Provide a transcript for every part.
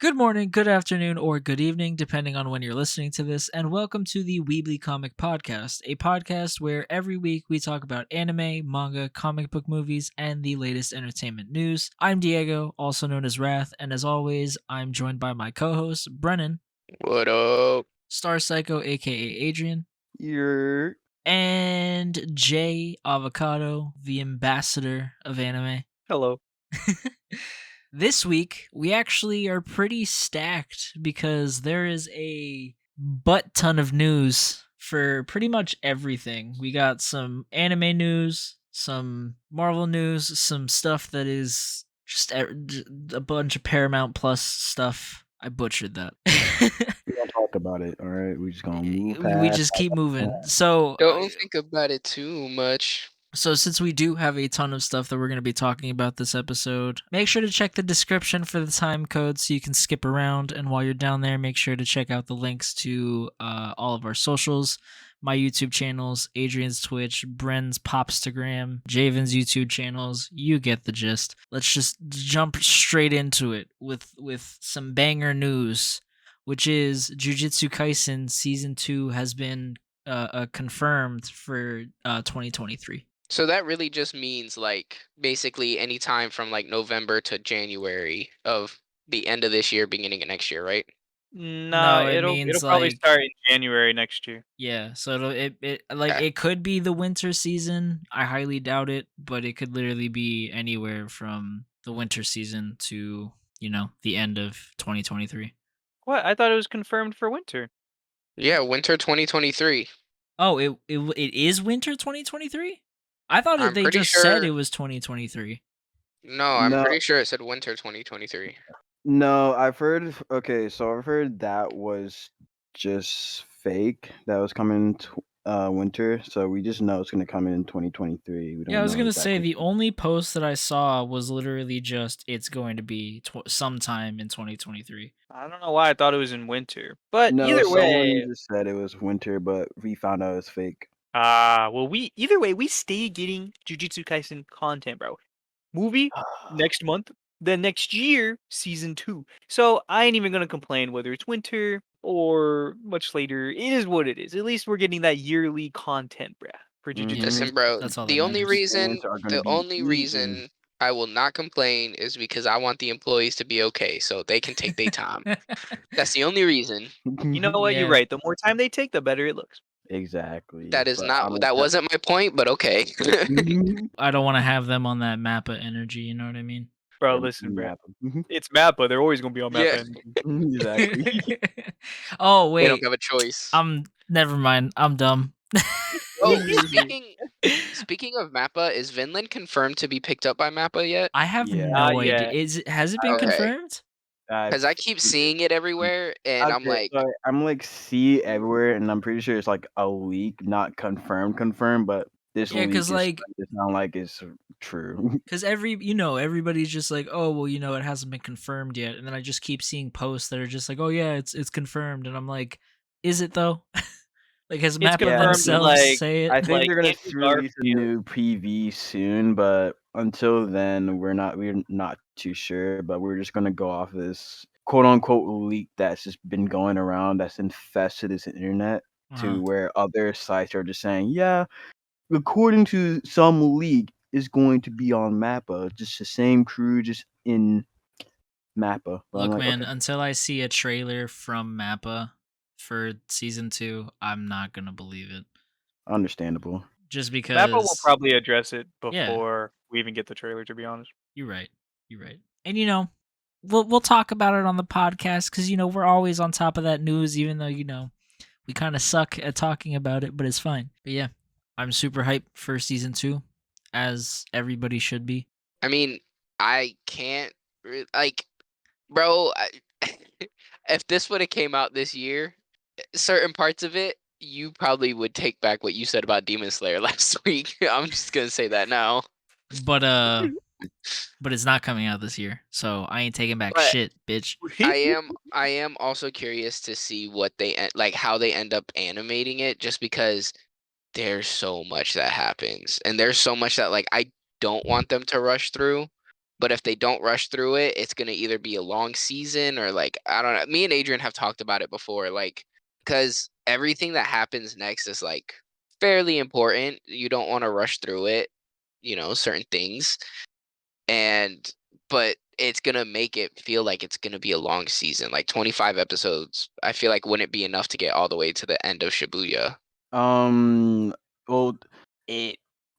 Good morning, good afternoon, or good evening, depending on when you're listening to this, and welcome to the Weebly Comic Podcast, a podcast where every week we talk about anime, manga, comic book movies, and the latest entertainment news. I'm Diego, also known as Wrath, and as always, I'm joined by my co-host, Brennan, What up? Star Psycho, aka Adrian, You're and Jay Avocado, the ambassador of anime. hello. This week, we actually are pretty stacked because there is a butt ton of news for pretty much everything. We got some anime news, some Marvel news, some stuff that is just a bunch of Paramount Plus stuff. I butchered that. We don't talk about it. All right, we just gonna move We past. just keep moving. So Don't think about it too much. So since we do have a ton of stuff that we're going to be talking about this episode, make sure to check the description for the time code so you can skip around. And while you're down there, make sure to check out the links to all of our socials, my YouTube channels, Adrian's Twitch, Bren's Popstagram, Javen's YouTube channels. You get the gist. Let's just jump straight into it with some banger news, which is Jujutsu Kaisen Season 2 has been confirmed for 2023. So that really just means like basically any time from like November to January of the end of this year, beginning of next year, right? No, it it'll means, probably like- start in January next year. Yeah, so Okay. it could be the winter season. I highly doubt it, but it could literally be anywhere from the winter season to, the end of 2023. What? I thought it was confirmed for winter. Yeah, winter 2023. Oh, it is winter 2023? I thought I'm they pretty just said sure- it was 2023. No, I'm No. pretty sure it said winter 2023. No, I've heard. Okay, so I've heard that was just fake. That was coming winter. So we just know it's gonna come in 2023. We don't Yeah, I was know going to say exactly. the only post that I saw was literally just it's going to be sometime in 2023. I don't know why I thought it was in winter, but No, either someone way, just said it was winter, but we found out it's fake. either way we stay getting Jujutsu Kaisen content, bro. Movie next month, then next year season 2. So I ain't even gonna complain whether it's winter or much later. It is what it is. At least we're getting that yearly content, bruh. For Mhm. Jujutsu. Listen, bro, That's all the that only matters. reason Fans are gonna the be only eating. reason I will not complain is because I want the employees to be okay so they can take their time. That's the only reason. You know what? You're Yeah. right. The more time they take, the better it looks. Exactly. That is but not I'm that upset. wasn't my point, but okay. Mhm. I don't want to have them on that MAPPA energy, you know what I mean? Bro, listen, bro. Map 'em. It's MAPPA. They're always gonna be on Yeah. MAPPA. Exactly. Oh, They don't wait. have a choice. Never mind. I'm dumb. Oh, speaking of MAPPA, is Vinland confirmed to be picked up by MAPPA yet? I have Yeah. no Not idea. yet. Has it been Okay. confirmed? Because I keep seeing it everywhere, and I'm like, so I'm like see everywhere, and I'm pretty sure it's like a leak, not confirmed, but this Yeah, leak 'cause, is like- it sound like it's true. Because everybody's just like, oh, well, it hasn't been confirmed yet. And then I just keep seeing posts that are just like, oh, yeah, it's confirmed. And I'm like, is it though? Like, has It's MAPPA confirmed, themselves like, say it? I think Like, they're gonna Andrew release a Garfield. new PV soon, but until then, we're not too sure. But we're just gonna go off this quote unquote leak that's just been going around, that's infested this internet, Uh-huh. to where other sites are just saying, yeah, according to some leak, is going to be on MAPPA, just the same crew, just in MAPPA. But I'm Look, like, man, okay. until I see a trailer from MAPPA for season 2, I'm not gonna believe it. Understandable. Just because MAPPA will probably address it Yeah. before we even get the trailer, to be honest. You're right. And we'll talk about it on the podcast because we're always on top of that news, even though we kind of suck at talking about it, but it's fine. But yeah, I'm super hyped for season 2, as everybody should be. I mean, I can't like, bro. If this would have came out this year, certain parts of it, you probably would take back what you said about Demon Slayer last week. I'm just gonna say that now. But it's not coming out this year, so I ain't taking back But- shit, bitch. I am also curious to see what how they end up animating it, just because there's so much that happens, and there's so much that like I don't want them to rush through. But if they don't rush through it, it's gonna either be a long season or like I don't know. Me and Adrian have talked about it before, like because everything that happens next is like fairly important. You don't want to rush through it, certain things. And but it's gonna make it feel like it's gonna be a long season. Like 25 episodes, I feel like wouldn't be enough to get all the way to the end of Shibuya. Well, it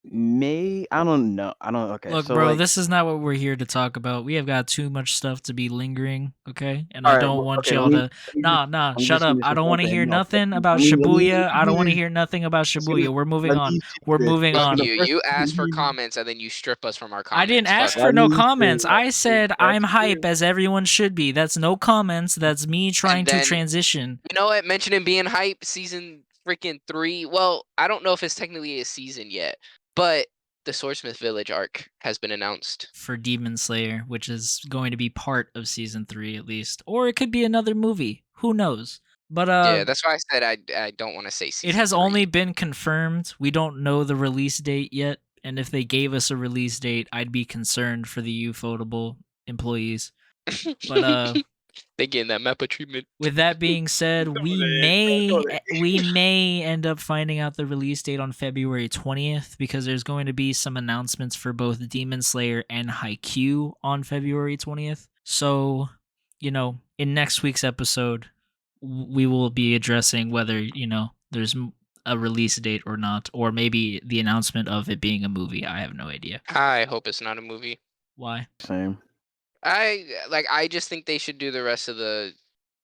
may. I don't know. I don't. Okay, Look, so bro, like, this is not what we're here to talk about. We have got too much stuff to be lingering, okay? And all I right. don't Well, want okay. y'all to. Let me Nah, let me shut just up. finish I this don't one want to thing. hear No, nothing about let me Shibuya. I do don't want to this. hear nothing about Just gonna Shibuya. We're moving let on. me We're do this. moving So Fuck on. the you. first You thing ask for you need- comments and then you strip us from our I didn't comments. ask Fuck for Let you. no me comments. say, I said I'm That's hype true. as everyone should be. That's no comments. That's me trying And to then transition. you know what? Mentioning being hype, season freaking 3. Well, I don't know if it's technically a season yet, but the Swordsmith Village arc has been announced. For Demon Slayer, which is going to be part of season 3 at least, or it could be another movie. Who knows? But Yeah, that's why I said I don't want to say it season has 3. only been confirmed. We don't know the release date yet, and if they gave us a release date, I'd be concerned for the Ufotable employees. But they getting that MAPPA treatment. with that being said, we may end up finding out the release date on February 20th because there's going to be some announcements for both Demon Slayer and Haikyuu on February 20th. So, in next week's episode, we will be addressing whether, there's a release date or not, or maybe the announcement of it being a movie. I have no idea. I hope it's not a movie. Why? Same. I just think they should do the rest of the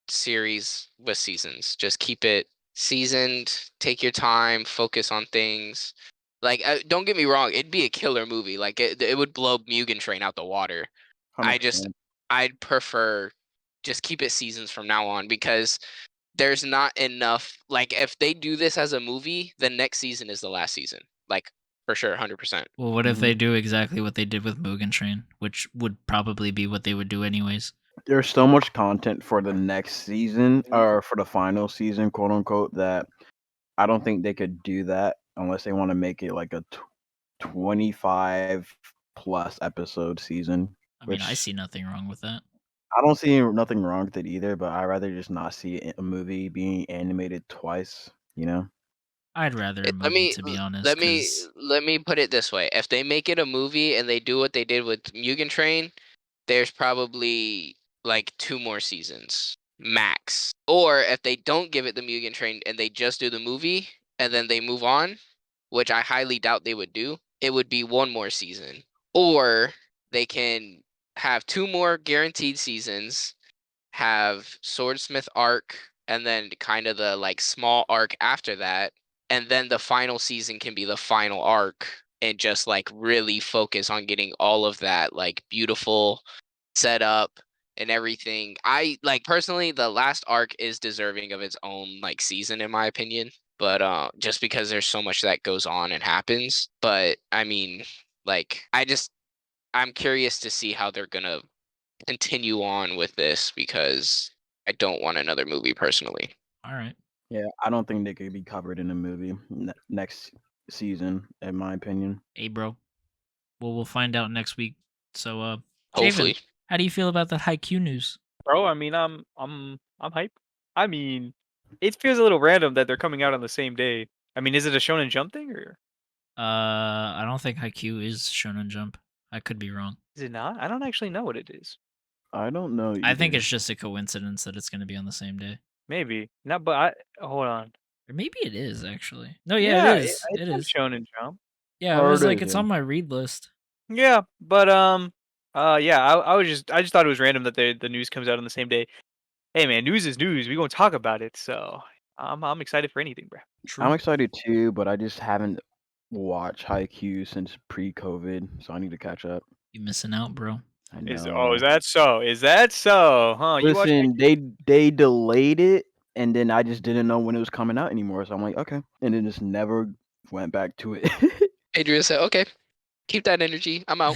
series with seasons. Just keep it seasoned, take your time, focus on things. Like don't get me wrong, it'd be a killer movie. Like it would blow Mugen Train out the water. 100%. I'd prefer just keep it seasons from now on because there's not enough. Like if they do this as a movie, the next season is the last season. Like for sure, 100%. Well, what if they do exactly what they did with Mugen Train, which would probably be what they would do anyways? There's so much content for the next season or for the final season, quote unquote, that I don't think they could do that unless they want to make it like a 25 plus episode season. I mean, I Which see nothing wrong with that. I don't see nothing wrong with it either, but I'd rather just not see a movie being animated twice, you know? I'd rather a Let movie, me to be honest, let me 'cause let me put it this way. If they make it a movie and they do what they did with Mugen Train, there's probably like 2 more seasons max. Or if they don't give it the Mugen Train and they just do the movie and then they move on, which I highly doubt they would do, it would be 1 more season. Or they can have 2 more guaranteed seasons, have Swordsmith arc, and then kind of the like small arc after that, and then the final season can be the final arc and just like really focus on getting all of that like beautiful setup and everything. I like personally the last arc is deserving of its own like season in my opinion, but just because there's so much that goes on and happens. But I mean, like I'm curious to see how they're gonna continue on with this because I don't want another movie personally. all right. Yeah, I don't think they could be covered in a movie next season, in my opinion. Hey, bro. Well, we'll find out next week. So, Javen, Hopefully. how do you feel about that Haikyuu news? Bro, I mean, I'm hype. I mean, it feels a little random that they're coming out on the same day. I mean, is it a Shonen Jump thing or I don't think Haikyuu is Shonen Jump. I could be wrong. is it not? I don't actually know what it is. I don't know. I think either. it's just a coincidence that it's going to be on the same day. Maybe not, but hold on. Or maybe it is actually. No, yeah, it is. It on is. Shonen Jump. Yeah, I Or was it like, is, it's yeah. on my read list. Yeah, but yeah, I just thought it was random that the news comes out on the same day. Hey man, news is news. We gonna talk about it, so I'm excited for anything, bro. True. I'm excited too, but I just haven't watched Haikyuu since pre-COVID, so I need to catch up. You missing out, bro. I know. Is that so? Is that so? Huh? You watch Listen, they delayed it, and then I just didn't know when it was coming out anymore. So I'm like, okay, and then just never went back to it. Adrian said, "Okay, keep that energy. I'm out."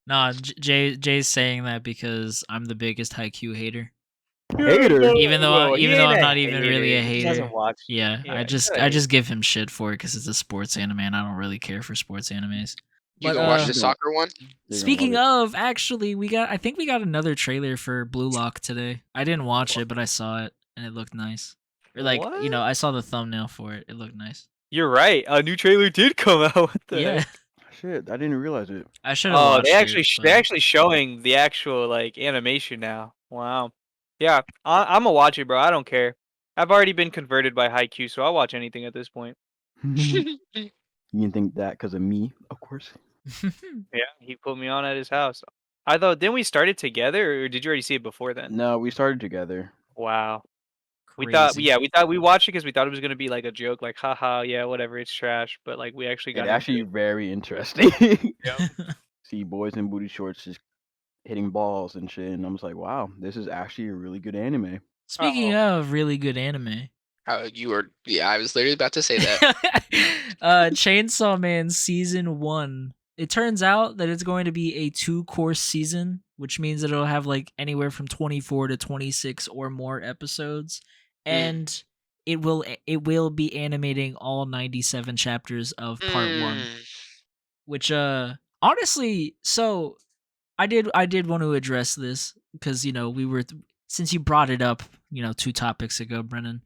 Nah, Jay's saying that because I'm the biggest Haikyuu hater. Hater. Even though he I'm ain't a not even really a He just hater. hasn't watched. Yeah, Yeah, I he's just not a I just give him shit for it because it's a sports anime and I don't really care for sports animes. You But gonna watch You're the gonna- soccer one? you're gonna love speaking it. of, actually, I think we got another trailer for Blue Lock today. I didn't watch it, but I saw it and it looked nice. Or like, What? I saw the thumbnail for it. It looked nice. You're right. A new trailer did come out. What the Yeah, heck? Shit, I didn't realize it. I should have Oh, watched they're but actually showing the actual like animation now. Wow. Yeah, I'm gonna watch it, bro. I don't care. I've already been converted by Haikyuu, so I'll watch anything at this point. You can think that because of me, of course. Yeah, he put me on at his house. I thought, didn't we start it together, or did you already see it before then? No, we started together. Wow. We crazy. thought we watched it because we thought it was gonna be like a joke, like haha, yeah, whatever, it's trash. But like we actually got It's into actually it. very interesting. Yeah. See boys in booty shorts just hitting balls and shit, and I'm just like, wow, this is actually a really good anime. Speaking of really good anime, You were. Yeah, I was literally about to say that. Chainsaw Man season 1. It turns out that it's going to be a 2-course season, which means that it'll have like anywhere from 24 to 26 or more episodes, and it will be animating all 97 chapters of part 1. Which honestly, so I did want to address this because we were since you brought it up 2 topics ago, Brennan.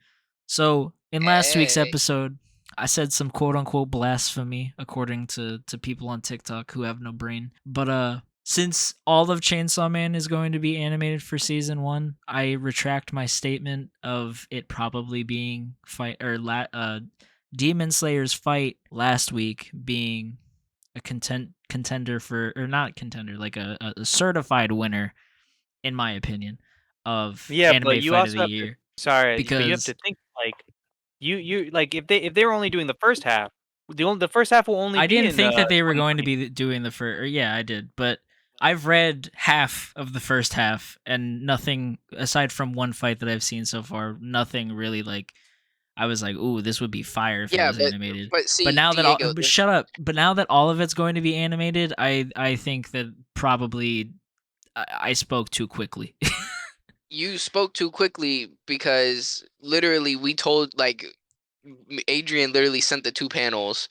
So in last week's Hey. episode, I said some quote unquote blasphemy according to people on TikTok who have no brain. But since all of Chainsaw Man is going to be animated for season 1, I retract my statement of it probably being Demon Slayer's fight last week being a contender for, or not contender, like a certified winner, in my opinion, of Yeah, anime but you fight of also the have to year. but you have Because to think like you like if they're only doing the first half, the first half will only I be didn't in think that they were going to 2020. be doing the first. Yeah, I did, but I've read half of the first half, and nothing aside from one fight that I've seen so far. Nothing really like. I was like, "Ooh, this would be fire if it Yeah, was animated." but see, But now that Diego, shut up. But now that all of it's going to be animated, I think that probably I spoke too quickly. you spoke too quickly because literally we told Adrian literally sent the 2 panels.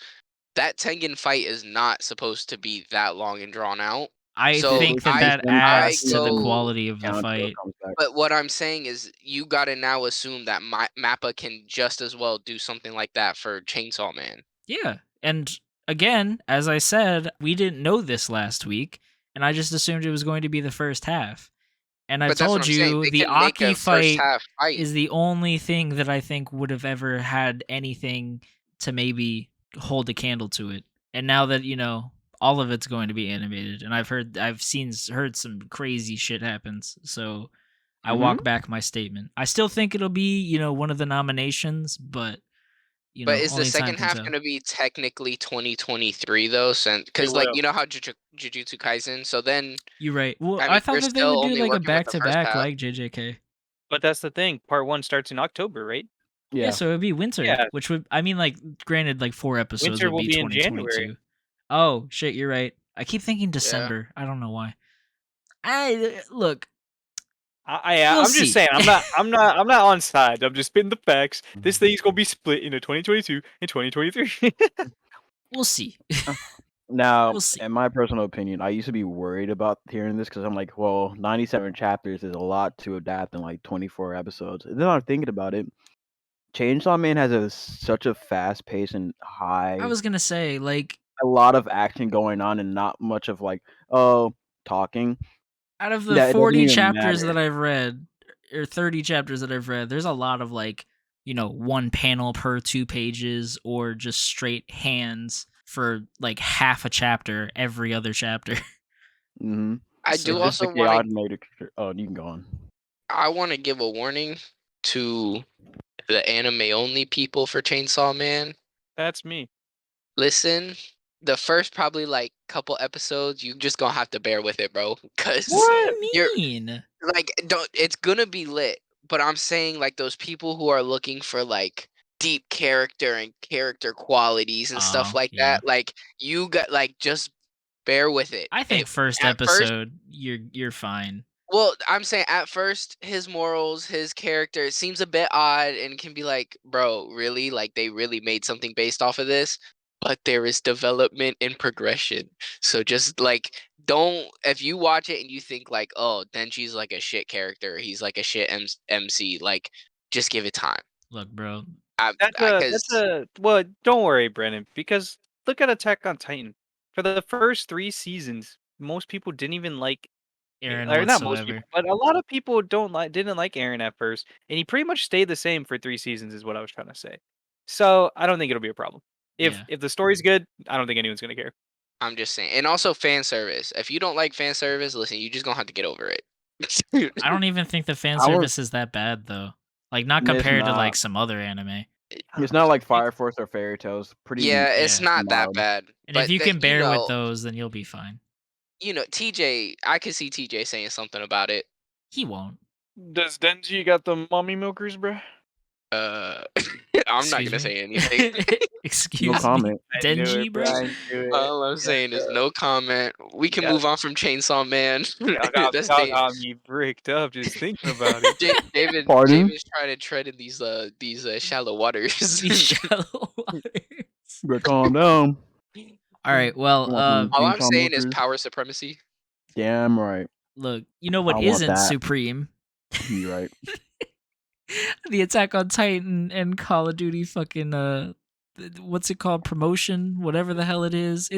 That Tengen fight is not supposed to be that long and drawn out. I So think that I adds to the go. quality of the Count till it fight. comes back. But what I'm saying is, you gotta now assume that Mappa can just as well do something like that for Chainsaw Man. Yeah. And again, as I said, we didn't know this last week, and I just assumed it was going to be the first half. And I've But that's what told I'm saying. you They the can make Aki a first fight half fight. is the only thing that I think would have ever had anything to maybe hold a candle to it. And now that, all of it's going to be animated, and I've heard some crazy shit happens. So I walk back my statement. I still think it'll be, one of the nominations, but But is the only time second can half tell. gonna be technically 2023 though? Because will. you know how Jujutsu Kaisen. So then You're right. Well, I I mean, thought we're that they would still do only like a working with the first back-to-back half. like JJK. But that's the thing. Part 1 starts in October, right? Yeah, Yeah. so it would be winter, Yeah. which would, I mean, like, granted, like 4 episodes Winter would will be be in 2022. January. Oh shit, you're right. I keep thinking December. I don't know why. Look. I'm see. just saying. I'm not on sides. I'm just spitting the facts. This thing's gonna be split into 2022 and 2023. We'll see. Now, We'll see. in my personal opinion, I used to be worried about hearing this because I'm like, well, 97 chapters is a lot to adapt in like 24 episodes. And then I'm thinking about it. Chainsaw Man has such a fast pace and high, I was gonna say, like, a lot of action going on and not much of like, talking. out of the Yeah, it doesn't 40 even chapters matter. that I've read, or 30 chapters that I've read, there's a lot of like, one panel per 2 pages, or just straight hands for like half a chapter every other chapter. Mm-hmm. I So- do It's just also like the want to. automated. Oh, you can go on. I want to give a warning to the anime only people for Chainsaw Man. That's me. Listen, the first probably like couple episodes, you just gonna have to bear with it, bro. Cause What do you're you mean? like, it's gonna be lit. But I'm saying like those people who are looking for like deep character and character qualities and stuff Oh, like yeah. that, like you got like just bear with it. I think first at first- episode, you're fine. Well, I'm saying at first, his morals, his character, it seems a bit odd and can be like, bro, really? Like, they really made something based off of this? but there is development and progression. So just like if you watch it and you think like, oh, Denji's like a shit character, he's like a shit MC, like just give it time. Look, bro. Well, don't worry, Brennan, because look at Attack on Titan. For the first 3 seasons, most people didn't even like Eren or not most people, whatsoever. but a lot of people didn't like Eren at first, and he pretty much stayed the same for 3 seasons is what I was trying to say. So, I don't think it'll be a problem. Yeah. If the story's good, I don't think anyone's gonna care. I'm just saying. And also fan service. If you don't like fan service, listen, you just gonna have to get over it. I don't even think the fan I was- service is that bad though. Like not It's compared to not. like some other anime. It's not like Fire Force or Fairy Tales. Pretty. Yeah, it's Yeah. not that mild. bad. And but if you that- can bear know, with those, then you'll be fine. You know, TJ, I could see TJ saying something about it. He won't. Does Denji got the mommy milkers, bruh? I'm not Excuse gonna me? say anything. Excuse No me. comment. Denji, bro. All I'm saying is no comment. We can Yeah. move on from Chainsaw Man. That's Y'all Dave. got me bricked up just thinking about it. David. Pardon? David's trying to tread in these shallow waters. These shallow waters. But calm down. All right. Well, You want some All I'm Chainsaw saying is Milkers? power supremacy. Damn right. look. You know what I want isn't that. supreme? You right. The Attack on Titan and Call of Duty fucking what's it called, promotion, whatever the hell it is.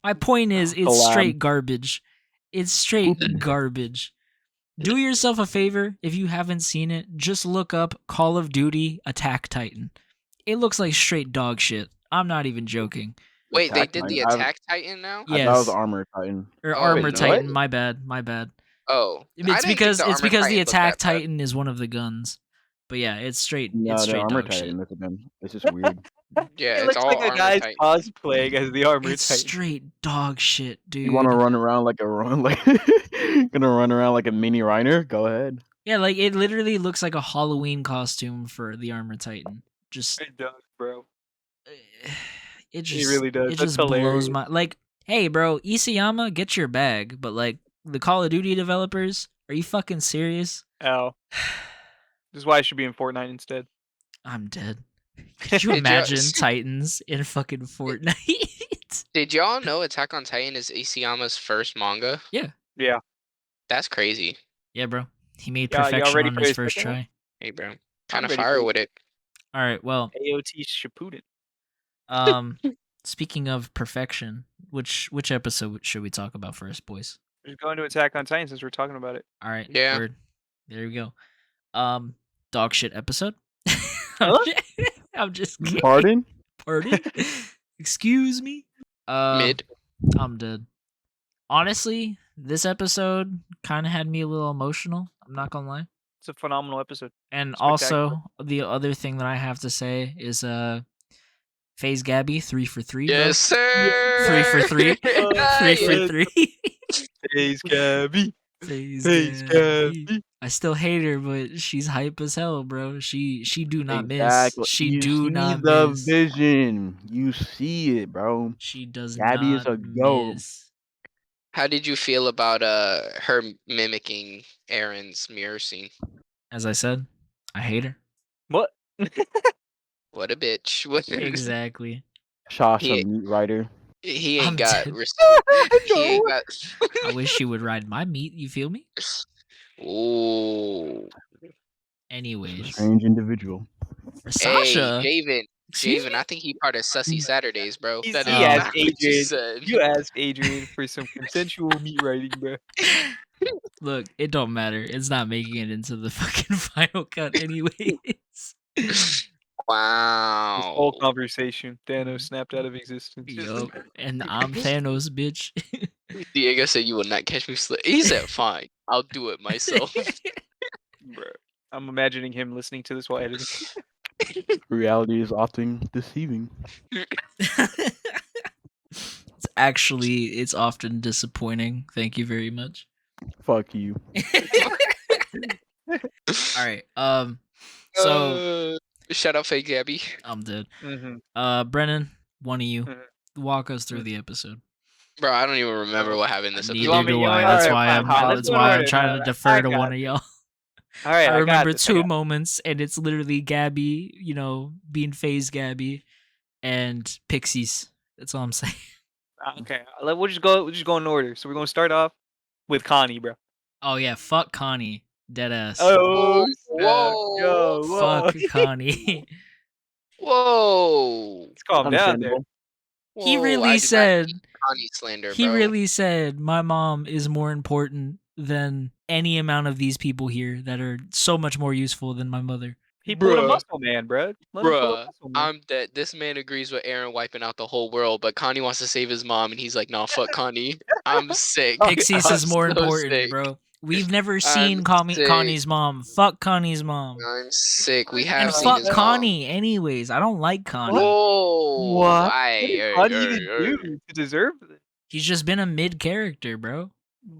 My point is it's Collab. straight garbage. It's straight garbage. Do yourself a favor if you haven't seen it, just look up Call of Duty Attack Titan. It looks like straight dog shit. I'm not even joking. Wait, they Attack did the Titan. Attack Titan now? I thought it was Yes. Armor Titan. Or Oh, Armor wait, Titan, what? my bad. Oh, I It's didn't because think it's Armor because the Titan looked Attack that bad. Titan is one of the guns. But yeah, it's straight No, it's the straight Armor dog Titan. shit. Look at them. It's just weird. Yeah, It it's looks all like a Armor guy's Titan. cosplaying as the armor It's Titan. straight dog shit, dude. You want to run around like gonna run around like a mini Reiner? Go ahead. Yeah, like it literally looks like a Halloween costume for the Armor Titan. Just It does, bro. it just really does. It That's just blows hilarious. my like. Hey, bro, Isayama, get your bag. But like the Call of Duty developers, are you fucking serious? Ow. This is why I should be in Fortnite instead. I'm dead. Could you Did imagine Titans in fucking Fortnite? Did y'all know Attack on Titan is Isayama's first manga? Yeah. Yeah. That's crazy. Yeah, bro. He made Y'all perfection ready on for his his first second one? try. Hey, bro. Kind of ready fire for with it. All right. Well, AOT Shippuden. speaking of perfection, which episode should we talk about first, boys? Just going to Attack on Titan since we're talking about it. All right. Yeah. Word. There we go. Dog shit episode. Huh? I'm just kidding. Pardon? Pardon? Excuse me. Mid. I'm dead. Honestly, this episode kind of had me a little emotional. I'm not gonna lie. It's a phenomenal episode. And Spectacular. also, the other thing that I have to say is FaZe Gabi 3 for 3. bro. Yes, sir. 3 for 3. 3 for Yes. 3. Hey, Gabi. FaZe Hey, Gabi. Gabi. I still hate her, but she's hype as hell, bro. She do not Exactly. miss. She you do see not the miss. vision. You see it, bro. She does Gabi not is a goat. miss. How did you feel about her mimicking Eren's mirror scene? As I said, I hate her. What? What a bitch. What Exactly. Sasha, Yeah. meat writer. He ain't I'm got dead. he ain't got I wish she would ride my meat. You feel me? Ooh. She's a Anyways, strange individual. for Sasha. Hey, Javen. Excuse Javen, me? I think he part of Sussy Saturdays, bro. He That is asked not what you Adrian. said. You asked Adrian for some consensual meat writing, bro. Look, it don't matter. It's not making it into the fucking final cut, anyways. This Wow. whole conversation, Thanos snapped out of existence. Yup. And I'm Thanos, bitch. Diego said you will not catch me slip. He said, fine, I'll do it myself. Bro, I'm imagining him listening to this while editing. Reality is often deceiving. it's often disappointing. Thank you very much. Fuck you. All right. So Shout out fake Gabby. I'm dead. Mm-hmm. Brennan, one of you, Mhm. walk us through the episode. Bro, I don't even remember what happened this Neither episode. do you want I. me- That's alright, why fine, fine. Let's that's do it why I'm right. trying to I defer to got one of it. y'all. All right, I remember got this, I two got- moments, and it's literally Gabi, being FaZe Gabi, and Pixis That's all I'm saying. Okay, we'll just go in order. So we're gonna start off with Connie, bro. Oh yeah, fuck Connie. Deadass. Oh, Whoa. Fuck Connie. Whoa. Let's calm down there. Understandable. He Whoa, really I did not said need Connie slander, he bro. really said my mom is more important than any amount of these people here that are so much more useful than my mother. He pulled a Bruh. muscle man, bro. Let him pull a Bruh, muscle man. I'm dead. This man agrees with Eren wiping out the whole world, but Connie wants to save his mom, and he's like, "Nah, fuck Connie. I'm sick. Pixis I'm is more so important, sick. bro. We've never seen I'm sick. Connie's mom. Fuck Connie's mom. I'm sick. We have And seen fuck his mom. Connie anyways. I don't like Connie. Whoa. What? Aye, What did aye, Connie aye, even aye. do to deserve this? He's just been a mid character, bro.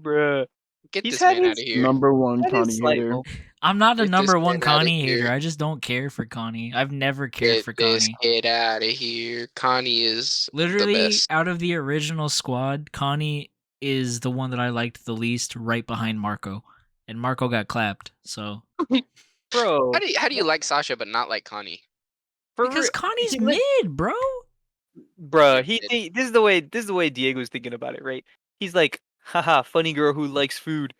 Bruh. Get He's this had man out his- of here. Number one That is Connie slight hater. moment. I'm not a Get this number one man outta Connie hater. here. I just don't care for Connie. I've never cared Get for this Connie. kid out of here. Connie is the Literally, best. out of the original squad, Connie is the one that I liked the least, right behind Marco. And Marco got clapped, so Bro. How do you like Sasha but not like Connie? for because real- Connie's he like- mid, bro. Bruh, Yeah, this is the way Diego's thinking about it, right? He's like, haha, funny girl who likes food.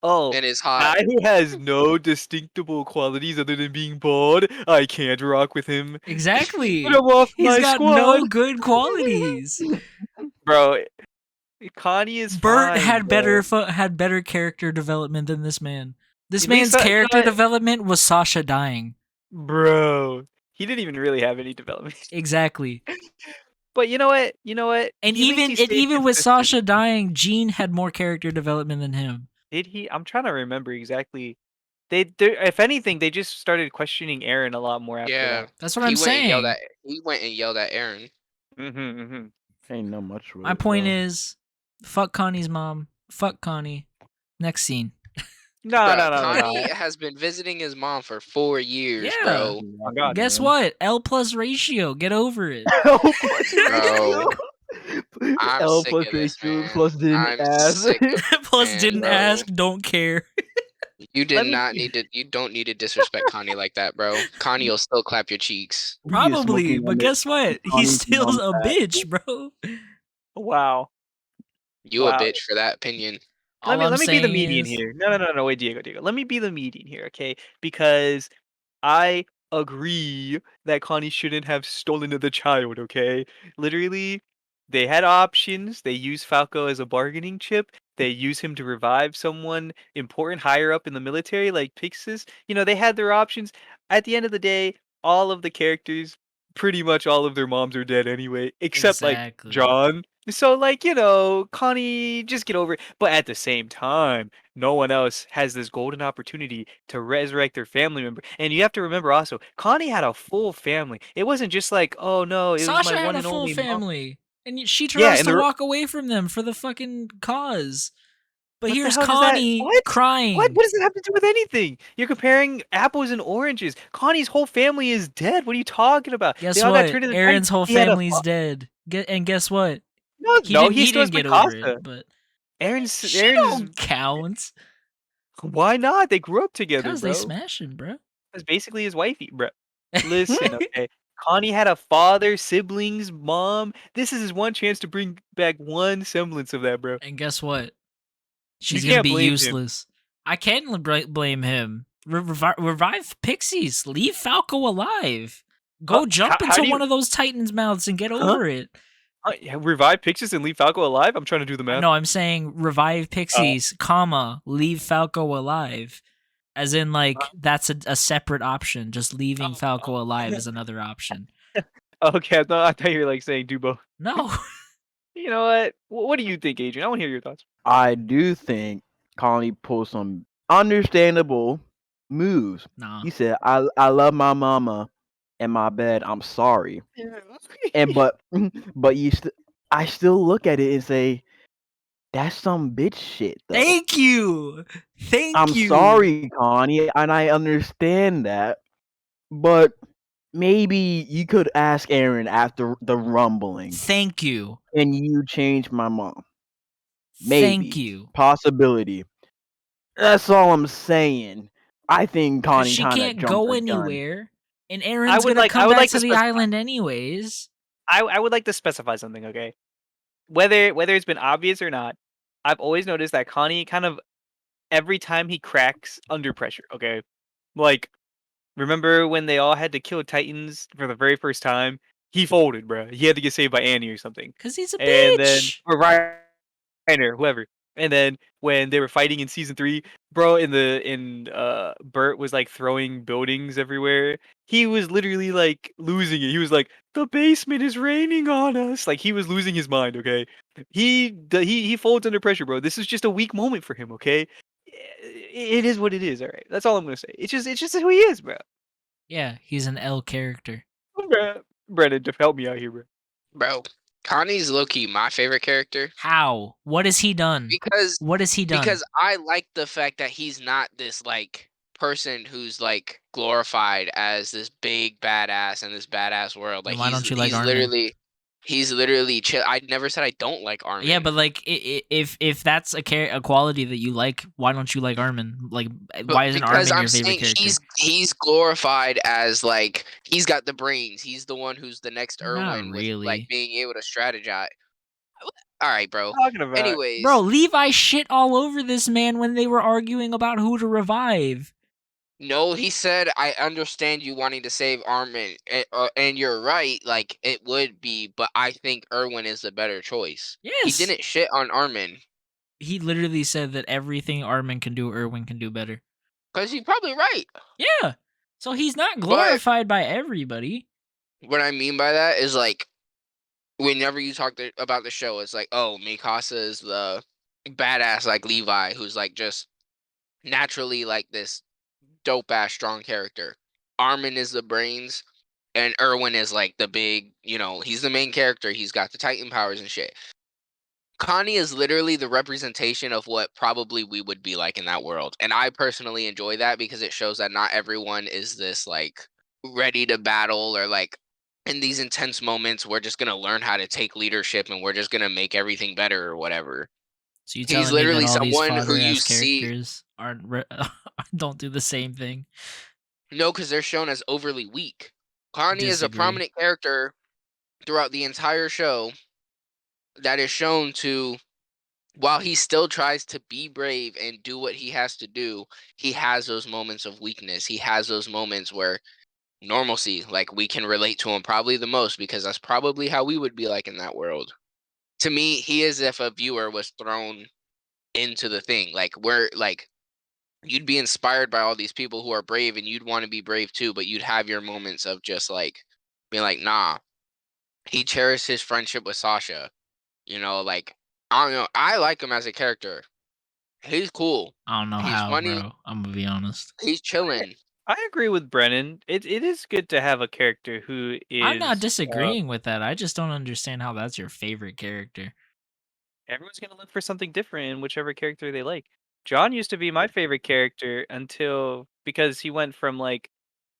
Oh, and it's hot. guy who has no distinctible qualities other than being bald. I can't rock with him. Exactly. Put him off He's my got squad. no good qualities. Bro, Connie is Bert fine, had bro. better character development than this man. This At least man's you know character what? development was Sasha dying. Bro, he didn't even really have any development. Exactly. But you know what? And At least he stayed even with consistent. Sasha dying, Jean had more character development than him. Did he? I'm trying to remember exactly. If anything, they just started questioning Eren a lot more after Yeah. That's what I'm saying. He went and yelled at Eren. that. Mm-hmm. Ain't no much with My it, point though. is, fuck Connie's mom. Fuck Connie. Next scene. No. Connie has been visiting his mom for 4 years, Yeah. bro. Oh, God, Guess man. what? L plus ratio. Get over it. Bro. I'm L sick plus of this, ratio man. plus didn't I'm ask. sick of Plus Man, didn't bro. ask. Don't care. You Let me- you don't need to disrespect Connie like that, bro. Connie will still clap your cheeks. He is Probably, smoking but on guess what? He's Connie's still mom's a ass. bitch, bro. Wow. You Wow. a bitch for that opinion. All Let I'm me be the saying median is, here. No. Wait, Diego. Let me be the median here, okay? Because I agree that Connie shouldn't have stolen the child, okay? Literally, they had options. They used Falco as a bargaining chip. They use him to revive someone important higher up in the military, like Pixis. You know, they had their options. At the end of the day, all of the characters, pretty much all of their moms are dead anyway, except like Exactly. John. So, like, you know, Connie, just get over it. But at the same time, no one else has this golden opportunity to resurrect their family member. And you have to remember also, Connie had a full family. It wasn't just like, oh no, it was Sasha my had one a and full only mom. family, and she Yeah, tries and to the- walk away from them for the fucking cause. But What the here's hell does that- Connie what? crying. What does that have to do with anything? You're comparing apples and oranges. Connie's whole family is dead. What are you talking about? Guess They all got what? turned into Eren's titans. whole He had a family's fa- dead. And guess what? No, He no, didn't, he he still has didn't get over Mikasa. it. But Eren's she don't count why not? They grew up together, because bro. they smashing, bro. That's basically his wifey, bro. Listen, okay. Connie had a father, siblings, mom. This is his one chance to bring back one semblance of that, bro. And guess what? She's You gonna can't be blame him. useless. I can't blame him. Revive Pixis. Leave Falco alive. Go jump how into do you- one of those Titans' mouths and get Huh? over it. Revive Pixis and leave Falco alive? I'm trying to do the math. No, I'm saying revive Pixis, comma, leave Falco alive. As in, like, that's a separate option. Just leaving Falco alive is another option. Okay, I thought you were like saying do both. No. You know what? What do you think, Adrian? I want to hear your thoughts. I do think Connie pulled some understandable moves. Nah. He said, "I love my mama and my bed. I'm sorry." And but I still look at it and say, that's some bitch shit. Though. Thank you. I'm you. sorry, Connie, and I understand that, but maybe you could ask Eren after the rumbling. Thank you. Can you change my mom? Maybe. Thank you. Possibility. That's all I'm saying. I think 'Cause Connie she kind of can't jumped go her gun. anywhere, and Aaron's gonna would come back like to to the specify- island anyways. I would like to specify something, okay? Whether it's been obvious or not, I've always noticed that Connie kind of every time he cracks under pressure, okay? Like, remember when they all had to kill Titans for the very first time? He folded, bro. He had to get saved by Annie or something. Cause he's a And then bitch. or Reiner, whoever. And then when they were fighting in season 3, bro, Bert was like throwing buildings everywhere. He was literally like losing it. He was like, "The basement is raining on us." Like he was losing his mind. Okay, he folds under pressure, bro. This is just a weak moment for him. Okay, it is what it is. All right, that's all I'm gonna say. It's just who he is, bro. Yeah, he's an L character. Bro, Brennan, just help me out here, bro. Bro, Connie's low-key my favorite character How? What has he done? because What has he done? because I like the fact that he's not this like person who's like glorified as this big badass in this badass world. Then Like why don't you like he's Armin? literally chill. I never said I don't like Armin. Yeah, but like, if that's a quality that you like, why don't you like Armin? Like, But why isn't because Armin I'm your favorite saying character? he's glorified as like he's got the brains. He's the one who's the next Not Erwin with like really, being able to strategize. All right, bro. Talking about bro. Anyways, Levi shit all over this man when they were arguing about who to revive. no, he said I understand you wanting to save Armin, and you're right. Like it would be, but I think Erwin is the better choice. He Yes, didn't shit on Armin he literally said that everything Armin can do, Erwin can do better. because he's probably right. Yeah, so he's not But glorified by everybody. what I mean by that is like whenever you talk about the show, it's like, oh, Mikasa is the badass like Levi, who's like just naturally like this dope ass strong character. Armin is the brains, and Erwin is like the big, he's the main character. He's got the Titan powers and shit. Connie is literally the representation of what probably we would be like in that world. And I personally enjoy that because it shows that not everyone is this like ready to battle or like in these intense moments we're just going to learn how to take leadership and we're just going to make everything better or whatever. So you He's telling me that literally all these someone who fodder you ass see. characters don't do the same thing? No, because they're shown as overly weak. Connie is a Disagree. prominent character throughout the entire show that is shown to, while he still tries to be brave and do what he has to do, he has those moments of weakness. He has those moments where normalcy, like we can relate to him probably the most because that's probably how we would be like in that world. To me, he is if a viewer was thrown into the thing. Like we're like you'd be inspired by all these people who are brave and you'd want to be brave too, but you'd have your moments of just like being like, nah, he cherished his friendship with Sasha. Like I don't know. I like him as a character. He's cool. I don't know He's how, funny. bro. I'm gonna be honest. He's chilling. I agree with Brennan. It is good to have a character who is. I'm not disagreeing with that. I just don't understand how that's your favorite character. Everyone's gonna look for something different in whichever character they like. John used to be my favorite character until because he went from like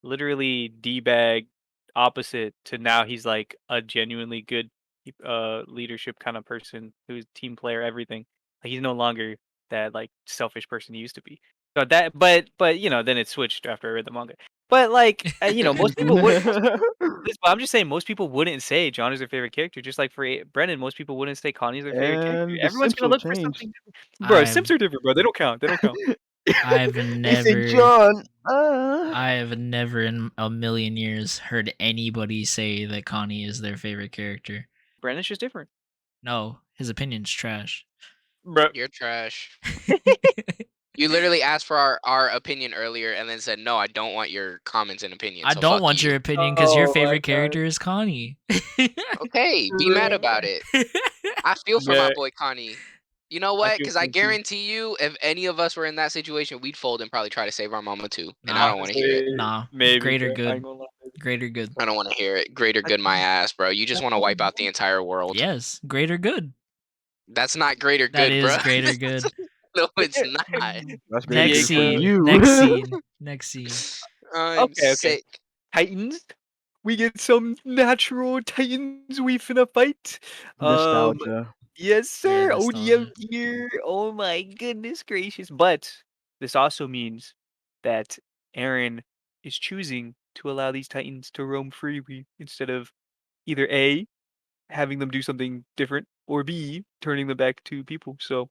literally D-bag opposite to now he's like a genuinely good leadership kind of person who's team player everything. Like he's no longer that like selfish person he used to be. So that but then it switched after I read the manga. But like most people would but I'm just saying most people wouldn't say John is their favorite character. Just like for Brennan, most people wouldn't say Connie's their favorite character. And the Everyone's Sims gonna will look for change. something different. Bro, I've Sims are different, bro. They don't count. They don't count. I've He said, never John. I have never in a million years heard anybody say that Connie is their favorite character. Brennan's just different. No, his opinion's trash. Bro. You're trash. You literally asked for our opinion earlier and then said, no, I don't want your comments and opinions. I So don't fuck want you. your opinion because your Oh my favorite God. character is Connie. Okay, be mad about it. I feel for my Yeah. boy Connie. You know I what? feel Because for I him too. guarantee you, if any of us were in that situation, we'd fold and probably try to save our mama too. And I Nah. don't want to hear it. Nah, Maybe. greater bro. I good. ain't gonna lie. Greater good. I don't want to hear it. Greater good my ass, bro. You just want to wipe out the entire world. Yes, greater good. That's not greater That good, is bro. greater good. No, it's not. That's great Next for you. scene. Next scene. Next scene. I'm Okay. sick. Titans. We get some natural Titans we finna fight. Nostalgia. Yes, sir. Yeah, ODM nostalgia. gear. Oh my goodness gracious. But this also means that Eren is choosing to allow these Titans to roam freely instead of either A, having them do something different, or B, turning them back to people. So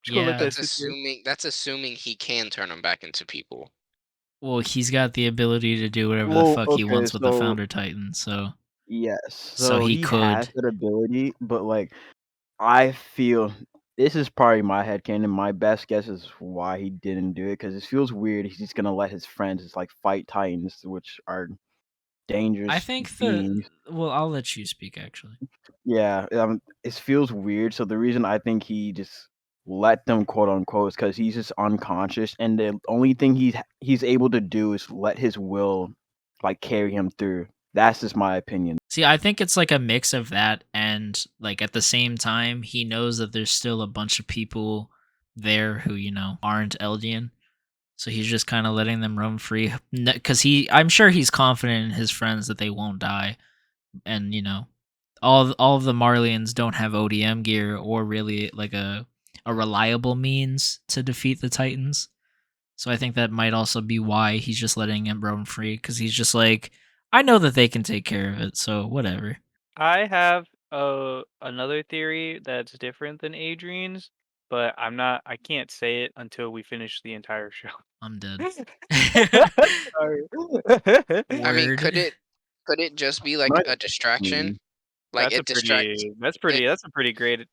just gonna let Yeah. that sit there. That's assuming he can turn them back into people. Well, he's got the ability to do whatever the Well, fuck he okay, wants with the so Founder Titan, so yes, so so he he has could. that ability, but like I feel this is probably my headcanon. My best guess is why he didn't do it because it feels weird. He's just gonna let his friends like fight titans, which are I dangerous think beings. well, I'll let you speak actually. Yeah, it feels weird. So the reason I think he just let them quote unquote is because he's just unconscious, and the only thing he's able to do is let his will like carry him through. That's just my opinion. See, I think it's like a mix of that and like at the same time he knows that there's still a bunch of people there who, aren't Eldian. So he's just kind of letting them roam free cuz I'm sure he's confident in his friends that they won't die. And, all of the Marlians don't have ODM gear or really like a reliable means to defeat the Titans. So I think that might also be why he's just letting him roam free because he's just like, I know that they can take care of it, so whatever. I have another theory that's different than Adrian's, but I can't say it until we finish the entire show. I'm dead. Sorry. I mean, Word. could it just be like Right. a distraction? Like That's a pretty great it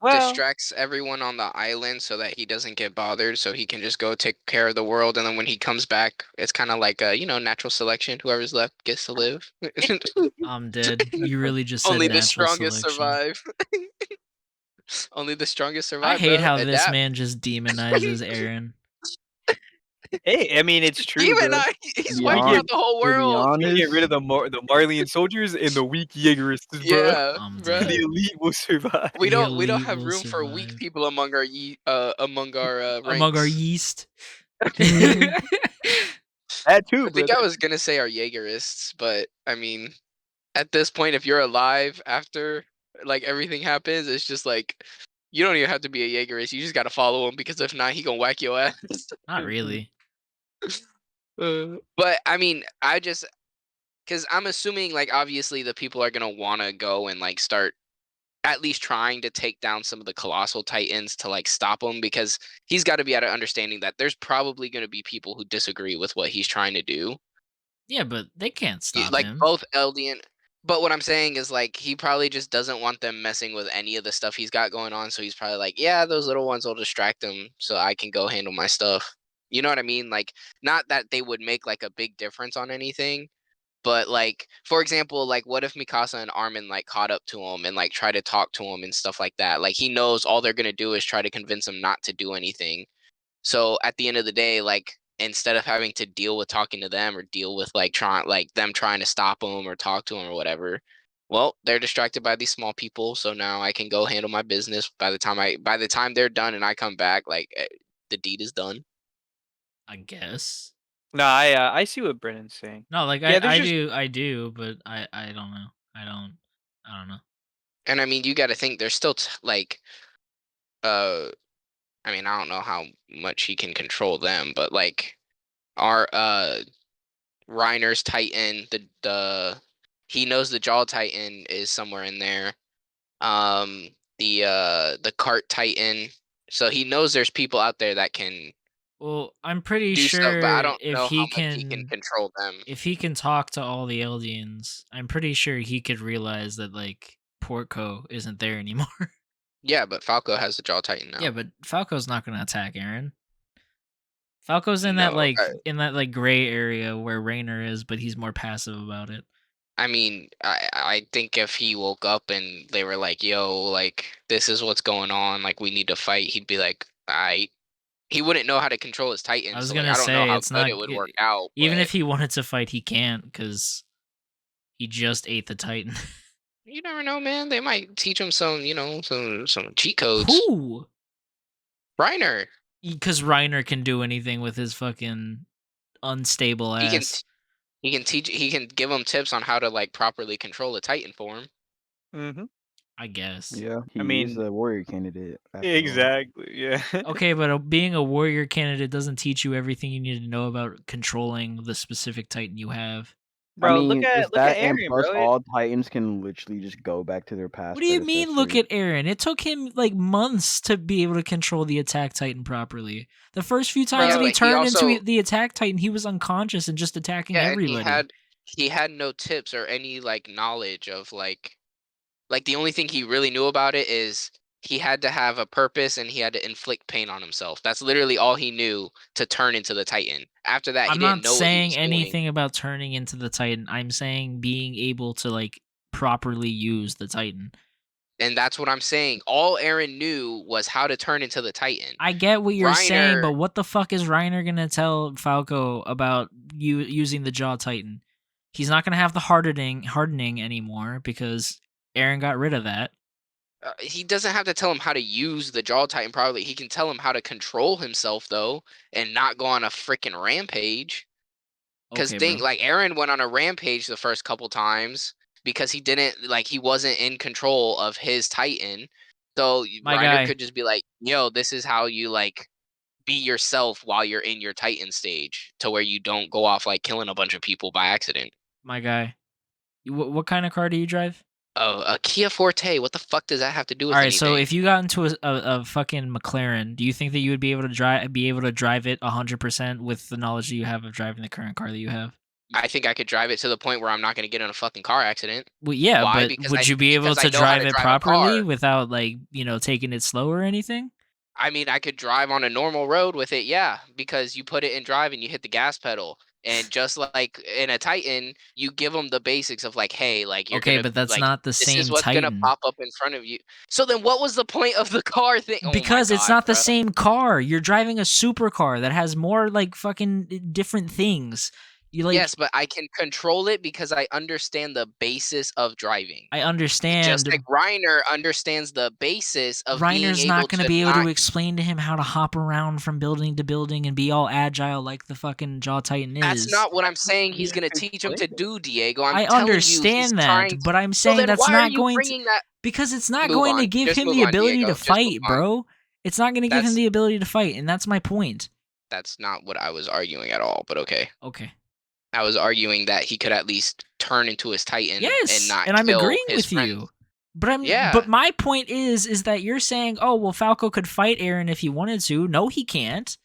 well, distracts everyone on the island so that he doesn't get bothered, so he can just go take care of the world, and then when he comes back, it's kind of like a natural selection. Whoever's left gets to live. I'm dead. You really just said Only the natural strongest selection. survive. Only the strongest I survive, hate bro. how this Adapt. man just demonizes Eren. hey, I mean it's true, Even bro. he's be wiping hon- out the whole to be world. You get rid honest, of the Marlian soldiers and the weak Jaegerists, bro. Yeah, I'm bro. dead. The elite will survive. We The don't elite have will room for weak survive. people among our Among our ranks. yeast. That I too, bro. think I was gonna say our Jaegerists, but I mean, at this point, if you're alive after like everything happens, it's just like you don't even have to be a Jaegerist. You just gotta follow him because if not, he gonna whack your ass. Not really. But I mean, because I'm assuming like obviously the people are gonna want to go and like start at least trying to take down some of the colossal titans to like stop him because he's got to be at an understanding that there's probably going to be people who disagree with what he's trying to do. Yeah, but they can't stop Like him. both Eldian, but what I'm saying is like he probably just doesn't want them messing with any of the stuff he's got going on. So he's probably like, yeah, those little ones will distract him, so I can go handle my stuff. You know what I mean? Like, not that they would make like a big difference on anything, but like for example, like what if Mikasa and Armin like caught up to him and like try to talk to him and stuff like that? Like he knows all they're gonna do is try to convince him not to do anything. So at the end of the day, like instead of having to deal with talking to them or deal with like trying to stop him or talk to him or whatever, well, they're distracted by these small people. So now I can go handle my business. By the time they're done and I come back, like the deed is done. I guess. No, I see what Brennan's saying. No, like Yeah, there's I just do, but I don't know. I don't know. And I mean, you got to think there's still like uh I mean, I don't know how much he can control them, but like our Reiner's Titan, the he knows the Jaw Titan is somewhere in there. The Cart Titan. So he knows there's people out there that can Well, I'm pretty do stuff, but I sure don't know how much he can control them. if he can talk to all the Eldians, I'm pretty sure he could realize that like Portco isn't there anymore. Yeah, but Falco has the Jaw Titan now. Yeah, but Falco's not going to attack Eren. Falco's in No, that like gray area where Rainer is, but he's more passive about it. I mean, I think if he woke up and they were like, "Yo, like this is what's going on, like we need to fight," he'd be like, "I." He wouldn't know how to control his Titan, I was so going like to I don't know say how it's good not it would work out. even But if he wanted to fight, he can't cuz he just ate the Titan. you never know, man. They might teach him some, some cheat codes. Who? Reiner, Cuz Reiner can do anything with his fucking unstable he can ass. he can give him tips on how to like properly control a Titan form. mm-hmm. I guess. yeah, I he is mean, a warrior candidate. After all. exactly. Yeah. Okay, but being a warrior candidate doesn't teach you everything you need to know about controlling the specific Titan you have. Bro, I mean, look at and Eren, plus bro. all Titans can literally just go back to their past. What do you mean, look predecessors. at Eren? It took him like months to be able to control the Attack Titan properly. The first few times Yeah, that he but he turned into also the Attack Titan, he was unconscious and just attacking and everybody. he had no tips or any like knowledge of like the only thing he really knew about it is he had to have a purpose and he had to inflict pain on himself. That's literally all he knew to turn into the Titan. After that, he I'm didn't not know what he saying was doing. anything about turning into the Titan. I'm saying being able to like properly use the Titan. And that's what I'm saying. All Eren knew was how to turn into the Titan. I get what you're saying, Reiner- but what the fuck is Reiner gonna tell Falco about you using the Jaw Titan? He's not gonna have the hardening anymore because Eren got rid of that. He doesn't have to tell him how to use the Jaw Titan properly. He can tell him how to control himself though, and not go on a freaking rampage. Because Okay, bro. like Eren went on a rampage the first couple times because he didn't like he wasn't in control of his Titan. So My Reiner guy. could just be like, "Yo, this is how you like be yourself while you're in your Titan stage, to where you don't go off like killing a bunch of people by accident." My guy. What kind of car do you drive? Oh, a Kia Forte. What the fuck does that have to do with All right, anything? so if you got into a fucking McLaren, do you think that you would be able to drive it 100% with the knowledge that you have of driving the current car that you have? I think I could drive it to the point where I'm not going to get in a fucking car accident. Well, yeah, Why? but Because would you be able because I to know how drive to it drive a properly car. without like, taking it slow or anything? I mean, I could drive on a normal road with it, yeah, because you put it in drive and you hit the gas pedal. And just like in a Titan, you give them the basics of like, hey, like you're Okay, gonna but that's like not the this same is what's gonna Titan. pop up in front of you. So then, what was the point of the car thing? Oh my Because it's God, not the bro. same car. You're driving a supercar that has more like fucking different things. You like Yes, but I can control it because I understand the basis of driving. I Just understand. like Reiner understands the basis of being Reiner's able not going to to be able not. to explain to him how to hop around from building to building and be all agile like the fucking Jaw Titan That's is. not what I'm saying. He's Yeah, gonna to teach him explain to it. do, Diego. I'm I telling you, he's understand trying. that, but I'm So saying then, that's why are not you going to bringing that? because it's not Move going to on. give Just him move the on, ability Diego. to Just move fight, on. bro. It's not going to give him That's the ability to fight, and that's my point. that's not what I was arguing at all. But okay, Okay. I was arguing that he could at least turn into his Titan and Yes, not and I'm kill agreeing his with friends. you. But Yeah. my point is that you're saying, "Oh, well Falco could fight Eren if he wanted to." No, he can't.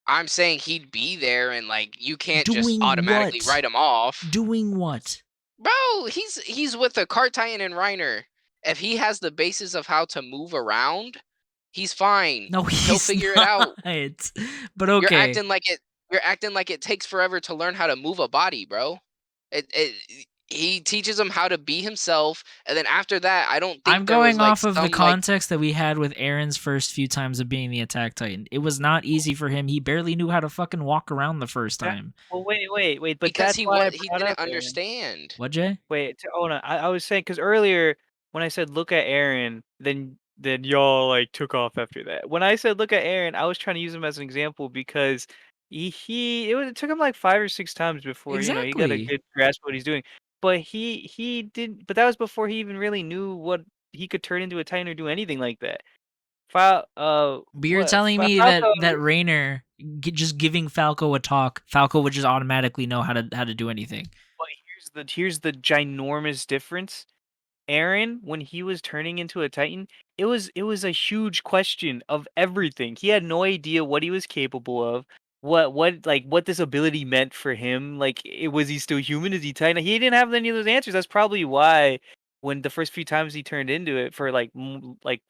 I'm saying he'd be there, and like you can't just Doing automatically what? write him off. Doing what? Bro, he's with the Cart Titan and Reiner. If he has the basis of how to move around, he's fine. No, He'll he's figure not. it out. But okay. You're acting like it takes forever to learn how to move a body, bro. He teaches him how to be himself, and then after that, I don't think I'm there was going like off of the some like context that we had with Eren's first few times of being the Attack Titan. It was not easy for him. He barely knew how to fucking walk around the first time. Well, wait. But because that's he why I was he brought didn't up Eren. understand. What, Jay? Wait, hold on. I was saying because earlier when I said look at Eren, then y'all like took off after that. When I said look at Eren, I was trying to use him as an example because it took him like 5 or 6 times before he got a Exactly. good grasp of what he's doing. But he did. But that was before he even really knew what he could turn into a Titan or do anything like that. But you're telling me Falco, that Rainer just giving Falco a talk, Falco would just automatically know how to do anything. But here's the ginormous difference. Eren, when he was turning into a Titan, it was a huge question of everything. He had no idea what he was capable of, what this ability meant for him. Like, was he still human? Is he Titan? He didn't have any of those answers. That's probably why when the first few times he turned into it, for like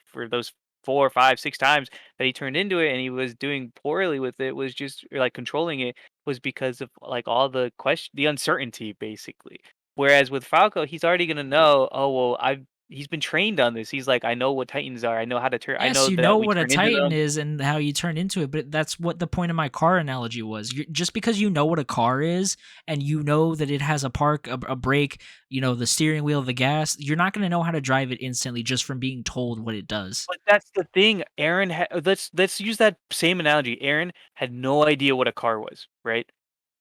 for those 4, 5, 6 times that he turned into it, and he was doing poorly with it, was just or, like controlling it, was because of like all the uncertainty basically. Whereas with Falco, he's already gonna know. Oh well, he's been trained on this. He's like, I know what Titans are. I know how to turn. I Yes, know you know that we what a turn into Titan them. is and how you turn into it, but that's what the point of my car analogy was. Just because you know what a car is and you know that it has a park, a brake, the steering wheel, the gas, you're not going to know how to drive it instantly just from being told what it does. But that's the thing. Let's use that same analogy. Eren had no idea what a car was, right?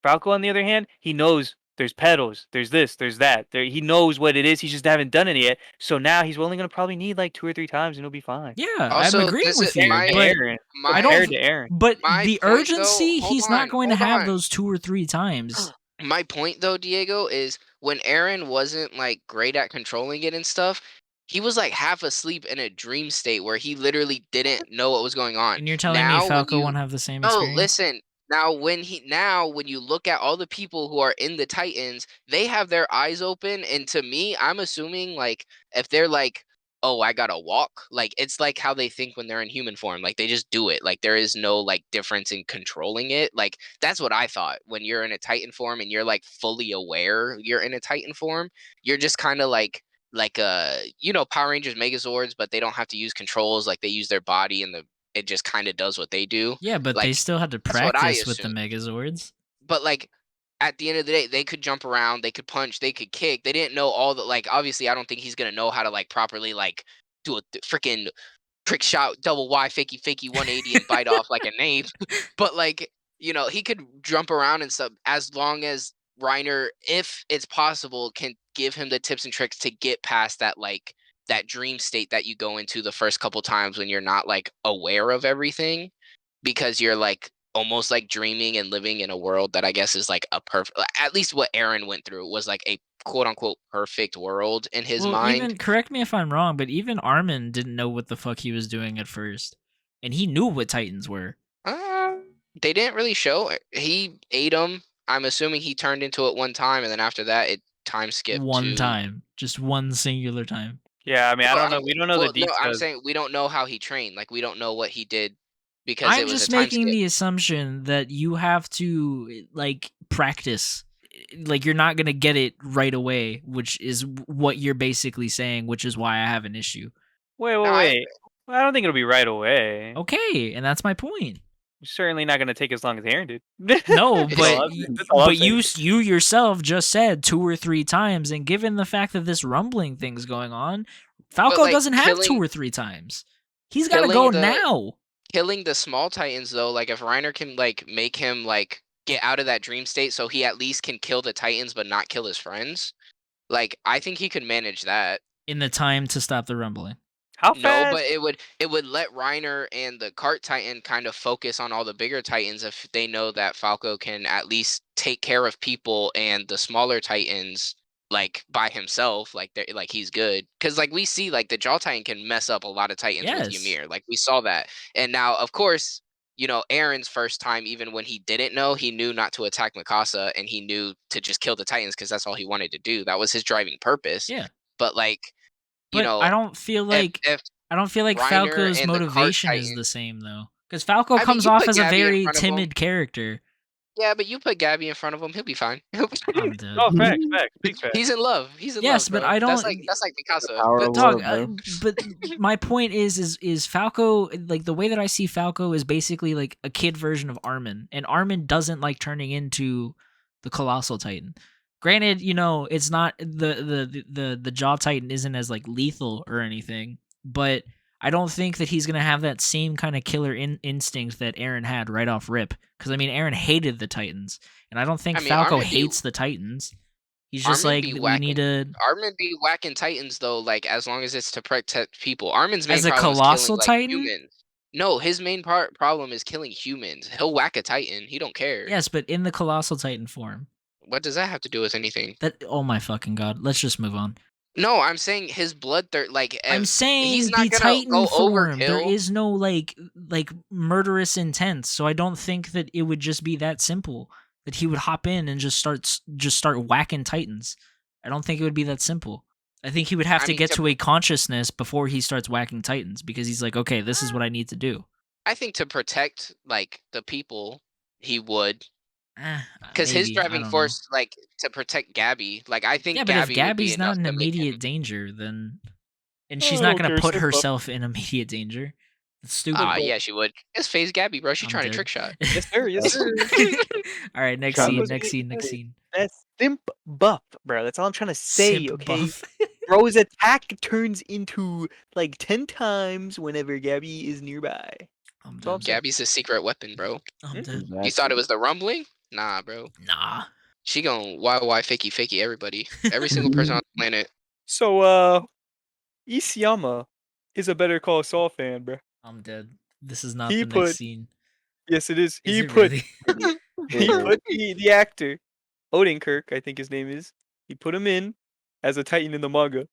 Falco, on the other hand, he knows there's pedals, there's this, there's that. He knows what it is. He just haven't done it yet. So now he's only gonna probably need like 2 or 3 times, and he'll be fine. Yeah, I'm Also, agreeing this with is you, my but Eren, my compared to Eren. but my the point, though. urgency, Hold he's not on, going to hold have on. those 2 or 3 times. My point though, Diego, is when Eren wasn't like great at controlling it and stuff, he was like half asleep in a dream state where he literally didn't know what was going on. And you're telling me Now when Falco you won't have the same no, experience? listen. Now when you look at all the people who are in the Titans, they have their eyes open, and to me, I'm assuming like if they're like, "Oh, I gotta walk," like it's like how they think when they're in human form. Like they just do it. Like there is no like difference in controlling it. Like that's what I thought when you're in a Titan form and you're like fully aware you're in a Titan form. You're just kind of like Power Rangers Megazords, but they don't have to use controls. Like they use their body and it just kind of does what they do. Yeah, but they Like still had to that's what I practice with the assumed. Megazords. But like at the end of the day, they could jump around, they could punch, they could kick. They didn't know all the like. Obviously, I don't think he's gonna know how to like properly like do a freaking trick shot, double Y, fakey 180 and bite off like a ape. But like he could jump around and stuff as long as Reiner, if it's possible, can give him the tips and tricks to get past that dream state that you go into the first couple times when you're not like aware of everything because you're like almost like dreaming and living in a world that I guess is like a perfect, at least what Eren went through was like a quote unquote perfect world in his Well, mind. even correct me if I'm wrong, but even Armin didn't know what the fuck he was doing at first, and he knew what Titans were. They didn't really show it. He ate them. I'm assuming he turned into it one time, and then after that, it time skipped One to time, just one singular time. Yeah, I mean, I Well, don't know. We don't know the well, no, I'm details. saying we don't know how he trained. Like we don't know what he did because it I'm was a just time making skip. the assumption that you have to like practice. Like you're not gonna get it right away, which is what you're basically saying, which is why I have an issue. Wait. No, I don't think it'll be right away. Okay, and that's my point. Certainly not going to take as long as Eren did. No, It's but all- that's all I'm but you saying. you yourself just said 2 or 3 times, and given the fact that this rumbling thing's going on, Falco like, doesn't have 2 killing- or 3 times. He's got to killing go the- now. killing the small Titans though, like if Reiner can like make him like get out of that dream state so he at least can kill the Titans but not kill his friends, like I think he could manage that. In the time to stop the rumbling. How No, fast? but it would let Reiner and the cart Titan kind of focus on all the bigger Titans if they know that Falco can at least take care of people and the smaller Titans like by himself, like they're like he's good. Cause like we see like the Jaw Titan can mess up a lot of Titans with Yes. Ymir. Like we saw that. And now of course, Eren's first time, even when he didn't know, he knew not to attack Mikasa and he knew to just kill the Titans because that's all he wanted to do. That was his driving purpose. Yeah. But like, But I don't feel like if Reiner Falco's and the cart motivation is Titan- the same though. Because Falco I mean, comes you off put as a Gabi in very front of him. timid character. Yeah, but you put Gabi in front of him, he'll be fine. I'm dead. Oh, facts, big facts. He's in love. He's in Yes, love, but bro. I That's don't- like Mikasa. Power But of Dog, love, bro. but my point is Falco, like the way that I see Falco is basically like a kid version of Armin, and Armin doesn't like turning into the Colossal Titan. Granted, it's not the Jaw Titan isn't as like lethal or anything, but I don't think that he's gonna have that same kind of killer instinct that Eren had right off rip. Because I mean, Eren hated the Titans, and I don't think I mean, Falco Armin be- hates the Titans. He's just Armin like, be we need to. Armin be whacking Titans though, like as long as it's to protect people. Armin's main As a problem Colossal is killing, Titan? like, humans. No, his main problem is killing humans. He'll whack a Titan. He don't care. Yes, but in the Colossal Titan form. What does that have to do with anything? Oh my fucking god. Let's just move on. No, I'm saying his bloodthirst. Like I'm saying he's not the gonna Titan go form. There overkill. is no like murderous intent, so I don't think that it would just be that simple that he would hop in and just start whacking Titans. I don't think it would be that simple. I think he would have I to mean, get to- to a consciousness before he starts whacking Titans because he's like, okay, this is what I need to do. I think to protect like the people, he would. Because Maybe, his I driving don't force, like to protect Gabi, like I think know. Yeah, but Gabi if would be Gabby's enough not in to make immediate him. danger, then and Oh, she's I not don't gonna care, put step up. herself in immediate danger. It's stupid. Yeah, she would. Just phase Gabi, bro. She's I'm trying dead. to trick shot. Yes, sir. Yes, sir. All right, next Trying scene, to- next scene. That's simp buff, bro. That's all I'm trying to say, Simp okay? buff. Bro's attack turns into like 10 times whenever Gabi is nearby. I'm That's all I'm dead. saying. Gabi's a secret weapon, bro. I'm dead. You thought it was the rumbling? Nah, bro. Nah. She gon' YY fakey everybody. Every single person on the planet. So, Isayama is a Better Call Saul fan, bro. I'm dead. This is not He the next put- scene. Yes, it is. Is He it put really? he put the actor Odenkirk, I think his name is, He put him in as a Titan in the manga.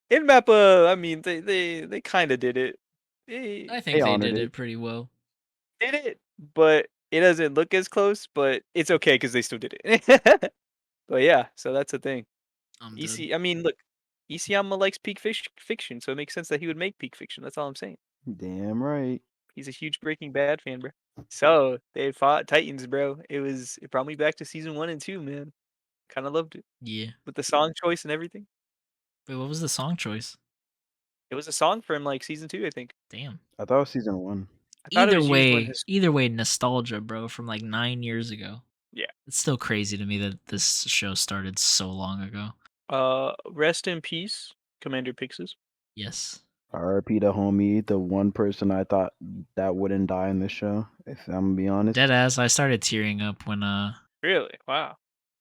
In MAPPA, I mean, they kind of did it. They I think they honored did it. it pretty well. did it, but it doesn't look as close. But it's okay because they still did it. But yeah, so that's the thing. I'm dead. I mean, look, Isayama likes peak fiction, so it makes sense that he would make peak fiction. That's all I'm saying. Damn right. He's a huge Breaking Bad fan, bro. So they fought Titans, bro. It brought me back to season 1 and 2, man. Kind of loved it Yeah. with the song choice and everything. Wait, what was the song choice? It was a song from like season 2, I think. Damn. I thought it was season 1. I thought it Either was used when way, his either way, nostalgia, bro, from like 9 years ago. Yeah. It's still crazy to me that this show started so long ago. Rest in peace, Commander Pixis. Yes. R.I.P. the homie, the one person I thought that wouldn't die in the show. If I'm gonna be honest. Deadass, I started tearing up when Really? Wow.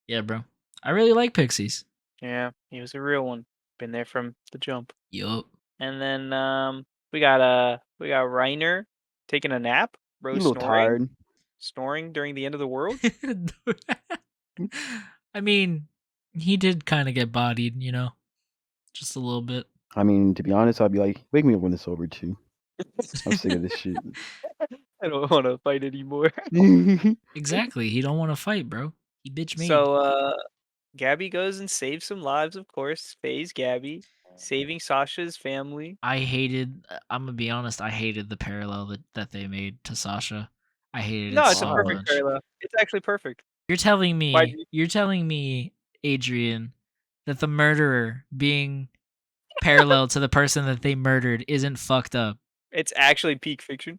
yeah, bro. I really like Pixies. Yeah, he was a real one. Been there from the jump. Yup. And then we got Reiner taking a nap. Bro, You a little tired. Snoring during the end of the world. I mean, he did kind of get bodied, you know, just a little bit. I mean, to be honest, I'd be like, wake me up when it's over too. I'm sick of this shit. I don't want to fight anymore. Exactly. He don't want to fight, bro. He bitch made. So Gabi goes and saves some lives, of course. Phase Gabi, saving Sasha's family. I'm gonna be honest, I hated the parallel that they made to Sasha. I hated No, it it's a so perfect much. parallel. It's actually perfect. You're telling Why me, Adrian, that the murderer being parallel to the person that they murdered isn't fucked up. It's actually peak fiction.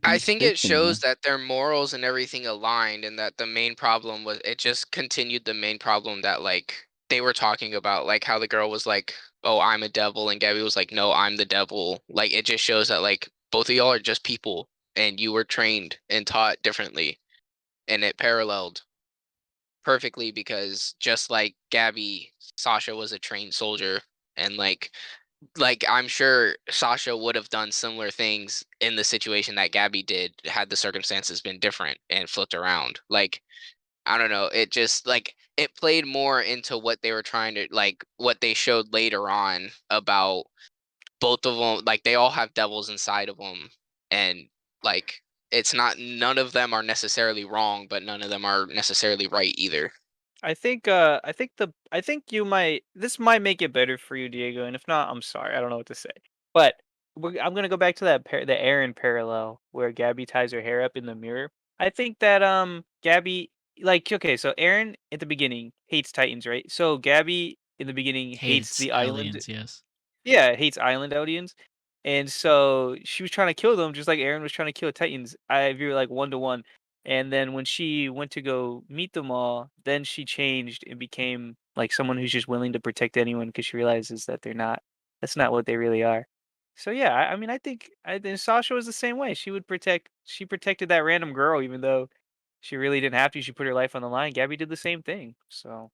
I Peak think it fiction, shows man. that their morals and everything aligned, and that the main problem was it just continued the main problem that like they were talking about, like how the girl was like, "Oh, I'm a devil," and Gabby was like, "No, I'm the devil." Like it just shows that like both of y'all are just people, and you were trained and taught differently, and it paralleled perfectly because just like Gabby, Sasha was a trained soldier, and like I'm sure Sasha would have done similar things in the situation that Gabby did had the circumstances been different and flipped around. Like I don't know, it just like it played more into what they were trying to like what they showed later on about both of them. Like they all have devils inside of them, and like it's not none of them are necessarily wrong, but none of them are necessarily right either. I think this might make it better for you, Diego, and if not, I'm sorry. I don't know what to say. But I'm gonna go back to the Eren parallel where Gabby ties her hair up in the mirror. I think that Gabby, like, okay, so Eren at the beginning hates Titans, right? So Gabby in the beginning hates the island. aliens, yes. Yeah, hates island Eldians. And so she was trying to kill them just like Eren was trying to kill Titans. I view it like 1-to-1. And then when she went to go meet them all, then she changed and became like someone who's just willing to protect anyone because she realizes that that's not what they really are. So yeah, I mean, I think Sasha was the same way. She protected that random girl even though she really didn't have to. She put her life on the line. Gabby did the same thing. So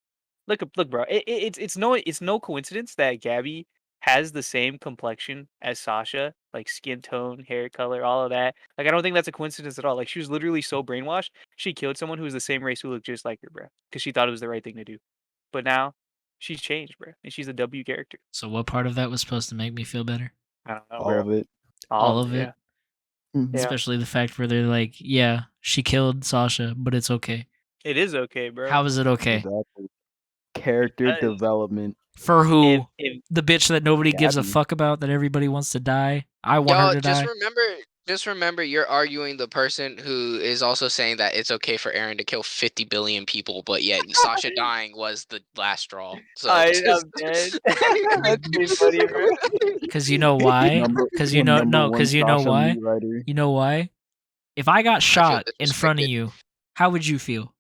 look, bro. It's no coincidence that Gabby has the same complexion as Sasha, like skin tone, hair color, all of that. Like I don't think that's a coincidence at all. Like she was literally so brainwashed, she killed someone who was the same race who looked just like her, bro, because she thought it was the right thing to do. But now she's changed, bro, and she's a W character. So what part of that was supposed to make me feel better? I don't know, All bro. of it. All of it. Mhm. Yeah. Especially the fact where they're like, yeah, she killed Sasha, but it's okay. It is okay, bro. How is it okay? Exactly. Character Because development. For who? if The bitch that nobody gives a Gabby. fuck about, that everybody wants to die. I want Y'all her to die. just remember you're arguing the person who is also saying that it's okay for Eren to kill 50 billion people, but yet Sasha dying was the last straw. So I'm dead. That's pretty funny, bro. Because you know why? Because you know number one because you know Sasha why? meat writer. You know why? If I got I feel shot in front of disrespected. you, how would you feel?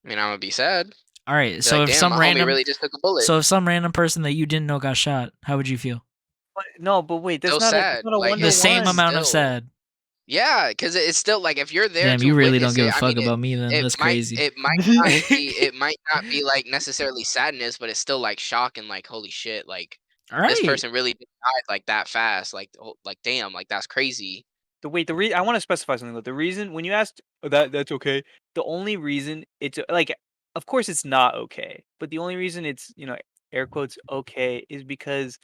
I mean, I'm gonna be sad. All right, Be so like, if damn, some my homie random really just took a bullet. so if some random person that you didn't know got shot, how would you feel? No, but wait, that's Still not sad. a Like, one The to same one. amount of still- sad. Yeah, because it's still like if you're there Damn, to you really don't witness give a it, I fuck mean, about me then. That's crazy. it might not be like necessarily sadness, but it's still like shock and like holy shit, like All this right. person really died like that fast, like damn, like that's crazy. I want to specify something though. The reason when you asked that's okay, the only reason it's like of course it's not okay, but the only reason it's, air quotes okay is because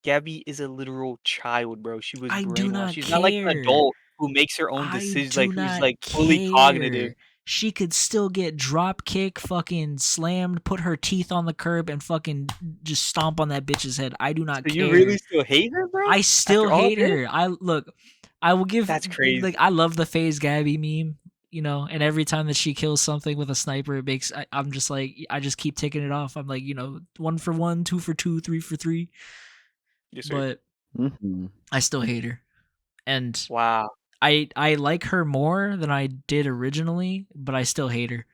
Gabi is a literal child, bro. She was I do brainwashed. not She's not like an care. adult who makes her own I decisions, do like who's not like fully cognitive. care. She could still get drop kick, fucking slammed, put her teeth on the curb, and fucking just stomp on that bitch's head. I do not So care. you really still hate her, bro? I still After all hate this? her. I will give. That's crazy. Like, I love the phase Gabby meme, and every time that she kills something with a sniper, it makes. I'm just like, I just keep ticking it off. I'm like, 1 for 1, 2 for 2, 3 for 3. Yes, sir. But I still hate her, and Wow. I like her more than I did originally, but I still hate her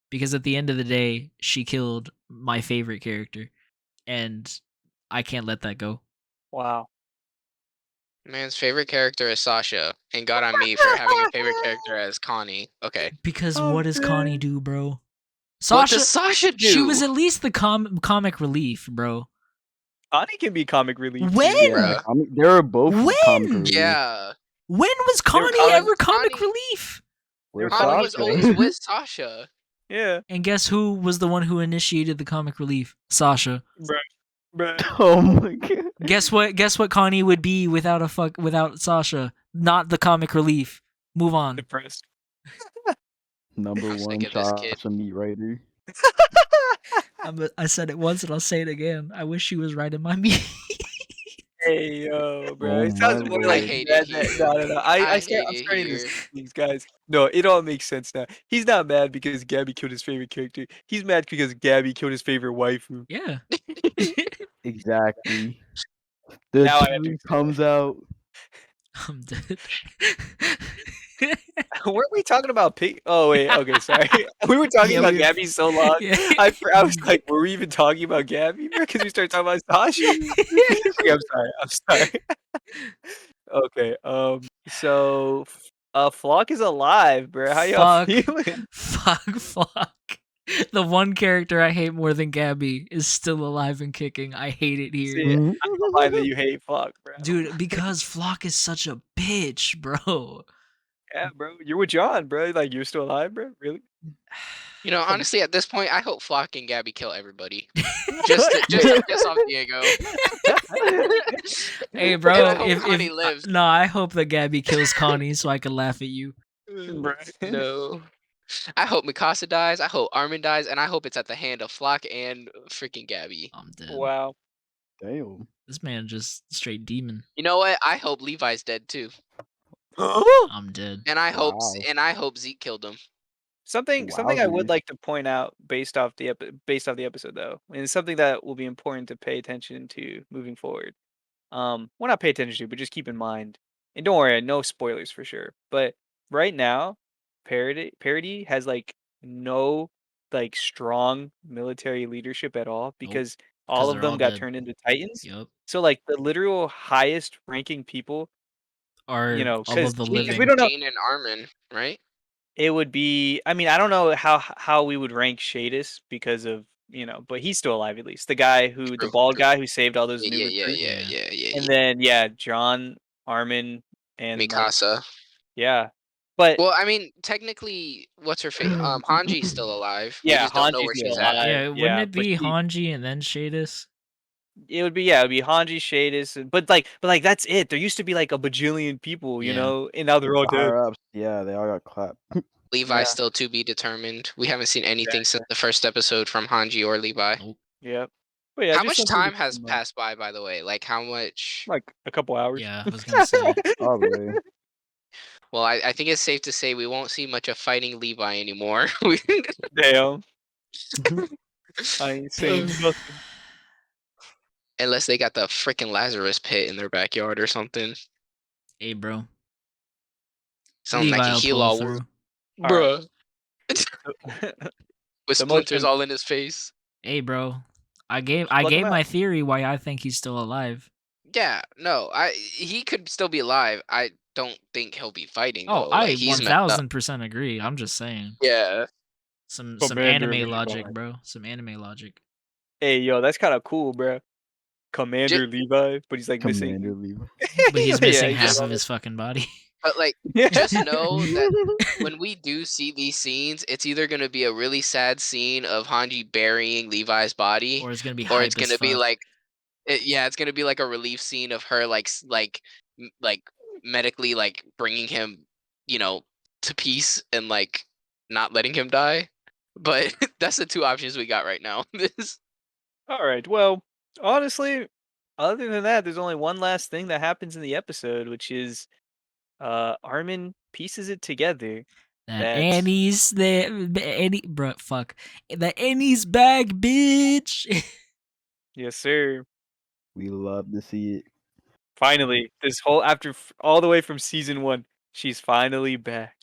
because at the end of the day, she killed my favorite character, and I can't let that go. Wow. Man's favorite character is Sasha, and got on me for having a favorite character as Connie. Okay. Because Oh, what does Connie man. do, bro? What Sasha, does Sasha do? she was at least the comic relief, bro. Connie can be comic relief. When? Too. Bruh. They were both When? comic relief. Yeah. When was Connie Connie- ever comic Connie- relief? Where's Connie was Sasha? always with Sasha. Yeah. And guess who was the one who initiated the comic relief? Sasha. Bruh. Oh my god. Guess what Connie would be without Sasha? Not the comic relief. Move on. Depressed. Number I'm sick one of this kid. Sasha meat writer. I said it once and I'll say it again. I wish she was right in my meat. Hey yo, bro. Oh It sounds my more lord. like I hate mad it that- here. No. I I'm hate starting it to here. see these guys. No, it all makes sense now. He's not mad because Gabby killed his favorite character. He's mad because Gabby killed his favorite waifu. Yeah. Exactly. The Now I truth understand. comes out. I'm dead. Weren't we talking about pig? Oh wait, okay, sorry. We were talking Yeah, about we- Gabby so long. Yeah. I was like, were we even talking about Gabby? Because we started talking about Sasha. Okay, I'm sorry. Okay. So, Flock is alive, bro. How y'all feeling? Fuck. The one character I hate more than Gabby is still alive and kicking. I hate it here. See, I don't mind that you hate Flock, bro. Dude, because Flock is such a bitch, bro. Yeah, bro. You're with John, bro. Like, you're still alive, bro? Really? Honestly, at this point, I hope Flock and Gabby kill everybody. just to piss off Diego. Hey, bro, And I hope if Connie lives. no, I hope that Gabby kills Connie so I can laugh at you. No. I hope Mikasa dies. I hope Armin dies, and I hope it's at the hand of Flock and freaking Gabby. I'm dead. Wow. Damn. This man just straight demon. You know what? I hope Levi's dead too, I'm dead. and I hope Wow. Zeke killed him. Something I would Wowzers. like to point out based off the episode though, and it's something that will be important to pay attention to moving forward. Well, not pay attention to, but just keep in mind. And don't worry, no spoilers for sure. But right now, Parody has like no like strong military leadership at all because all of they're them all got dead. turned into Titans. Yup. So like the literal highest ranking people, Are you know, all 'cause of the we- 'cause living. we don't know. Jane and Armin, right? It would be. I mean, I don't know how we would rank Shadis because of but he's still alive at least. The guy the True, bald true. guy who saved all those Yeah, new yeah, recruits. yeah. And then John, Armin, and like, Mikasa. yeah, but Well, I mean, technically, what's her face? Hanji's still alive. We yeah, just don't know Hanji's where still she's at. alive. Yeah, wouldn't yeah, it but be she- Hanji and then Shadis? It would be Hanji, Shadis, but that's it. There used to be like a bajillion people, you Yeah. know, and now they're all dead. Higher ups, yeah, they all got clapped. Levi's Yeah. still to be determined. We haven't seen anything since the first episode from Hanji or Levi. Nope. Yeah. But yeah, How just much something to time keep has in mind. passed by the way? Like how much? Like a couple hours. Yeah, I was gonna say. Probably. Well, I think it's safe to say we won't see much of fighting Levi anymore. Damn. I ain't saying nothing. Unless they got the freaking Lazarus pit in their backyard or something. Hey, bro. Something Levi that can will heal pull all through. wounds. Alright. Bruh. With The splinters motion- all in his face. Hey, bro. I gave Plug him my out. theory why I think he's still alive. Yeah, no, he could still be alive. I don't think he'll be fighting Oh, though. I Like, he's messed up. 1000% agree. I'm just saying. Yeah. Some Commander anime Levi. logic, bro. Some anime logic. Hey, yo, that's kind of cool, bro. Commander Levi, but he's like Commander missing. Levi. But he's Yeah, missing he's half just- of his fucking body. But like, just know that when we do see these scenes, it's either gonna be a really sad scene of Hanji burying Levi's body, Or it's gonna be or hype it's as gonna be fuck. like, it's gonna be like a relief scene of her like medically like bringing him, to peace and like not letting him die. But that's the two options we got right now. This. All right. Well, honestly, other than that, there's only one last thing that happens in the episode, which is Armin pieces it together. That That Annie's there, Annie, bro, fuck. That Annie's back, bitch. yes, sir. We love to see it. Finally, this whole all the way from season 1, she's finally back.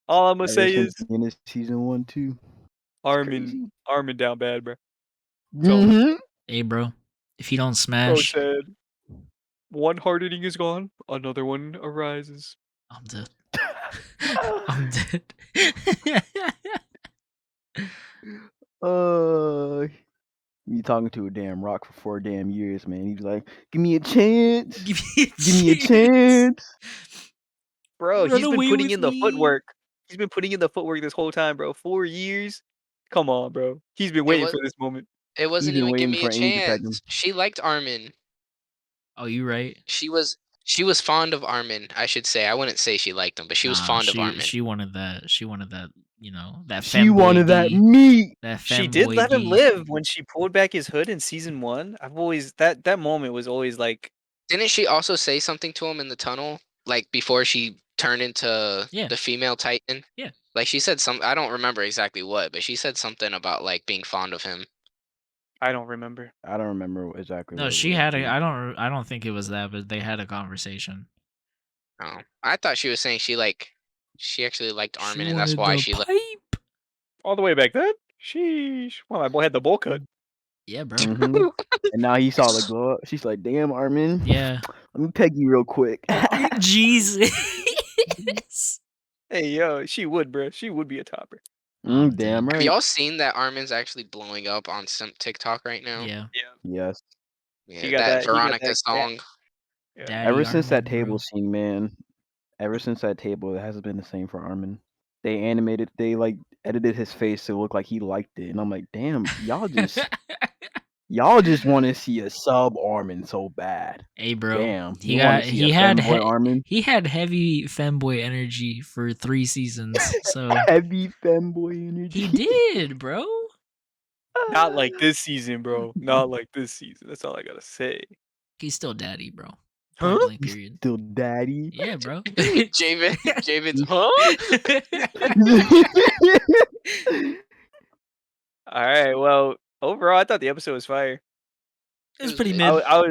All I'm gonna Ever say since is the end of season 1 too. Armin down bad, bro. Mm-hmm. Hey, bro, if you don't Bro smash, said, one hard hitting is gone, another one arises. I'm dead. I'm dead. You talking to a damn rock for 4 damn years, man. He's like, give me a chance. Give me Give me a chance. Bro, Run he's been away putting with in the me. footwork. He's been putting in the footwork this whole time, bro. 4 years. Come on, bro. He's been waiting was- for this moment. It wasn't been even give waiting me a for Amy to tag him. chance. She liked Armin. Oh, you right. She was fond of Armin, I should say. I wouldn't say she liked him, but she was Nah, fond of Armin. She wanted that. She wanted that. That. She wanted that D. meat. That She did femboy let him D. live when she pulled back his hood in season 1. I've always that moment was always like, Didn't she also say something to him in the tunnel, like before she turned into Yeah. the female Titan? Yeah. Like she said I don't remember exactly what, but she said something about like being fond of him. I don't remember. I don't remember exactly. No, what it she was, had dude. I don't think it was that, but they had a conversation. Oh, I thought she was saying she actually liked Armin, She and that's wanted why the she. pipe. All the way back then? Sheesh. Well, my boy had the bowl cut. Yeah, bro. Mhm. And now he saw the glow up. She's like, damn, Armin. Yeah. Let me peg you real quick. Jesus. Hey, yo, she would, bro. She would be a topper. I'm Damn dead. Have right. y'all seen that Armin's actually blowing up on some TikTok right now? Yeah. Yes. Yeah, He got that that- he got Veronica that song. Yeah. Daddy Ever since that Armin, table bro. scene, man. Ever since that table, it hasn't been the same for Armin. They like edited his face to look like he liked it, and I'm like, damn, y'all just want to see a sub Armin so bad. Hey, bro. Damn, He you want got to see he a had femboy Armin? he had heavy femboy energy for 3 seasons. So Heavy femboy energy. he did, bro. Not like this season, bro. Not like this season. That's all I gotta say. He's still daddy, bro. Huh? Point blank He's period. still daddy. Yeah, bro. Javen's, huh? All right. Well, overall, I thought the episode was fire. It was pretty mid. mid. I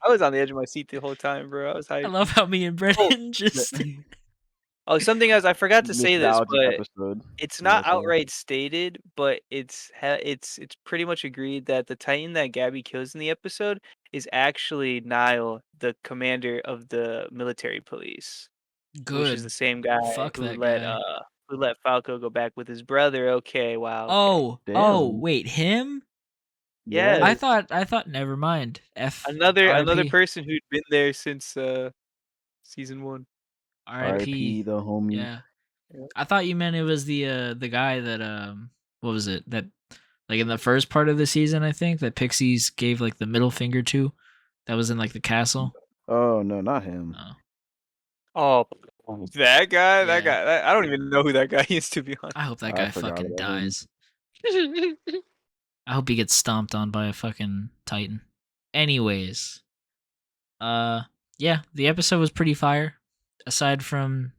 was on the edge of my seat the whole time, bro. I was hyped. I love how me and Brennan just. Oh, something else. I forgot to say this, Nostalgic but episode. it's not Yeah, so- outright stated, but it's pretty much agreed that the Titan that Gabi kills in the episode is actually Nile, the commander of the military police, which is the Good. same guy Fuck who that let guy. who let Falco go back with his brother. Okay, wow. Okay. Oh, Damn. wait, him? Yes. I thought. Never mind. Another RIP. person who'd been there since season 1. R.I.P. the homie. Yeah. Yeah. I thought you meant it was the guy that what was it that like in the first part of the season I think that Pixis gave like the middle finger to, that was in like the castle. Oh no, not him. Oh, Oh, that guy. That Yeah. guy. I don't even know who that guy is, to be honest. I hope that I guy forgot fucking about him. dies. I hope he gets stomped on by a fucking Titan. Anyways, yeah, the episode was pretty fire. Aside from,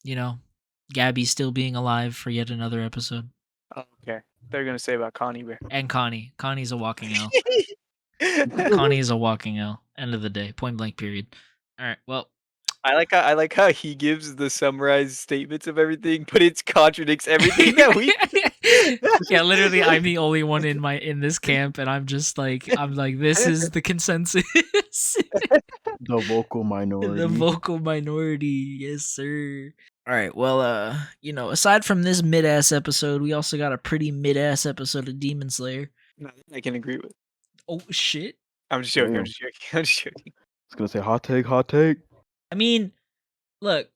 Gabi still being alive for yet another episode. Oh, okay. They're gonna say about Conny, bro. And Connie. Connie's a walking L. Connie is a walking L. End of the day. Point blank period. Alright, well. I like how he gives the summarized statements of everything, but it contradicts everything that we. Yeah, literally I'm the only one in this camp, and I'm like, this is the consensus. The vocal minority. The vocal minority, yes sir. Alright, well, aside from this mid-ass episode, we also got a pretty mid-ass episode of Demon Slayer. No, I can agree with. Oh shit. I'm just joking. Damn. I'm just joking. I'm just joking. I was gonna say hot take. I mean, look,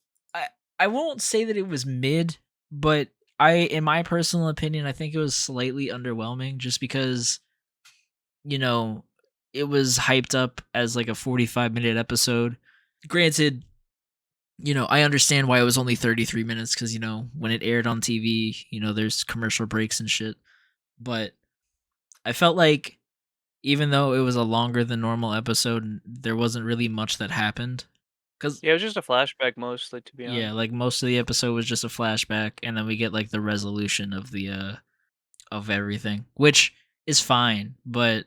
I won't say that it was mid, but in my personal opinion, I think it was slightly underwhelming just because, you know, it was hyped up as like a 45-minute episode. Granted, I understand why it was only 33 minutes because, when it aired on TV, there's commercial breaks and shit. But I felt like even though it was a longer than normal episode, there wasn't really much that happened. Cause Yeah, it was just a flashback mostly, to be honest. like most of the episode was just a flashback, and then we get like the resolution of the of everything, which is fine. But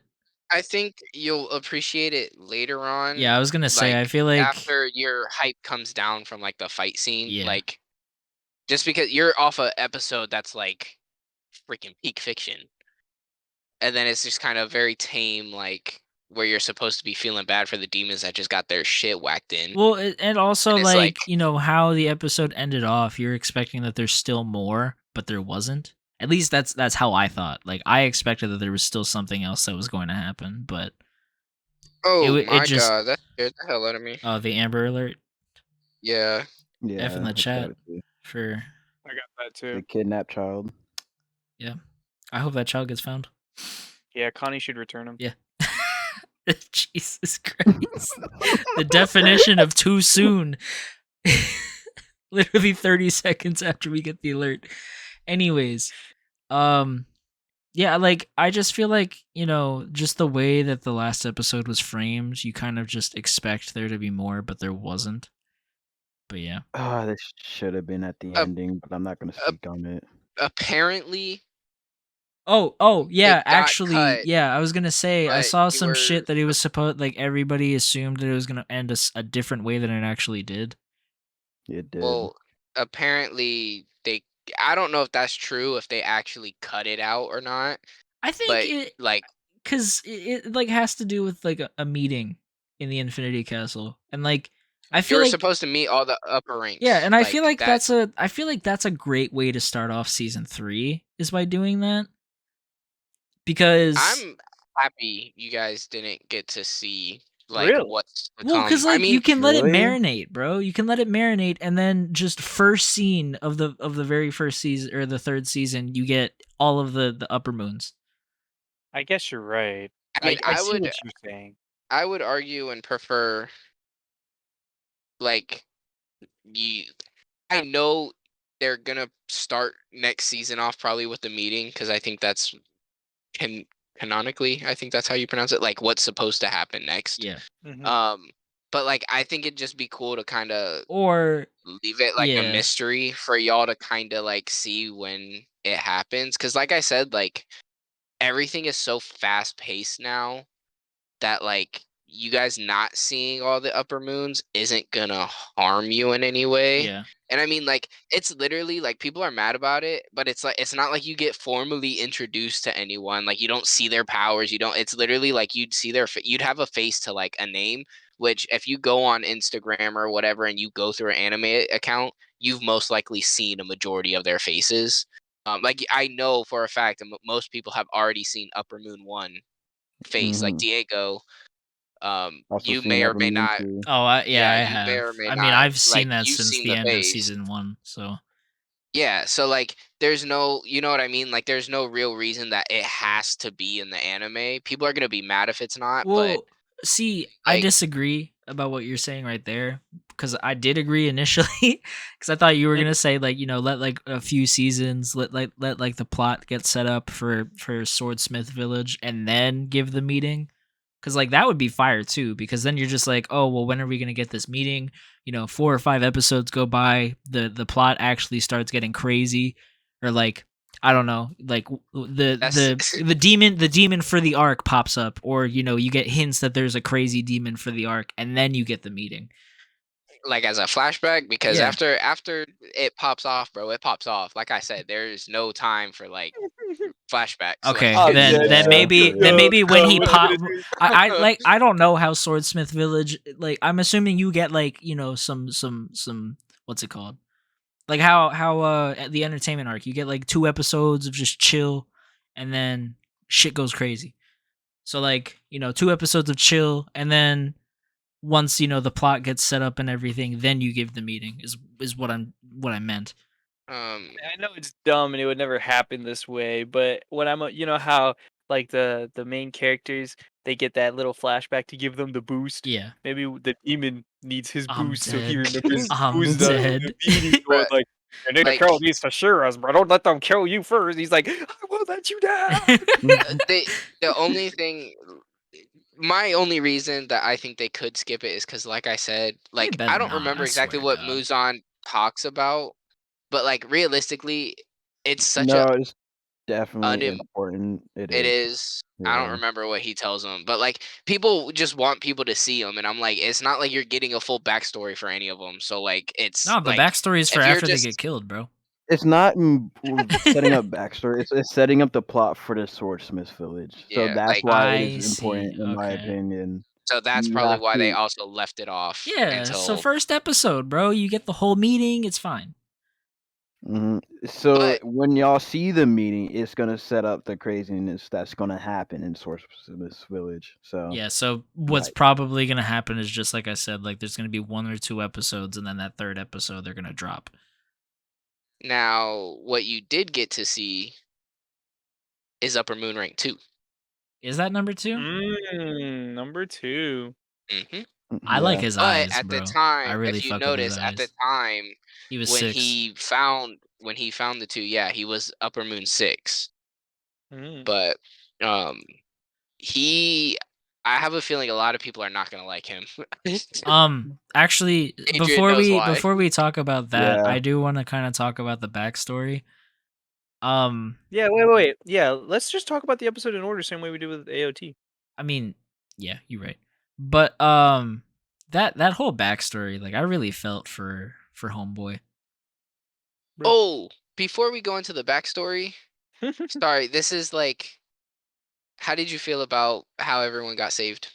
I think you'll appreciate it later on. yeah, I was gonna say I like feel like after your hype comes down from like the fight scene, Yeah. like just because you're off a episode that's like freaking peak fiction, and then it's just kind of very tame, like where you're supposed to be feeling bad for the demons that just got their shit whacked in. well, and also And it's like like- how the episode ended off. You're expecting that there's still more, but there wasn't. At least that's how I thought. Like I expected that there was still something else that was going to happen, but Oh it my just- god, that scared the hell out of me. the Amber Alert Yeah. Yeah, F in the I got chat it too. for. I got that The too. kidnapped child. I hope that child gets found. Yeah, Connie should return him. Yeah. Jesus Christ. The definition of too soon. Literally 30 seconds after we get the alert. Anyways, yeah, like I just feel like, just the way that the last episode was framed, you kind of just expect there to be more, but there wasn't. But yeah. This should have been at the Uh, ending, but I'm not going to speak on it. Apparently, Oh, yeah, got actually, cut, yeah, I was gonna say, I but saw you some were shit that it was supposed, like, everybody assumed that it was gonna end a different way than it actually did. It did. well, apparently I don't know if that's true, if they actually cut it out or not, I think but it, like because it, like, has to do with, like, a meeting in the Infinity Castle. And, like, I you feel were like, supposed to meet all the upper ranks. yeah, and I feel like that, that's a great way to start off season 3, is by doing that. Because I'm happy you guys didn't get to see like Really? what's to well, come. because I like mean, you can let it Really? marinate, bro. You can let it marinate, and then just first scene of the very first season or the third season, you get all of the upper moons. I guess you're right. I mean, I I see would what you're saying. I would argue and prefer like you. I know they're gonna start next season off probably with the meeting because I think that's canonically, I think that's how you pronounce it. Like what's supposed to happen next. Yeah. Mhm. But like I think it'd just be cool to kind of Or leave it like a Yeah. mystery for y'all to kind of like see when it happens. Because like I said, like everything is so fast paced now that like you guys not seeing all the upper moons isn't gonna harm you in any way. yeah. And I mean, like, it's literally like people are mad about it, but it's like it's not like you get formally introduced to anyone. Like, you don't see their powers. You don't. It's literally like you'd see you'd have a face to like a name. Which, if you go on Instagram or whatever and you go through an anime account, you've most likely seen a majority of their faces. Like I know for a fact, most people have already seen Upper Moon 1 face. Like Mhm. Diego, Also you seen may or Upper may Moon not. too. Oh, I You have. may or may I not. mean, I've seen Like that you've since seen the the end of face. season 1. So Yeah, so like there's no, you know what I mean? Like there's no real reason that it has to be in the anime. People are gonna be mad if it's not, but well, see, I like disagree about what you're saying right there because I did agree initially because I thought you were gonna say like let like a few seasons let like the plot get set up for Swordsmith Village and then give the meeting because like that would be fire too because then you're just like oh well when are we gonna get this meeting 4 or 5 episodes go by the plot actually starts getting crazy or like I don't know, like the demon for the arc pops up, or you get hints that there's a crazy demon for the arc, and then you get the meeting. like as a flashback, because Yeah. after it pops off, bro, it pops off. Like I said, there's no time for like flashbacks. Okay, like, then maybe when he pop, I don't know how Swordsmith Village, like I'm assuming you get like some what's it called, like how the entertainment arc, you get like 2 episodes of just chill, and then shit goes crazy. So like 2 episodes of chill, and then once the plot gets set up and everything, then you give the meeting is what I meant. I know it's dumb and it would never happen this way, but when how like the main characters, they get that little flashback to give them the boost. Yeah. Maybe the demon needs his I'm boost, so he dead. remembers I'm who's dead. the meeting going Bruh, like, you need to like- kill these Hashiras, bro. Don't let them kill you first. He's like, I won't let you down. the only thing, my only reason that I think they could skip it is because, like I said, like better I don't not, remember I exactly swear to what God. Muzan talks about, but like realistically, it's such No, a it's definitely unim- important. it is. I don't Yeah. remember what he tells them, but like people just want people to see him, and I'm like, it's not like you're getting a full backstory for any of them. So like, it's No, the like, backstory is for if you're after they just- get killed, bro. It's not setting up backstory. It's setting up the plot for the Swordsmith village. So Yeah, that's like- why it I is important, see, in my okay. opinion. So that's You probably have why they to- also left it off. Yeah, until, so first episode, bro, you get the whole meeting, it's fine. Mhm. So But- when y'all see the meeting, it's gonna set up the craziness that's gonna happen in Swordsmith village. So Yeah, so what's Right. probably gonna happen is just like I said, like there's gonna be 1 or 2 episodes, and then that third episode they're gonna drop. now what you did get to see is Upper Moon Rank 2. Is that number 2? Number 2. Mm-hmm. I like yeah. his But eyes, at bro. the time, I really if you fuck with his notice, at the eyes. time He was when 6. he found the 2, yeah, he was Upper Moon 6. But I have a feeling a lot of people are not gonna like him. Actually, Adrian knows why. before we talk about that, Yeah. I do want to kind of talk about the backstory. Yeah, wait. Yeah, let's just talk about the episode in order, same way we do with AOT. I mean, yeah, you're right. But that whole backstory, like I really felt for Homeboy. Oh, before we go into the backstory, sorry, this is like, how did you feel about how everyone got saved?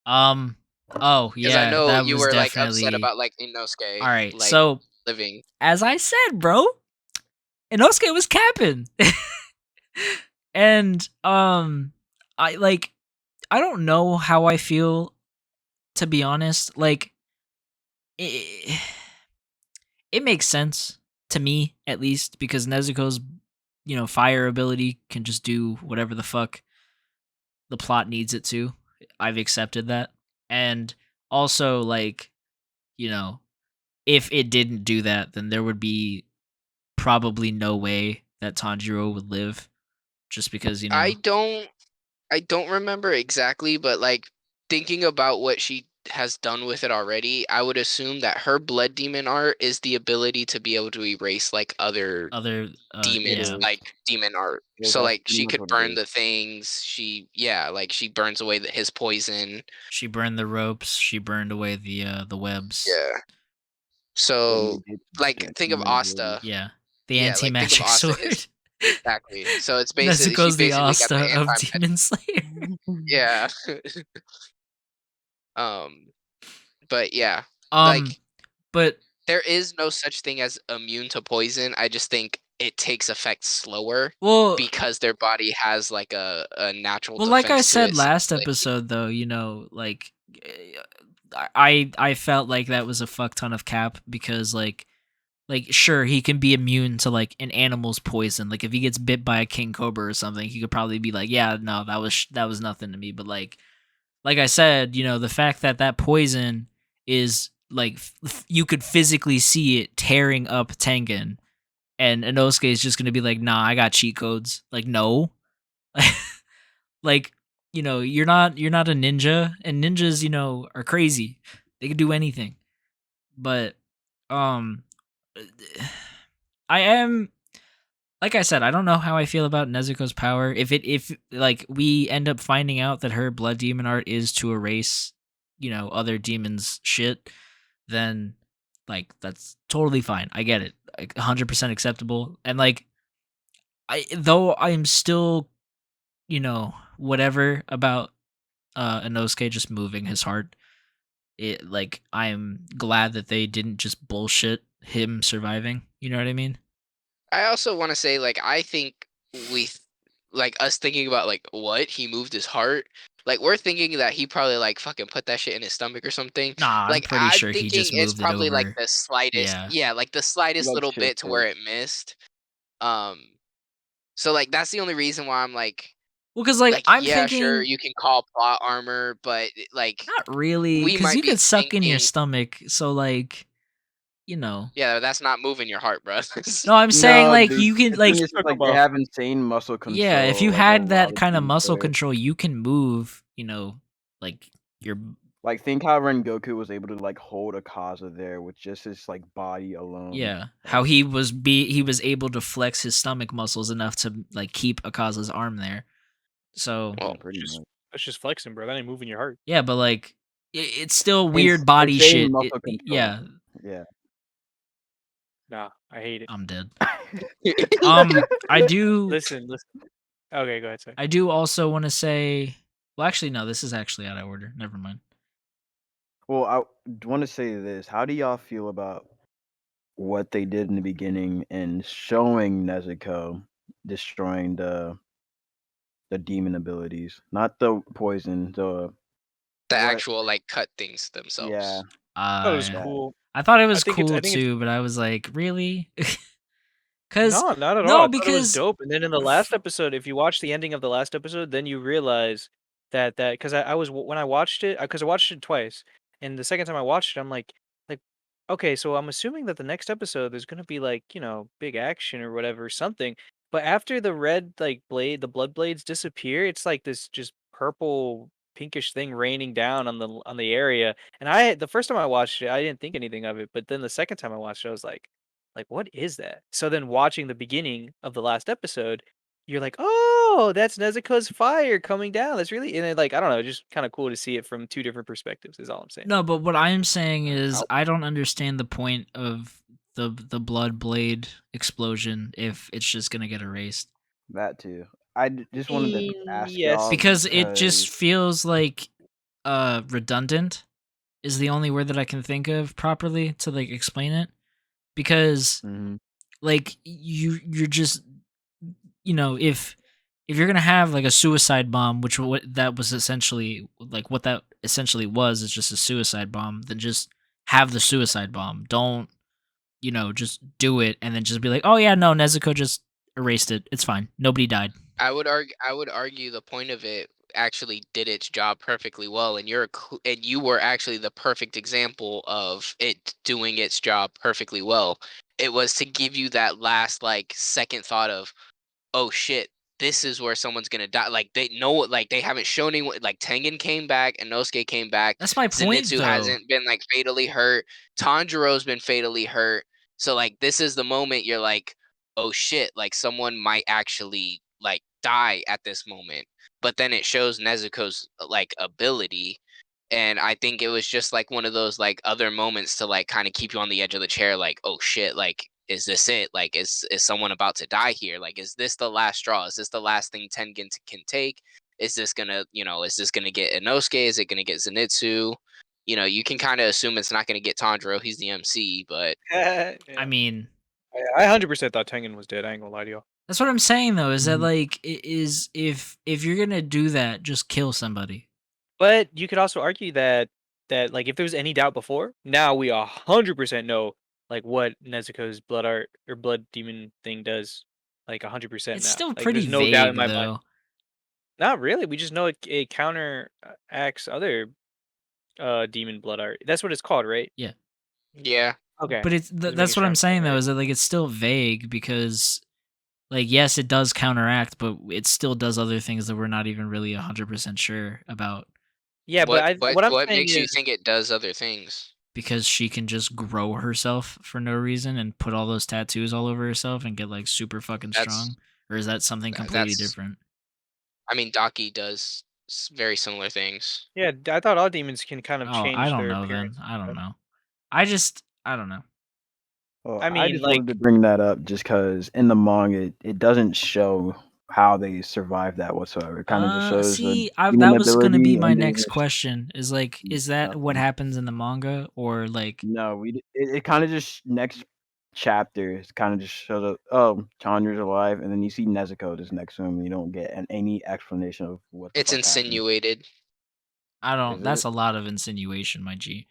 Oh Because yeah, I know that you was were like definitely upset about like Inosuke. all right. Like, So living. as I said, bro, Inosuke was capping, and I don't know how I feel, to be honest. Like it makes sense to me, at least, because Nezuko's fire ability can just do whatever the fuck the plot needs it to. I've accepted that. And also, like, if it didn't do that, then there would be probably no way that Tanjiro would live, just because I don't remember exactly, but like thinking about what she has done with it already, I would assume that her blood demon art is the ability to be able to erase like other demons, yeah. like demon art. Yeah, So that's like pretty she much could what it burn is. the things. She burns away his poison. She burned the ropes. She burned away the webs. Yeah. So Negate like the think of human Asta. ability. Yeah. The Yeah, like, think of anti-magic Asta, sword. his- Exactly. So it's basically Nezuko's she the basically got Asta the of anti-magic. Demon Slayer. Yeah. But yeah, like but there is no such thing as immune to poison. I just think it takes effect slower well, because their body has like a natural. well, like I defense to said it, last like, episode, though, like I felt like that was a fuck ton of cap, because like sure, he can be immune to like an animal's poison. Like if he gets bit by a king cobra or something, he could probably be like, yeah, no, that was nothing to me. But like I said, the fact that poison is like you could physically see it tearing up Tengen, and Inosuke is just gonna be like, nah, I got cheat codes. Like, no. Like, you're not a ninja, and ninjas, are crazy. They can do anything. But I am, like I said, I don't know how I feel about Nezuko's power. If like we end up finding out that her blood demon art is to erase, other demons' shit, then like that's totally fine. I get it. Like 100% acceptable. And like I'm still, whatever about Inosuke just moving his heart. It like I'm glad that they didn't just bullshit him surviving. You know what I mean? I also want to say, like, I think like us thinking about like what he moved his heart. Like we're thinking that he probably like fucking put that shit in his stomach or something. Nah, I'm Like pretty I'm sure he thinking just it's moved it probably like over. the slightest, Yeah. like the slightest Like little bit to where shifted. it missed. So like that's the only reason why I'm like, Well, because like I'm yeah, sure, thinking, you can call plot armor, but like not really, we because might you be could suck in your thinking, stomach. So like, you know. yeah, that's not moving your heart, bro. No, I'm saying No, like dude. you can The like thing is, Talk like they about- have insane muscle yeah, if you control. Like, had a lot that of kind of teams muscle do it. control, you can move. Like your Like, think how Rengoku was able to like hold Akaza there with just his like body alone. yeah, how he was able to flex his stomach muscles enough to like keep Akaza's arm there. So Well, pretty much. That's just flexing, bro. That ain't moving your heart. yeah, but like it's still weird body insane shit. muscle control. Yeah, Yeah. Nah, I hate it. I'm dead. I do. Listen. Okay, go ahead, sorry. I do also want to say. Well, actually, no. This is actually out of order. Never mind. Well, I want to say this. How do y'all feel about what they did in the beginning and showing Nezuko destroying the demon abilities, not the poison, the the what- actual like cut things themselves. Yeah. That was Yeah. cool. I thought it was think cool it's- too, but I was like, really? Because No, not at no, all. I thought it because was dope. And then in the last episode, if you watch the ending of the last episode, then you realize that because I was when I watched it, because I watched it twice, and the second time I watched it, I'm like, okay, so I'm assuming that the next episode there's gonna be like big action or whatever something. But after the red the blood blades disappear, it's like this just purple pinkish thing raining down on the area. And the first time I watched it, I didn't think anything of it, but then the second time I watched it, I was like, what is that? So then watching the beginning of the last episode, you're like, oh, that's Nezuko's fire coming down. That's really, and then, I don't know, just kind of cool to see it from two different perspectives, is all I'm saying. no, but what I'm saying is Ow. I don't understand the point of the blood blade explosion if it's just gonna get erased. That too. I just wanted to ask Yes. y'all Because it just feels like redundant is the only word that I can think of properly to like explain it. Because Mhm. like you're just if you're gonna have like a suicide bomb, which what that was essentially like what that essentially was is just a suicide bomb, then just have the suicide bomb. Don't just do it and then just be like, oh yeah, no, Nezuko just erased it. It's fine. Nobody died. I would argue the point of it actually did its job perfectly well, and you were actually the perfect example of it doing its job perfectly well. It was to give you that last like second thought of, oh shit, this is where someone's gonna die. Like they know, like they haven't shown anyone. Like Tengen came back, Inosuke came back. That's my point, Zenitsu though. hasn't been like fatally hurt. Tanjiro's been fatally hurt. So like this is the moment you're like, oh shit, like someone might actually like die at this moment. But then it shows Nezuko's like ability. And I think it was just like one of those like other moments to like kind of keep you on the edge of the chair, like, oh shit, like is this it? Like is someone about to die here? Like is this the last straw? Is this the last thing Tengen can take? Is this gonna get Inosuke? Is it gonna get Zenitsu? You can kind of assume it's not gonna get Tanjiro. He's the MC, but Yeah. I mean, I 100% thought Tengen was dead. I ain't gonna lie to y'all. that's what I'm saying though, is that Mhm. like is if you're gonna do that, just kill somebody. But you could also argue that like if there was any doubt before, now we 100% know like what Nezuko's blood art or blood demon thing does, like 100% now. It's still Like, pretty there's no vague doubt in my mind. though. Not really. We just know it counteracts other demon blood art. That's what it's called, right? Yeah. yeah, Okay. But it's Just making that's what sure I'm saying right. though, is that like it's still vague because like yes, it does counteract, but it still does other things that we're not even really 100% sure about Yeah, but what I'm what saying makes you is think it does other things? because she can just grow herself for no reason and put all those tattoos all over herself and get like super fucking That's- strong, or is that something completely that's- different? I mean, Daki does very similar things. yeah, I thought all demons can kind of Oh, change I don't their know appearance. then. I don't know. I don't know. Well, I I mean, just like- wanted to bring that up just because in the manga it doesn't show how they survive that whatsoever. It kind of just shows the that human was gonna ability be my and then next just question. Is like, is that what nothing. happens in the manga, or like? No, it kind of just next chapters kind of just shows up. Oh, Chandra's alive, and then you see Nezuko just next to him. And you don't get any explanation of what the It's fuck happened. insinuated. Is That's it? a lot of insinuation, my G.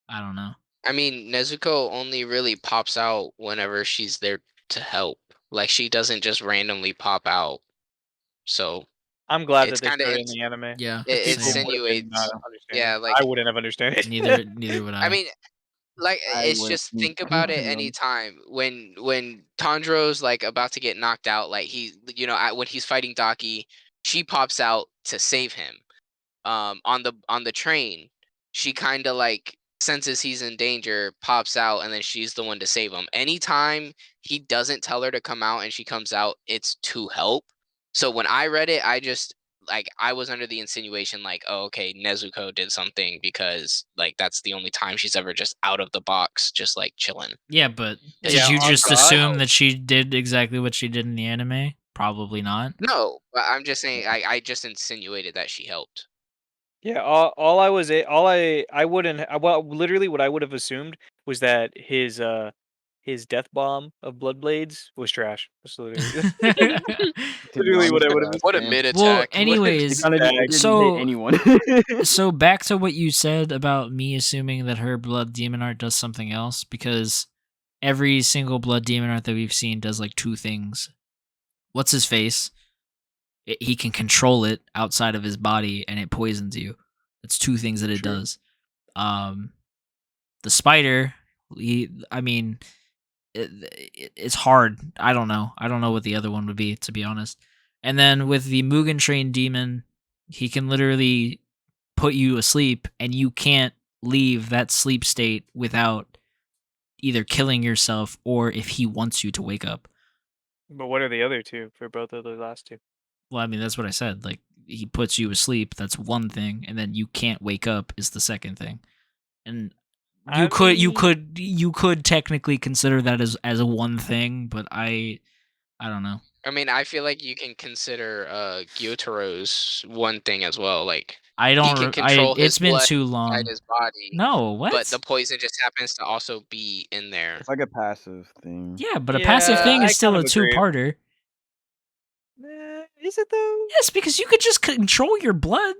I don't know. I mean, Nezuko only really pops out whenever she's there to help. Like, she doesn't just randomly pop out. So I'm glad it's that they kinda showed it in the anime. Yeah, it same. insinuates. Yeah, I like wouldn't have understood it. Neither would I. I mean, like I it's went just think about it anytime when Tandro's like about to get knocked out, like when he's fighting Daki, she pops out to save him. On the train, she kind of like senses he's in danger, pops out, and then she's the one to save him. Anytime he doesn't tell her to come out and she comes out, it's to help. So when I read it, I just like I was under the insinuation like, oh, okay, Nezuko did something because like that's the only time she's ever just out of the box, just like chilling. Yeah, but Yeah, did you on just God. assume that she did exactly what she did in the anime? Probably not. No, but I'm just saying I just insinuated that she helped. Yeah, all I was I wouldn't well literally what I would have assumed was that his death bomb of blood blades was trash. That's literally, literally what I would have What a assumed. mid Well, attack. It anyways, kind of Exactly. didn't So- hit anyone. so back to what you said about me assuming that her blood demon art does something else, because every single blood demon art that we've seen does like two things. What's his face? He can control it outside of his body and it poisons you. That's two things that it True. does. The spider, it's hard. I don't know what the other one would be, to be honest. And then with the Mugen Train demon, he can literally put you asleep and you can't leave that sleep state without either killing yourself or if he wants you to wake up. But what are the other two for both of the last two? Well, I mean, that's what I said. Like, he puts you asleep, that's one thing, and then you can't wake up is the second thing. And you could technically consider that as a one thing, but I don't know. I mean, I feel like you can consider Gyotaro's one thing as well. Like I he don't. can control his It's been blood too long. inside his body, No, what? but the poison just happens to also be in there. It's like a passive thing. Yeah, but a passive Yeah, thing is I still kind a of agree. two-parter. Is it though? Yes, because you could just control your blood.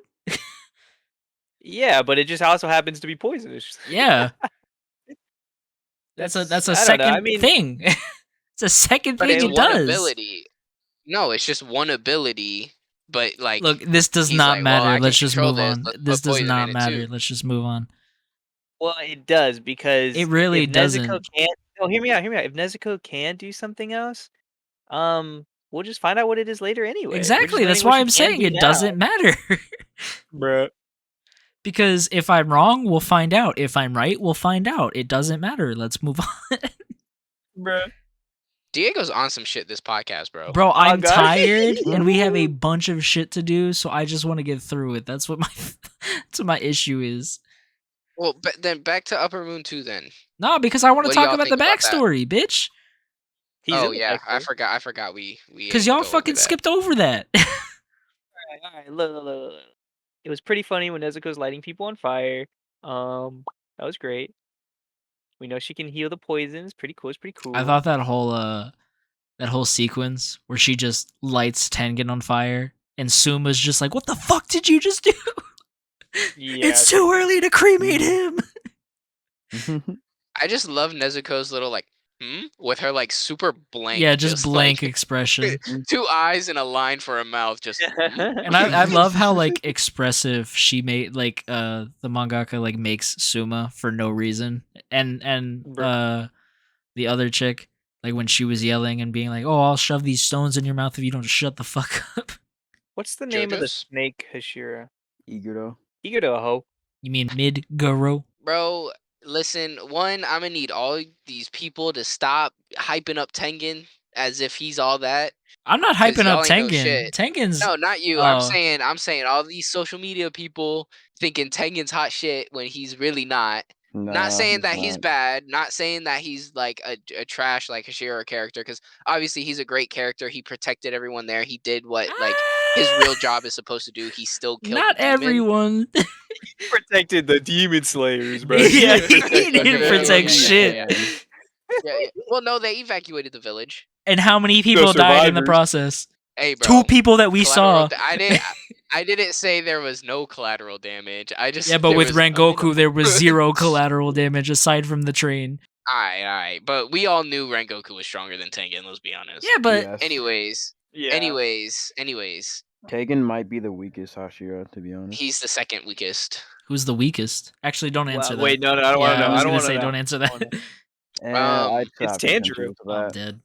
Yeah, but it just also happens to be poisonous. Yeah. That's a I don't know, second I mean- thing. It's a second But thing it's it one does. ability. No, it's just one ability. But like, Look, this does he's not like, well, matter. I can Let's just control move this, on. let's This put does poison not in it matter. too. Let's just move on. Well, it does because It really if Nezuko doesn't. can't. No, hear me out. If Nezuko can do something else, we'll just find out what it is later anyway. We're just Exactly. That's learning what why she I'm can saying do it now. doesn't matter. Bruh. Because if I'm wrong, we'll find out. If I'm right, we'll find out. It doesn't matter. Let's move on. Bruh. Diego's on some shit this podcast, bro. Bro, I'm God. tired and we have a bunch of shit to do, so I just want to get through it. That's what my issue is. Well, but then back to Upper Moon 2 then. No, because I want to What do talk y'all about the think about that? backstory, bitch. He's Oh in the yeah, backstory. I forgot we Because didn't y'all go over fucking that. skipped over that. Alright, look. It was pretty funny when Nezuko's lighting people on fire. That was great. We know she can heal the poisons. Pretty cool. It's pretty cool. I thought that whole sequence where she just lights Tengen on fire and Suma's just like, "What the fuck did you just do? Yeah, It's too early to cremate him." I just love Nezuko's little like with her like super blank. Yeah, just blank like, expression. 2 eyes and a line for a mouth. Just And I love how like expressive she made, like the mangaka like makes Suma for no reason, and the other chick, like when she was yelling and being like, "Oh, I'll shove these stones in your mouth if you don't shut the fuck up." What's the name of the JoJo's? snake, Hashira? Iguro. Iguro. You mean Mid-Goro? bro. Listen, one, I'm gonna need all these people to stop hyping up Tengen as if he's all that. I'm not 'Cause hyping y'all up ain't know Tengen. shit. Tengen's No, not you. Oh. I'm saying all these social media people thinking Tengen's hot shit when he's really not. Not saying that he's bad. Not saying that he's like a trash like Hashira character. Because obviously he's a great character. He protected everyone there. He did what like his real job is supposed to do. He still killed. Not the demon. everyone. Protected the demon slayers, bro. Yeah, he didn't protect shit. Yeah. Well, no, they evacuated the village. And how many people died in the survivors. process? Hey, bro. 2 people that we saw. I didn't say there was no collateral damage. I just Yeah, said but there with was Rengoku, there was 0 collateral damage aside from the train. Alright. But we all knew Rengoku was stronger than Tengen, let's be honest. Yeah, but Yes. Anyways. Tengen might be the weakest Hashira, to be honest. He's the second weakest. who's the weakest? Actually, don't answer that. Wait, no, I don't want to Yeah, know. I was I don't gonna want say to don't know. answer that. I'd it's have to answer Tanjiro. to I'm that. dead.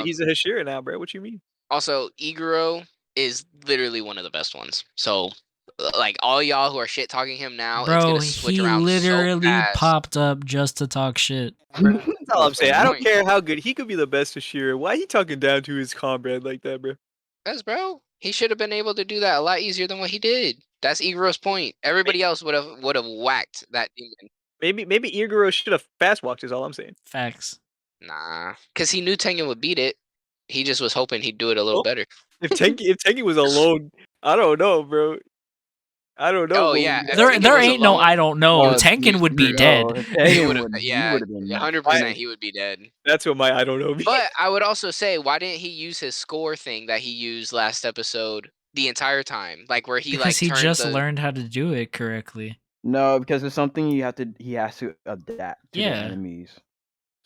He's a Hashira now, bro. What you mean? Also, Iguro is literally one of the best ones. So, like, all y'all who are shit talking him now, it's Bro, gonna switch he around so literally fast. popped up just to talk shit. That's all I'm That's saying. the I don't point. care how good he could be, the best Hashira. Why he talking down to his comrade like that, bro? Yes, bro. He should have been able to do that a lot easier than what he did. That's Iguro's point. Everybody else would have whacked that demon. Maybe Iguro should have fast walked. Is all I'm saying. Facts. Nah, because he knew Tengen would beat it. He just was hoping he'd do it a little better. If Tengen was alone, I don't know, bro. I don't know. Oh, yeah. If There Tengen was ain't no alone, I don't know. well, Tengen would be no, dead. he Tengen would have. would, Yeah, he would have been 100%. He would be dead. That's what my I don't know means. But I would also say, why didn't he use his score thing that he used last episode the entire time? Like where he Because he turned just the... learned how to do it correctly. No, because it's something he has to adapt to the Yeah. enemies.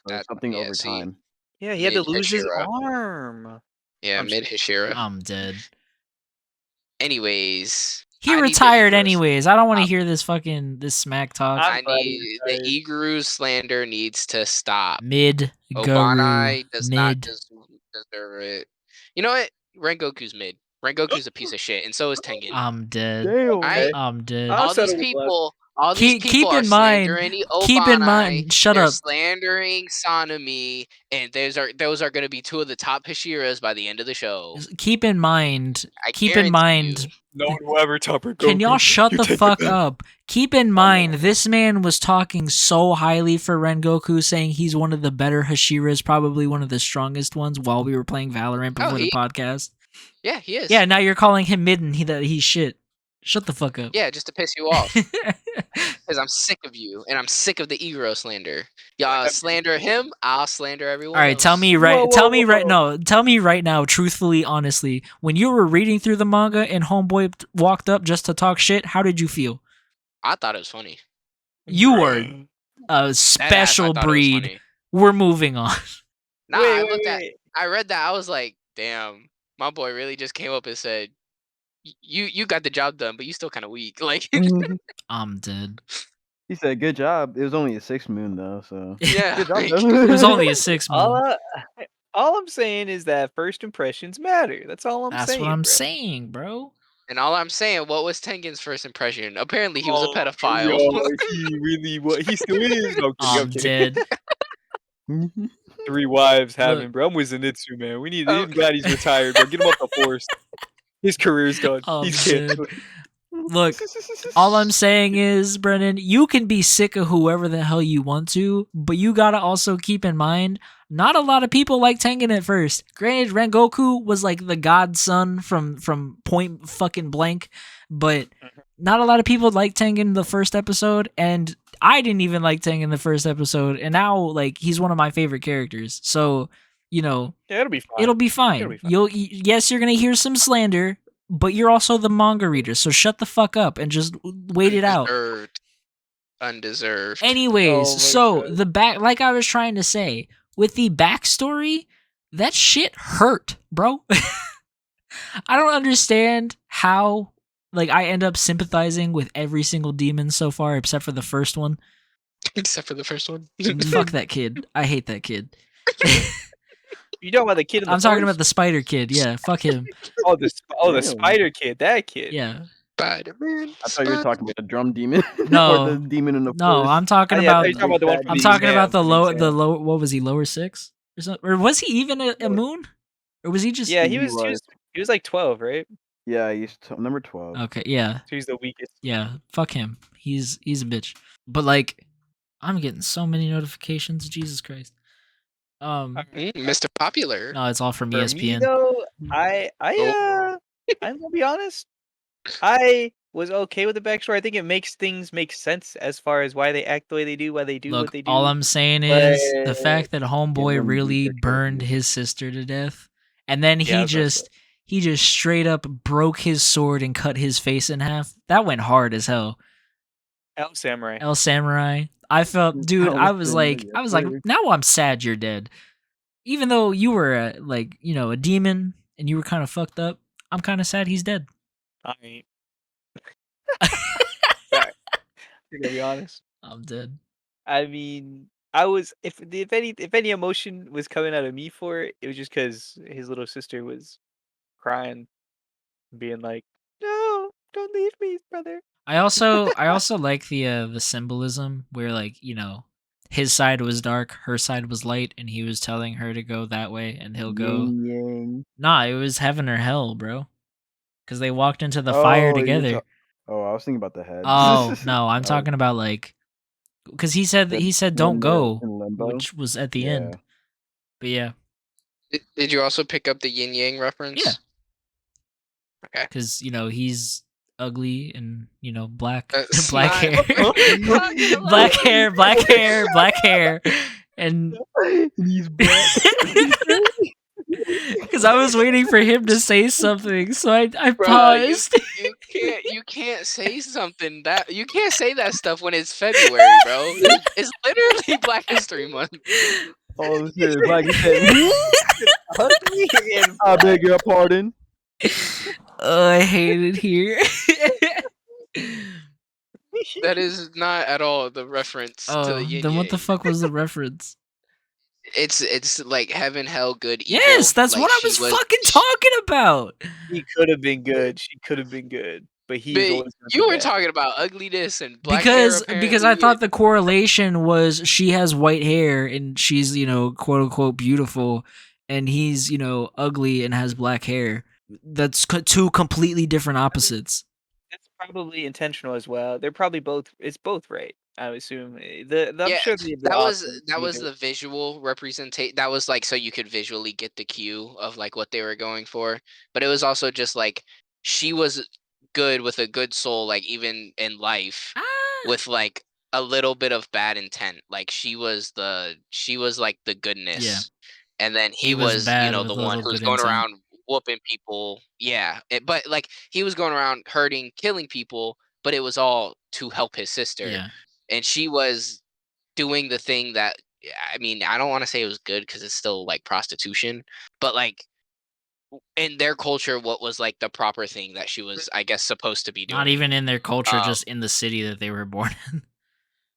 So it's something over time. Yeah, he had to Mid lose his Hashira. arm. Yeah, I'm mid Hashira. I'm dead. Anyways, He I need the retired Iguro- anyways. I don't want to hear this smack talk. I I'm glad he need the retired. Iguru slander needs to stop. Mid Guru. Obanai does not Mid. deserve it. You know what? Rengoku's mid. Rengoku's a piece of shit, and so is Tengen. I'm dead. Damn. I- I'm dead. I'll all these settle with people, all these Keep people are in mind- slandering keep in Obanai, mind- shut they're up. slandering Sanemi, and those are going to be 2 of the top Hashiras by the end of the show. Keep in mind. I Keep in guarantee mind. you. No one will ever top her. Can y'all shut You the take fuck it back. up? Keep in mind, this man was talking so highly for Rengoku, saying he's one of the better Hashiras, probably one of the strongest ones, while we were playing Valorant before the podcast. Yeah, he is. Yeah, now you're calling him mid and he's shit. Shut the fuck up. Yeah, just to piss you off. Because I'm sick of you, and I'm sick of the Iguro slander. Y'all slander him, I'll slander everyone All right, else. tell me right. Tell me right now, truthfully, honestly. When you were reading through the manga and Homeboy walked up just to talk shit, how did you feel? I thought it was funny. You were a Deadass, I special thought it was breed. funny. We're moving on. Nah, Wait. I read that, I was like, damn, my boy really just came up and said, you got the job done, but you still kind of weak. Like, I'm dead. He said, "Good job." It was only a 6 moon though, so yeah. good job. like, It was only a 6 month. All I'm saying is that first impressions matter. That's all I'm That's saying. what I'm bro. saying, bro. and all I'm saying, what was Tengen's first impression? Apparently, he was a Oh, pedophile. yo, he really what he still is. No, I'm I'm kidding. dead. 3 wives having, Look. bro. I'm with Zenitsu, man. We need. Oh. I'm glad he's retired, bro. Get him up the force. His career's done. I'm He's dead. canceled. Look, all I'm saying is, Brennan, you can be sick of whoever the hell you want to, but you gotta also keep in mind, not a lot of people like Tengen at first. Granted, Rengoku was like the godson from point fucking blank, but not a lot of people like Tengen the first episode, and I didn't even like Tengen the first episode, and now like he's one of my favorite characters. So, you know, Yeah, it'll be fine. it'll be fine. It'll be fine. Yes, you're gonna hear some slander, but you're also the manga reader, so shut the fuck up and just wait it out. Undeserved. Anyways, Oh my so God. the back, like I was trying to say, with the backstory, that shit hurt, bro. I don't understand how, like, I end up sympathizing with every single demon so far, except for the first one. Except for the first one. Fuck that kid. I hate that kid. You talking about the kid in the I'm talking about forest? the spider kid. Yeah, fuck him. the Damn. spider kid. That kid. Yeah. Spider-Man. I thought you were talking about the drum demon. No. or the demon in the No, forest. I'm talking Yeah, about. you're talking about the one from I'm the talking exam, about the from low, exam. what was he, lower 6? Or something? Or was he even a moon? Or was he just? Yeah, He was. he was like 12, right? Yeah, he's number 12. Okay, yeah, So he's the weakest. yeah. Fuck him. He's a bitch. But like, I'm getting so many notifications. Jesus Christ. Mr. Popular. No, it's all from For me ESPN. though, I'm gonna be honest. I was okay with the backstory. I think it makes things make sense as far as why they act the way they do, why they do what Look, they do. all I'm saying but- is the fact that Give Homeboy them really deeper burned characters. his sister to death, and then Yeah, he that's messed just straight up broke his sword and cut his face in half. That went hard as hell. El Samurai. El Samurai. I felt, dude. El I was like, Samurai. now I'm sad you're dead. Even though you were a demon and you were kind of fucked up, I'm kind of sad he's dead. I ain't. Sorry. I'm gonna be honest. I'm dead. I mean, I was if any emotion was coming out of me for it, it was just because his little sister was crying, being like, "No, don't leave me, brother." I also like the symbolism where his side was dark, her side was light, and he was telling her to go that way, and he'll go. Yin yang. Nah, it was heaven or hell, bro. Because they walked into the fire you're together. I was thinking about the head. Oh no, I'm Oh, talking about because he said when don't they're go, in limbo. which was at the end. But yeah, Did you also pick up the yin yang reference? Yeah. Okay. because he's ugly and black That's black not hair, what we're talking about. black hair, and He's black. because I was waiting for him to say something, so I Bruh, paused. you can't say something that you can't say that stuff when it's February, bro. It's literally Black History Month. Oh shit! Like you said, Ugly and I beg your pardon. Oh, I hate it here. That is not at all the reference to Oh, the yin then what the yang. fuck was the reference? It's like heaven, hell, good, evil. Yes, that's like what I she was fucking talking about. He could have been good. She could have been good, but he's But always gonna you be were bad. talking about ugliness and black hair, Because I apparently, thought the correlation was she has white hair and she's quote unquote beautiful, and he's ugly and has black hair. That's two completely different opposites. That's probably intentional as well. They're probably both. It's both right. I would assume. I'm Yeah, sure the that was authors that made was it- the visual representation. That was like so you could visually get the cue of like what they were going for. But it was also just like she was good with a good soul, like even in life, with like a little bit of bad intent. Like she was like the goodness, and then He he was was bad the with a one little who's good going intent. around whooping people. Yeah, but like he was going around hurting, killing people, but it was all to help his sister. Yeah. And she was doing the thing that I mean, I don't want to say it was good because it's still like prostitution, but like in their culture, what was like the proper thing that she was, I guess, supposed to be doing? Not even in their culture, Um, just in the city that they were born in.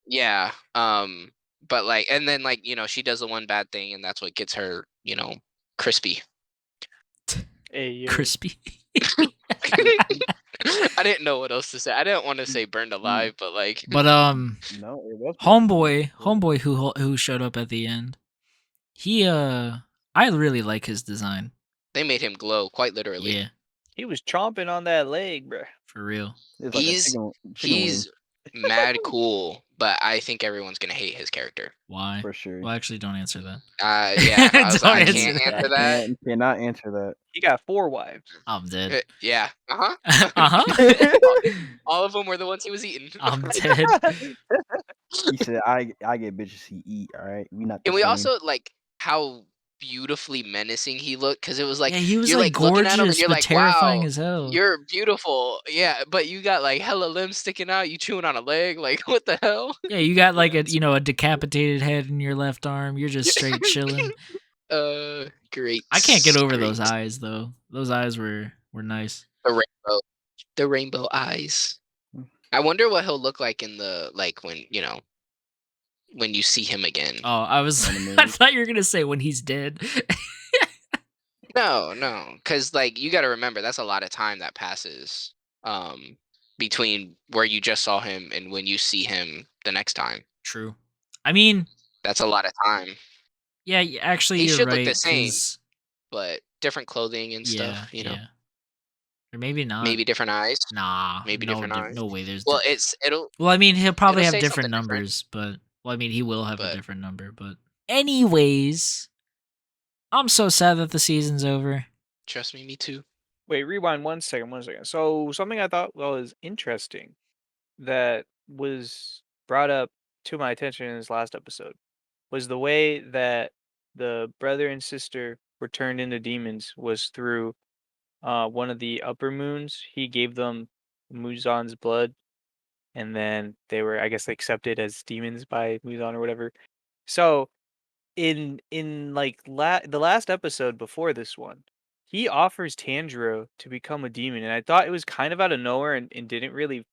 Yeah. But like, and then like she does the one bad thing, and that's what gets her, crispy. Hey, yo. Crispy. I didn't know what else to say. I didn't want to say burned alive, but like, But No, it was homeboy who showed up at the end. He I really like his design. they made him glow quite literally. Yeah, He was chomping on that leg, bro. for real. It's like a He's chicken he's mad cool, but I think everyone's gonna hate his character. Why? wing, for sure. Well, actually, don't answer that. Yeah, Don't I answer can't that. answer that. Cannot answer that. He got 4 wives. I'm dead. Yeah. All of them were the ones he was eating. I'm dead. He said, "I get bitches he eat. All right, we not." The And we same. also like how beautifully menacing he looked because it was like Yeah, he was you're like looking at him and gorgeous you're but like, terrifying wow, as hell. you're beautiful. Yeah, but you got like hella limbs sticking out. You chewing on a leg. Like what the hell? Yeah, you got like a decapitated head in your left arm. You're just straight chilling. Great. I can't get over great. those eyes though. Those eyes were nice. The rainbow eyes. I wonder what he'll look like in the like when you see him again. Oh, I thought you were gonna say when he's dead. No, because like you got to remember that's a lot of time that passes between where you just saw him and when you see him the next time. True. I mean, That's a lot of time, yeah, actually, He you're should look right. the same. 'cause- but different clothing and stuff. yeah. Or maybe not. Maybe different eyes. Nah. maybe no, different eyes. No way. There's. Well, it'll Well, I mean, he'll probably it'll have say different something different. numbers, but I mean, he will have a But- different number. But anyways, I'm so sad that the season's over. Trust me too. Wait, rewind 1 second. So something I thought was interesting that was brought up to my attention in this last episode was the way that the brother and sister were turned into demons was through one of the upper moons. He gave them Muzan's blood, and then they were, I guess, accepted as demons by Muzan or whatever. So in like the last episode before this one, he offers Tanjiro to become a demon, and I thought it was kind of out of nowhere and didn't really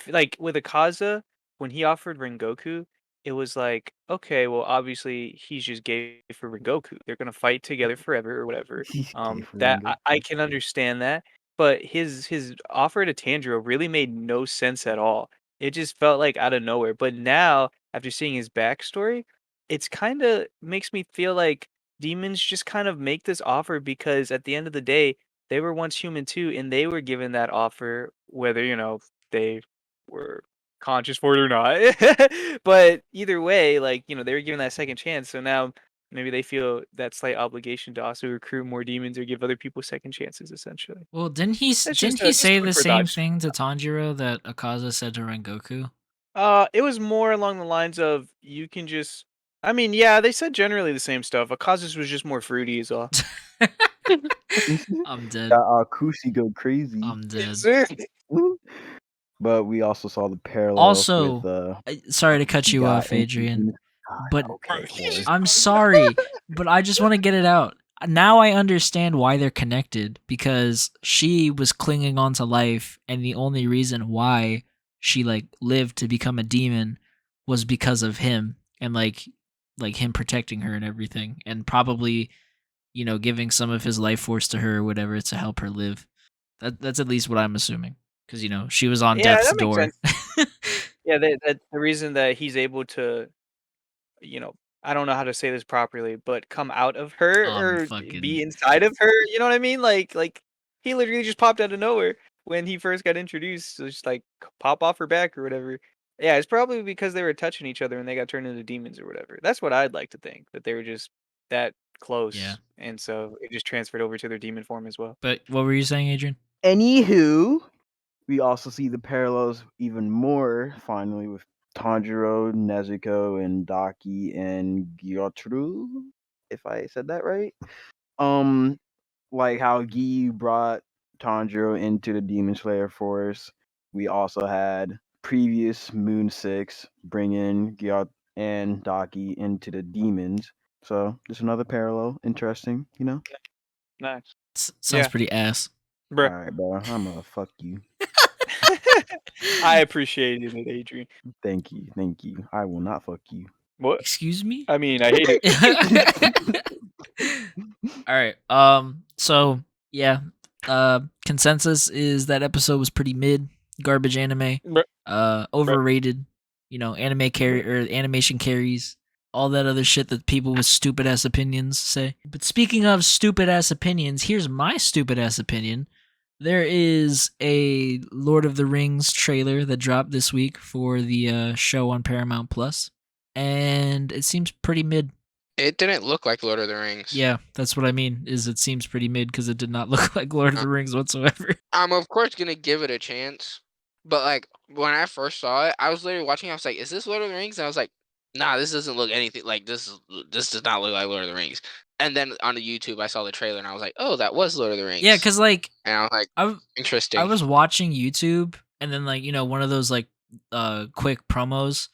like with Akaza, when he offered Rengoku, it was like, okay, well, obviously he's just gay for Rengoku. They're gonna fight together forever or whatever. He's gay for That Ringo. I can understand that, but his offer to Tanjiro really made no sense at all. It just felt like out of nowhere. But now, after seeing his backstory, it's kind of makes me feel like demons just kind of make this offer because at the end of the day, they were once human too, and they were given that offer, whether they were conscious for it or not. But either way, like, they were given that second chance. So now maybe they feel that slight obligation to also recruit more demons or give other people second chances, essentially. Well, didn't he That's didn't just he just say food the for same thought. thing to Tanjiro that Akaza said to Rengoku? It was more along the lines of you can just. I mean, yeah, they said generally the same stuff. Akaza's was just more fruity, is all. I'm dead. Got Kushi go crazy. I'm dead. Yes, sir. But we also saw the parallels Also, with sorry to cut you got off, Adrian, but okay, Corey. I'm sorry, but I just want to get it out. Now I understand why they're connected, because she was clinging on to life, and the only reason why she like lived to become a demon was because of him, and like him protecting her and everything, and probably giving some of his life force to her or whatever to help her live. That's at least what I'm assuming, because she was on Yeah, death's that makes door. sense. Yeah, that the reason that he's able to, I don't know how to say this properly, but come out of her or be inside of her. You know what I mean? Like he literally just popped out of nowhere when he first got introduced. So just like pop off her back or whatever. Yeah, it's probably because they were touching each other and they got turned into demons or whatever. That's what I'd like to think, that they were just that close. Yeah. And so it just transferred over to their demon form as well. But what were you saying, Adrian? Anywho, we also see the parallels even more finally with Tanjiro, Nezuko, and Daki and Gyotru, if I said that right. Like how Gi brought Tanjiro into the Demon Slayer Force. We also had previous Moon 6 bring in Gyot and Daki into the demons. So just another parallel. Interesting, Nice. Sounds pretty ass. Bruh. Alright, bro. I'm gonna fuck you. I appreciated it, Adrian. Thank you. I will not fuck you. What? Excuse me? I mean, I hate it. All right. So yeah. Consensus is that episode was pretty mid, garbage anime. Overrated. Animation carries. All that other shit that people with stupid ass opinions say. But speaking of stupid ass opinions, here's my stupid ass opinion. There is a Lord of the Rings trailer that dropped this week for the show on Paramount Plus, and it seems pretty mid. It didn't look like Lord of the Rings. Yeah, that's what I mean, is it seems pretty mid because it did not look like Lord of the Rings whatsoever. I'm of course gonna give it a chance, but like when I first saw it, I was literally watching. I was like, "Is this Lord of the Rings?" And I was like, "Nah, this doesn't look anything like this. This does not look like Lord of the Rings." And then on the YouTube, I saw the trailer, and I was like, "Oh, that was Lord of the Rings." Yeah, because like and I was like, "Interesting." I was watching YouTube, and then like one of those like quick promos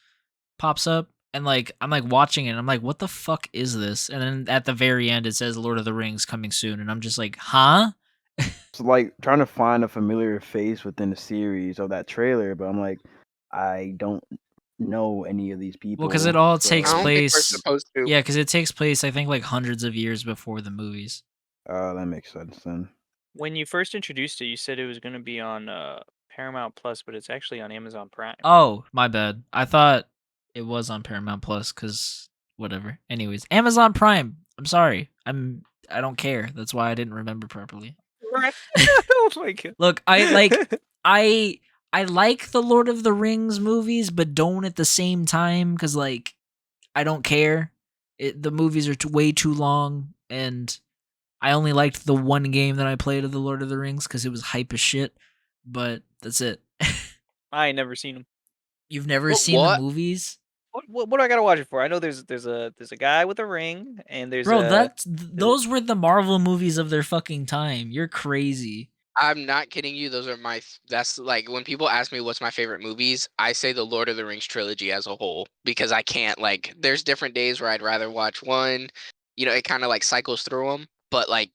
pops up, and like I'm like watching it, and I'm like, what the fuck is this? And then at the very end, it says Lord of the Rings coming soon, and I'm just like, huh? It's like trying to find a familiar face within the series of that trailer, but I'm like, I don't know any of these people. Well, because it all takes I don't think we're place. supposed to. Yeah, because it takes place, I think, like hundreds of years before the movies. That makes sense then. When you first introduced it, you said it was going to be on Paramount Plus, but it's actually on Amazon Prime. Oh, my bad. I thought it was on Paramount Plus because whatever. Anyways, Amazon Prime. I'm sorry. I don't care. That's why I didn't remember properly. Oh my god. Look, I like the Lord of the Rings movies, but don't at the same time because like I don't care. The movies are way too long, and I only liked the one game that I played of the Lord of the Rings because it was hype as shit. But that's it. I ain't never seen them. You've never What- seen the what? movies? What do I gotta watch it for? I know there's a guy with a ring and there's Bro, a those were the Marvel movies of their fucking time. You're crazy. I'm not kidding you. Those are that's like when people ask me what's my favorite movies, I say the Lord of the Rings trilogy as a whole because I can't like. There's different days where I'd rather watch one. It kind of like cycles through them, but like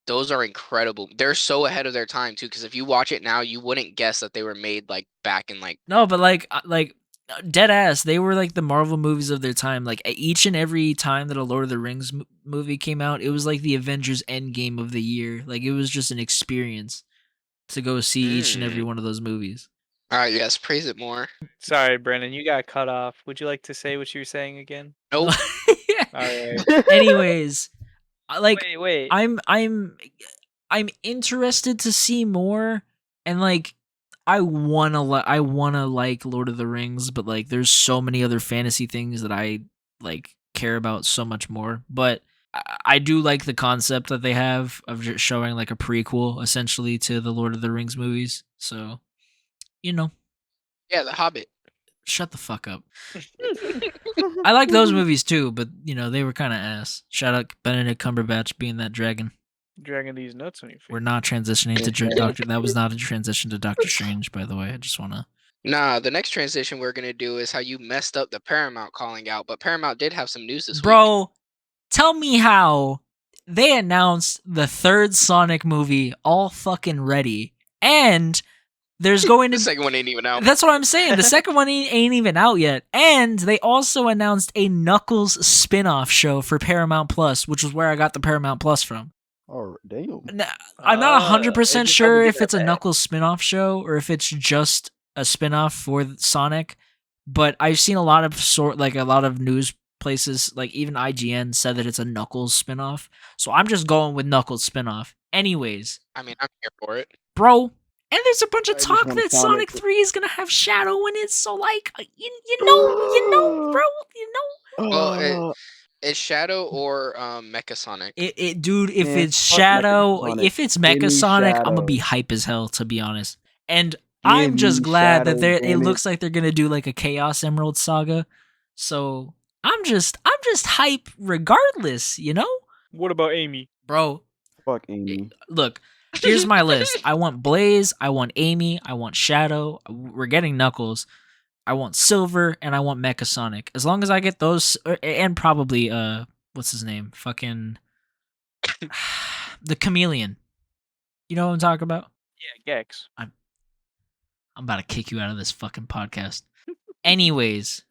those are incredible. They're so ahead of their time too. Because if you watch it now, you wouldn't guess that they were made like back in like. No, but like dead ass, they were like the Marvel movies of their time. Like each and every time that a Lord of the Rings movie came out, it was like the Avengers Endgame of the year. Like it was just an experience to go see each and every one of those movies. All right, yes, praise it more. Sorry, Brennan, you got cut off. Would you like to say what you were saying again? Nope. All right. Anyways, like Wait. I'm interested to see more, and like I wanna like Lord of the Rings, but like there's so many other fantasy things that I like care about so much more. But I do like the concept that they have of just showing like a prequel essentially to the Lord of the Rings movies. So, Yeah, The Hobbit. shut the fuck up. I like those movies too, but they were kind of ass. Shout out Benedict Cumberbatch being that dragon. Dragging these notes on your face. We're not transitioning to Doctor. That was not a transition to Doctor Strange, by the way. I just want to. Nah, the next transition we're gonna do is how you messed up the Paramount calling out, but Paramount did have some news this week. Bro, tell me how they announced the third Sonic movie all fucking ready, and there's going to The second one ain't even out. That's what I'm saying. The second one ain't even out yet. And they also announced a Knuckles spin-off show for Paramount Plus, which is where I got the Paramount Plus from. Oh, damn. I'm not 100% just sure probably if get it's a that. Knuckles spin-off show or if it's just a spin-off for Sonic. But I've seen a lot of news places, like even IGN said that it's a Knuckles spin-off. So I'm just going with Knuckles spin-off. Anyways, I mean, I'm here for it. bro. And there's a bunch of I just talk want that Sonic Sonic 3 is gonna have Shadow in it. So like, you know, bro, Well, it's Shadow or Mecha Sonic. dude. If Man, it's fuck Shadow, Mecha Sonic. if it's Give me Mecha Sonic, I'm gonna Shadow. be hype as hell, to be honest. And Give I'm just me glad Shadow, that it damn it. looks like they're gonna do like a Chaos Emerald saga. So I'm just hype regardless, What about Amy? bro. Fuck Amy. Look, here's my list. I want Blaze, I want Amy, I want Shadow. We're getting Knuckles. I want Silver, and I want Mecha Sonic. As long as I get those, and probably what's his name? Fucking the Chameleon. You know what I'm talking about? Yeah, Gex. I'm about to kick you out of this fucking podcast. Anyways,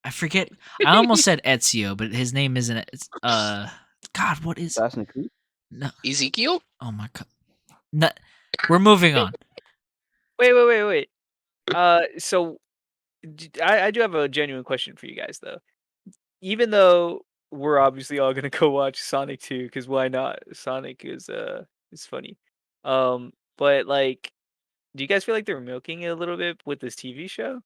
I forget. I almost said Ezio, but his name isn't. It's God, what is? Assassin's Creed? No. Ezekiel? Oh my god. No, we're moving on. Wait. So I do have a genuine question for you guys though. Even though we're obviously all gonna go watch Sonic 2, because why not? Sonic is funny. But like, do you guys feel like they're milking it a little bit with this TV show?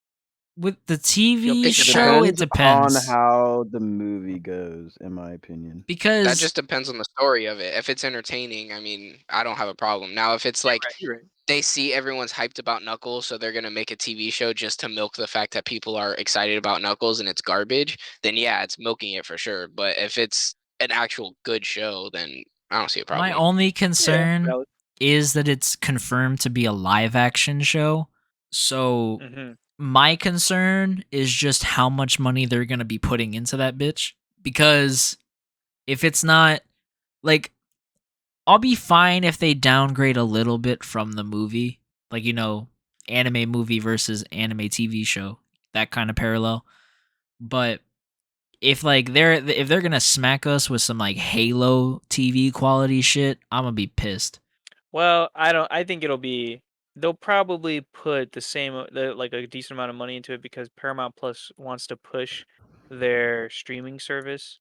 With the TV It show, it Depends depends. on how the movie goes, in my opinion. Because That just depends on the story of it. If it's entertaining, I mean, I don't have a problem. Now, if it's like You're right. they see everyone's hyped about Knuckles, so they're gonna make a TV show just to milk the fact that people are excited about Knuckles and it's garbage, then yeah, it's milking it for sure. But if it's an actual good show, then I don't see a problem. my only Yeah, concern valid. is that it's confirmed to be a live action show. So Mhm. my concern is just how much money they're going to be putting into that bitch. Because if it's not, like, I'll be fine if they downgrade a little bit from the movie. Like, anime movie versus anime TV show. That kind of parallel. But if they're gonna smack us with some like Halo TV quality shit, I'm gonna be pissed. Well, I think they'll probably put the same like a decent amount of money into it because Paramount Plus wants to push their streaming service.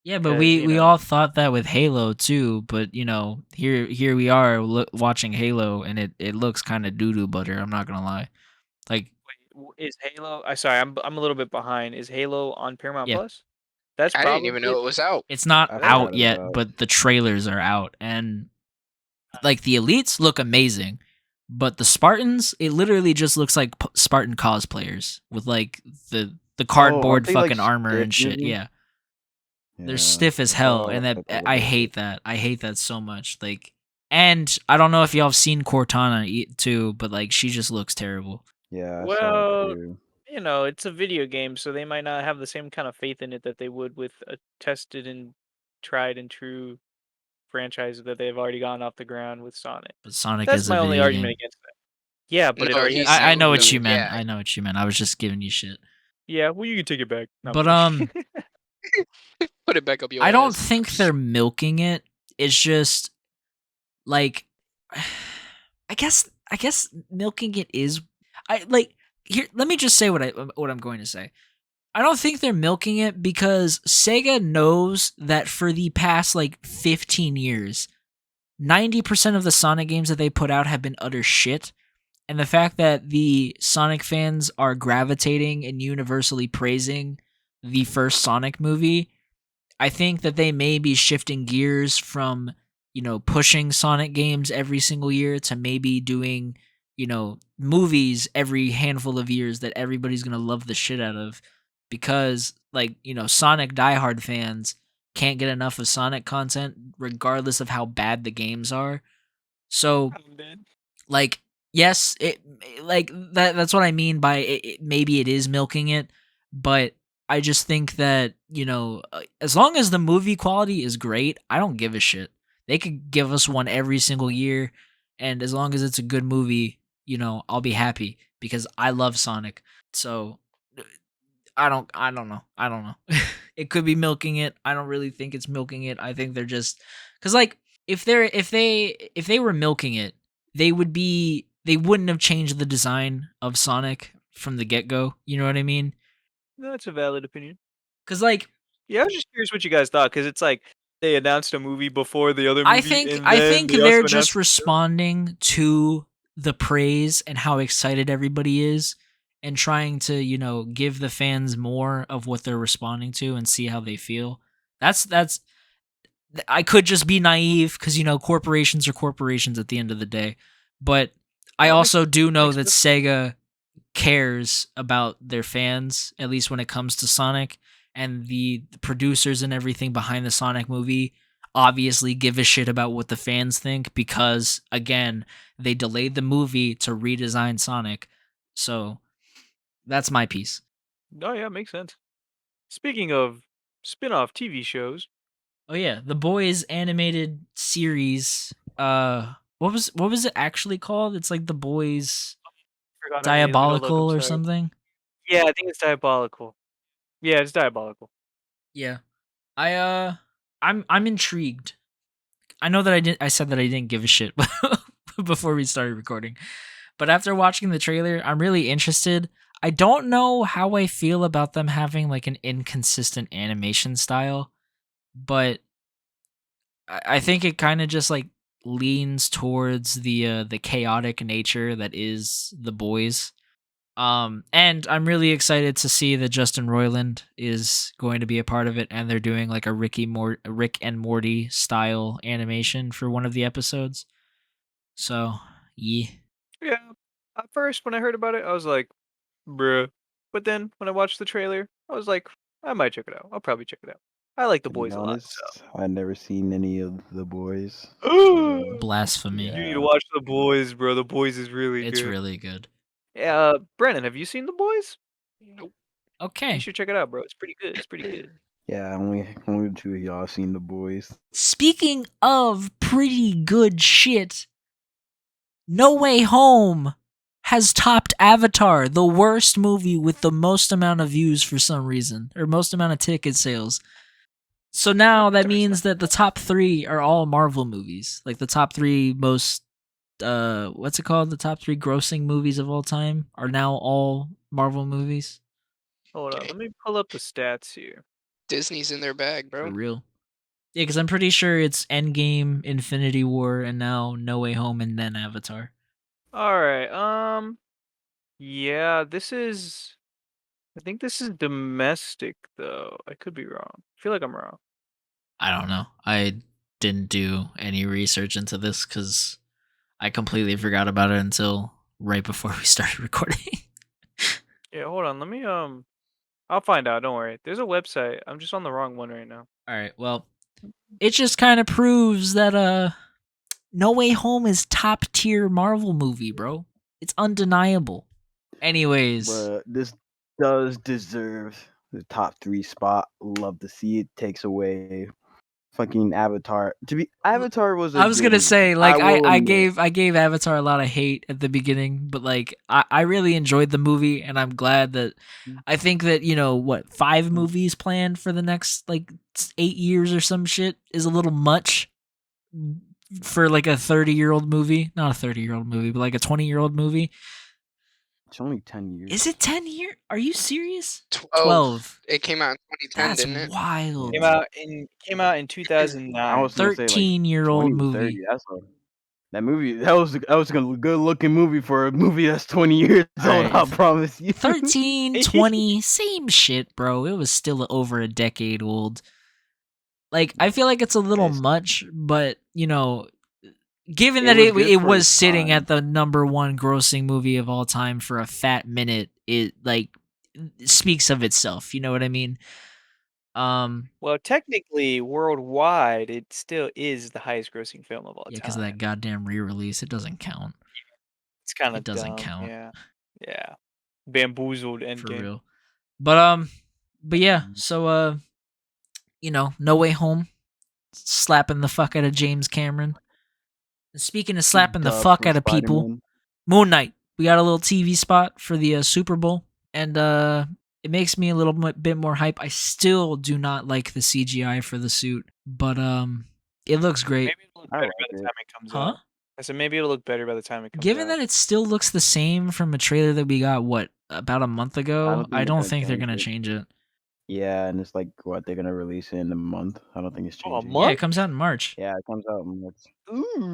Yeah, but 'Cause, we all thought that with Halo too. But here we are watching Halo, and it looks kind of doo doo butter. I'm not gonna lie. Like, Is Halo? Sorry, I'm a little bit behind. Is Halo on Paramount yeah, Plus? That's I didn't even know it was out. It's not I out forgot yet, about it. but the trailers are out, and like the elites look amazing, but the Spartans, it literally just looks like Spartan cosplayers with like the cardboard they, like, fucking armor and stiff, shit. maybe? Yeah, they're Yeah, stiff as I hell, saw and a that couple I of those. hate that. I hate that so much. Like, and I don't know if y'all have seen Cortana too, but like she just looks terrible. Yeah, I saw Well, it too. you know, it's a video game, so they might not have the same kind of faith in it that they would with a tested and tried and true franchise that they've already gotten off the ground with Sonic. But Sonic That's is a my only video argument game. against that. Yeah, but it No, already has. he's I know saying what the- you meant. yeah. I know what you meant. I was just giving you shit. Yeah, well, you can take it back. No, I'm But kidding. Put it back up your I don't ass. think they're milking it. It's just like I guess milking it is I like here let me just say what I'm going to say. I don't think they're milking it because Sega knows that for the past like 15 years, 90% of the Sonic games that they put out have been utter shit. And the fact that the Sonic fans are gravitating and universally praising the first Sonic movie, I think that they may be shifting gears from, pushing Sonic games every single year to maybe doing, movies every handful of years that everybody's going to love the shit out of because, like, Sonic diehard fans can't get enough of Sonic content regardless of how bad the games are. So, I'm dead. like, yes, it like that's what I mean by maybe it is milking it, but I just think that, as long as the movie quality is great, I don't give a shit. They could give us one every single year, and as long as it's a good movie, I'll be happy because I love Sonic. So I don't know. I don't know. It could be milking it. I don't really think it's milking it. I think they're just cuz like if they were milking it, they wouldn't have changed the design of Sonic from the get-go. You know what I mean? No, that's a valid opinion. Cuz like Yeah, I was just curious what you guys thought because it's like they announced a movie before the other movie, I think and I then think they they're also just announced the show. responding to the praise and how excited everybody is and trying to, give the fans more of what they're responding to and see how they feel. That's I could just be naive cuz corporations are corporations at the end of the day. But I No, also do know makes that Sega cares about their fans, at least when it comes to Sonic, and the producers and everything behind the Sonic movie obviously give a shit about what the fans think because, again, they delayed the movie to redesign Sonic. So that's my piece. Oh yeah, makes sense. Speaking of spin-off TV shows, Oh yeah, the Boys animated series. What was it actually called? It's like the Boys forgot already in the middle of it, I'm Diabolical or sorry. something. Yeah, I think it's Diabolical. Yeah, it's Diabolical. Yeah. I'm intrigued. I know that I said that I didn't give a shit before we started recording. But after watching the trailer, I'm really interested. I don't know how I feel about them having like an inconsistent animation style, but I think it kind of just like leans towards the chaotic nature that is the Boys. And I'm really excited to see that Justin Roiland is going to be a part of it, and they're doing like a Rick and Morty style animation for one of the episodes. So, yeah. Yeah, at first when I heard about it, I was like, bruh. But then when I watched the trailer, I was like, I might check it out. I'll probably check it out. I like the To be Boys a lot, honest, I've never seen any of the boys. so. Blasphemy. You need Yeah. to watch The Boys, bro. The Boys is really It's good. really good. Brennan, have you seen The Boys? Nope. You Okay. should check it out, bro. It's pretty good. It's pretty good. Yeah, only two of y'all seen the boys. Speaking of pretty good shit, No Way Home has topped Avatar, the worst movie with the most amount of views for some reason, or most amount of ticket sales. So now that means that the top 3 are all Marvel movies. Like the top 3 most what's it called? The top 3 grossing movies of all time are now all Marvel movies. Hold on, let me pull up the stats here. Disney's in their bag, For bro. real. Yeah, because I'm pretty sure it's Endgame, Infinity War, and now No Way Home, and then Avatar. All right. Yeah, this is I think this is domestic though. I could be wrong. I feel like I'm wrong. I don't know. I didn't do any research into this because I completely forgot about it until right before we started recording. Yeah, hold on. Let me I'll find out. Don't worry. There's a website. I'm just on the wrong one right now. All right. Well, it just kind of proves that No Way Home is top tier Marvel movie, bro. It's undeniable. Anyways, But this does deserve the top 3 spot. Love to see it. Takes away fucking Avatar. Avatar was a I was good gonna movie. say, like, will I admit. gave Avatar a lot of hate at the beginning, but like I really enjoyed the movie, and I'm glad that I think that, 5 movies planned for the next like 8 years or some shit is a little much for like a 30-year-old movie. Not a 30-year-old movie, but like a 20-year-old movie. It's only 10 years. Is it 10 years? Are you serious? 12. It came out in 2010, That's didn't it? wild. Came out in 2009. I was gonna say like 13-year-old 20 to movie. 30. That movie. That was a good looking movie for a movie that's 20 years old. Alright. I promise you. 13, 20, same shit, bro. It was still over a decade old. Like, I feel like it's a little Yes. much, but, given It that was it, good it for was its sitting time. at the number 1 grossing movie of all time for a fat minute, it, like, speaks of itself. You know what I mean? Well, technically, worldwide, it still is the highest grossing film of all Yeah, time. because of that goddamn re-release. It doesn't count. It's kind of It doesn't dumb. count. Yeah. Bamboozled For Endgame. real. But yeah, so, No Way Home, slapping the fuck out of James Cameron. And speaking of slapping the Dub fuck from out of people, Spider-Man. Moon Knight. We got a little TV spot for the Super Bowl, and it makes me a little bit more hype. I still do not like the CGI for the suit, but it looks great. Maybe it'll look I better like by the it. time it comes Huh? out. I said maybe it'll look better by the time it comes Given out. that it still looks the same from a trailer that we got, about a month ago, I don't think they're gonna change it. Yeah, and it's like what they're gonna release it in a month. I don't think it's Oh, a changing. Yeah, it month? comes out in March. Yeah, it comes out in March.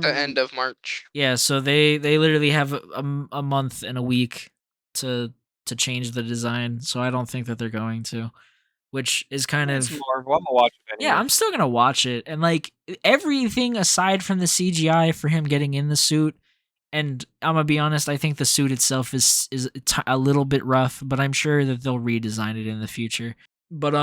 The end of March. Yeah, so they literally have a month and a week to change the design. So I don't think that they're going to, which is kind It's of Marvel. I'm gonna watch it anyway. yeah. I'm still gonna watch it, and like everything aside from the CGI for him getting in the suit. And I'm gonna be honest, I think the suit itself is a little bit rough, but I'm sure that they'll redesign it in the future. But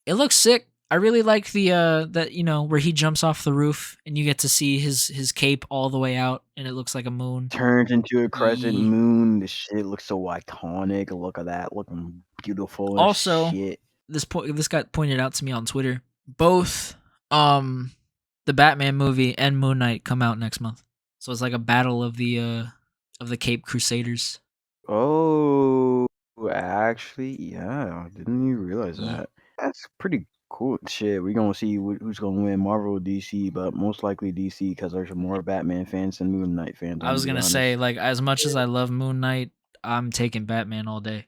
it looks sick. I really like the that where he jumps off the roof and you get to see his cape all the way out and it looks like a moon. Turns into a crescent Yeah. moon. The shit looks so iconic. Look at that, looking beautiful. And Also, shit. this got pointed out to me on Twitter. Both the Batman movie and Moon Knight come out next month. So it's like a battle of the Cape Crusaders. Oh, actually, yeah, I didn't even realize Yeah. that. That's pretty cool. Shit, we're gonna see who's gonna win, Marvel or DC, but most likely DC because there's more Batman fans than Moon Knight fans. I was gonna say, like, as much as I love Moon Knight, I'm taking Batman all day.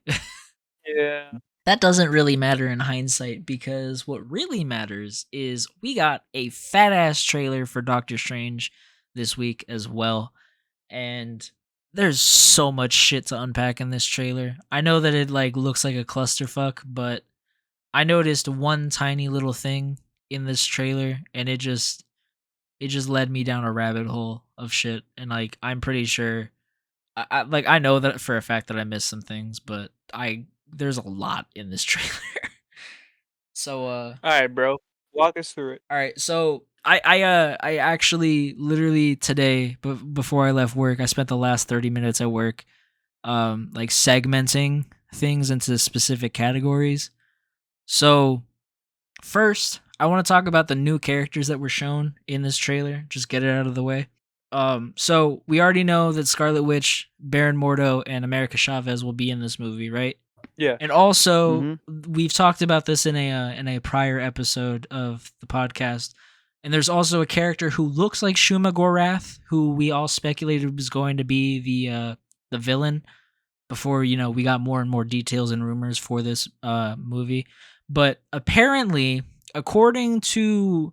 Yeah. That doesn't really matter in hindsight because what really matters is we got a fat ass trailer for Doctor Strange this week as well. And there's so much shit to unpack in this trailer. I know that it like looks like a clusterfuck, but I noticed one tiny little thing in this trailer and it just led me down a rabbit hole of shit. And like I'm pretty sure I know that for a fact that I missed some things, but there's a lot in this trailer. So All right, bro. Walk us through it. all right, so I actually literally today, but before I left work, I spent the last 30 minutes at work, like segmenting things into specific categories. So first, I want to talk about the new characters that were shown in this trailer. Just get it out of the way. So we already know that Scarlet Witch, Baron Mordo, and America Chavez will be in this movie, right? Yeah. And also, we've talked about this in a prior episode of the podcast. And there's also a character who looks like Shuma Gorath, who we all speculated was going to be the villain before we got more and more details and rumors for this movie. But apparently, according to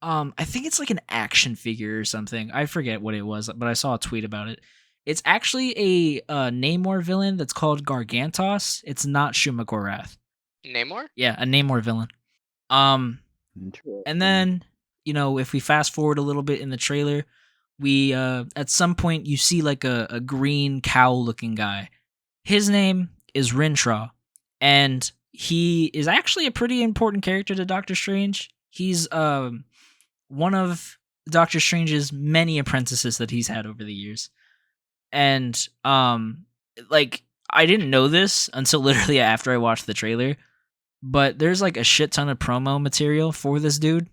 I think it's like an action figure or something. I forget what it was, but I saw a tweet about it. It's actually a Namor villain that's called Gargantos. It's not Shumagorath. Namor? Yeah, a Namor villain. And then, if we fast forward a little bit in the trailer, we at some point you see like a green cow looking guy. His name is Rintraw, and he is actually a pretty important character to Doctor Strange. He's one of Doctor Strange's many apprentices that he's had over the years. And like I didn't know this until literally after I watched the trailer, but there's like a shit ton of promo material for this dude.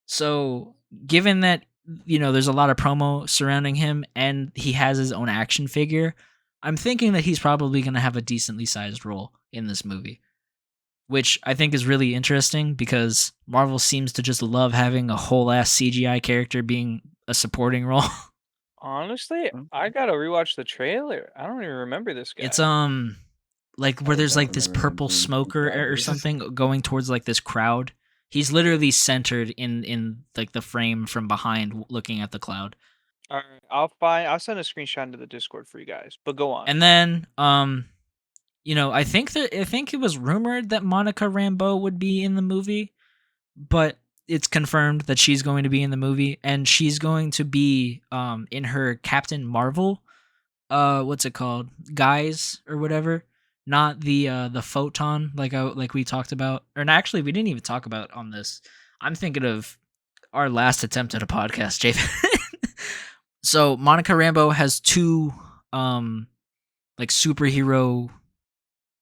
So, given that there's a lot of promo surrounding him and he has his own action figure, I'm thinking that he's probably going to have a decently sized role in this movie, which I think is really interesting because Marvel seems to just love having a whole ass CGI character being a supporting role. Honestly, I gotta rewatch the trailer. I don't even remember this guy. It's like where there's like this purple smoke or something going towards like this crowd. He's literally centered in like the frame from behind, looking at the cloud. All right, I'll send a screenshot into the Discord for you guys. But go on. And then I think it was rumored that Monica Rambeau would be in the movie, but it's confirmed that she's going to be in the movie, and she's going to be in her Captain Marvel, what's it called, guise or whatever, not the photon like we talked about, or actually we didn't even talk about on this. I'm thinking of our last attempt at a podcast, Javen. So Monica Rambeau has two like superhero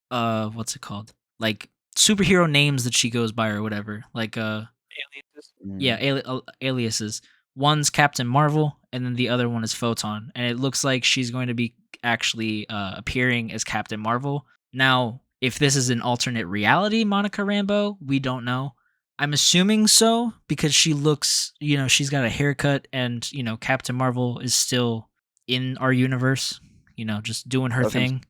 what's it called, like superhero names that she goes by or whatever, like aliases. One's Captain Marvel and then the other one is Photon, and it looks like she's going to be actually appearing as Captain Marvel. Now, if this is an alternate reality Monica Rambeau, we don't know. I'm assuming so because she looks, she's got a haircut, and Captain Marvel is still in our universe, just doing her thing.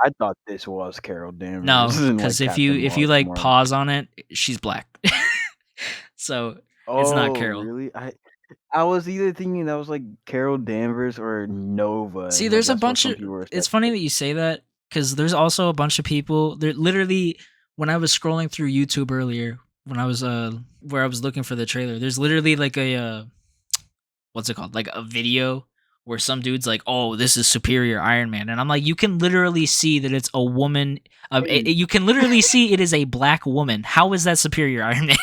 I thought this was Carol Danvers. No, because if you like pause on it, she's black. So it's not Carol. Really? I was either thinking that was like Carol Danvers or Nova. See, there's a bunch of. It's funny that you say that because there's also a bunch of people. There literally, when I was scrolling through YouTube earlier, when I was where I was looking for the trailer, there's literally like a what's it called, like a video where some dude's like, "Oh, this is Superior Iron Man," and I'm like, you can literally see that it's a woman. You can literally see it is a black woman. How is that Superior Iron Man?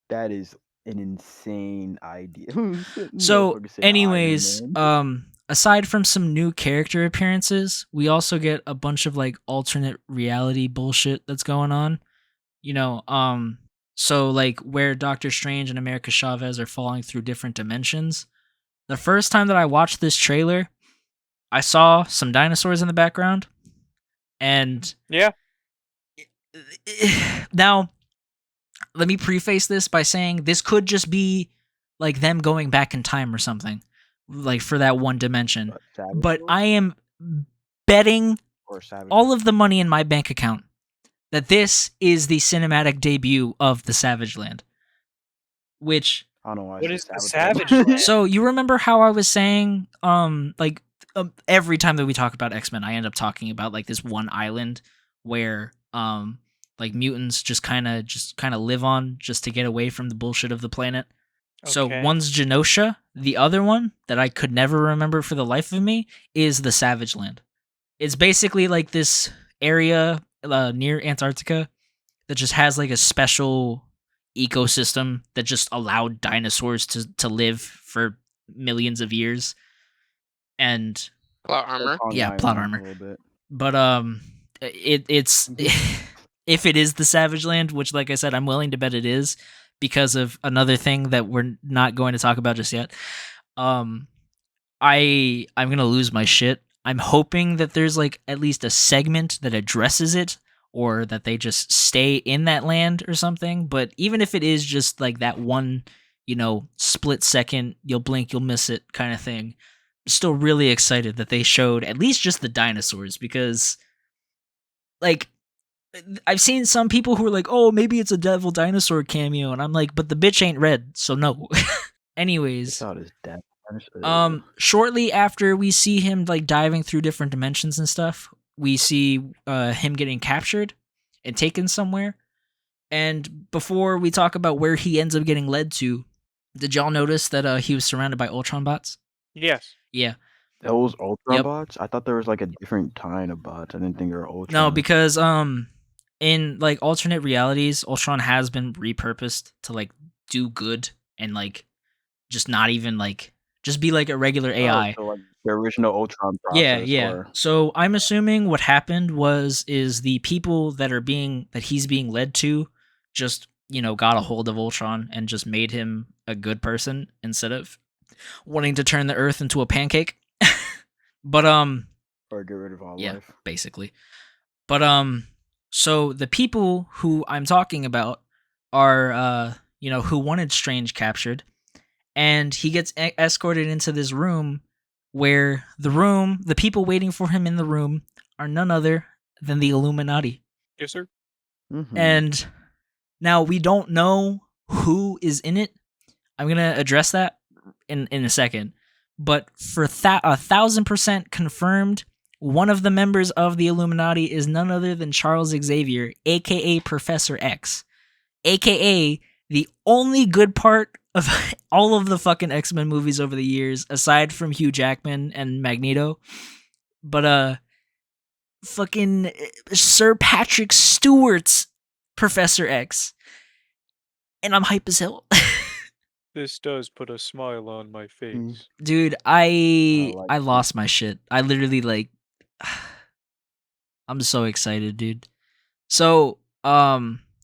That is an insane idea. So, anyways, aside from some new character appearances, we also get a bunch of like alternate reality bullshit that's going on. So like where Doctor Strange and America Chavez are falling through different dimensions. The first time that I watched this trailer, I saw some dinosaurs in the background, and yeah. Now, let me preface this by saying this could just be like them going back in time or something, like for that one dimension. But I am betting all of the money in my bank account that this is the cinematic debut of the Savage Land. Which I don't know why. What is the Savage Land? So you remember how I was saying, every time that we talk about X-Men, I end up talking about like this one island where like mutants just kind of live on just to get away from the bullshit of the planet. Okay. So one's Genosha, the other one that I could never remember for the life of me is the Savage Land. It's basically like this area near Antarctica that just has like a special ecosystem that just allowed dinosaurs to live for millions of years. And plot armor. Yeah, plot armor. But it's if it is the Savage Land, which like I said, I'm willing to bet it is because of another thing that we're not going to talk about just yet. I'm gonna lose my shit. I'm hoping that there's like at least a segment that addresses it, or that they just stay in that land or something. But even if it is just like that one, split second, you'll blink, you'll miss it kind of thing, I'm still really excited that they showed at least just the dinosaurs, because like I've seen some people who are like, oh, maybe it's a Devil Dinosaur cameo, and I'm like, but the bitch ain't red, so no. Anyways, Shortly after we see him like diving through different dimensions and stuff, we see him getting captured and taken somewhere. And before we talk about where he ends up getting led to, did y'all notice that he was surrounded by Ultron bots? Yes. Yeah. Those Ultron Yep. bots? I thought there was like a different kind of bots. I didn't think they were Ultron. No, because in like alternate realities, Ultron has been repurposed to like do good and like just not even like just be like a regular AI. So like the original Ultron process. Yeah. Or... So I'm assuming what happened is the people that he's being led to just, got a hold of Ultron and just made him a good person instead of wanting to turn the Earth into a pancake. But or get rid of all yeah, life. basically. But so the people who I'm talking about are who wanted Strange captured, and he gets escorted into this room where the people waiting for him in the room are none other than the Illuminati. Yes, sir. Mm-hmm. And now we don't know who is in it. I'm gonna address that in a second. But for 1,000% confirmed, one of the members of the Illuminati is none other than Charles Xavier, aka Professor X, aka the only good part of all of the fucking X-Men movies over the years, aside from Hugh Jackman and Magneto. But fucking Sir Patrick Stewart's Professor X. And I'm hype as hell. This does put a smile on my face. Dude, I like lost my shit. I literally like I'm so excited, dude. So,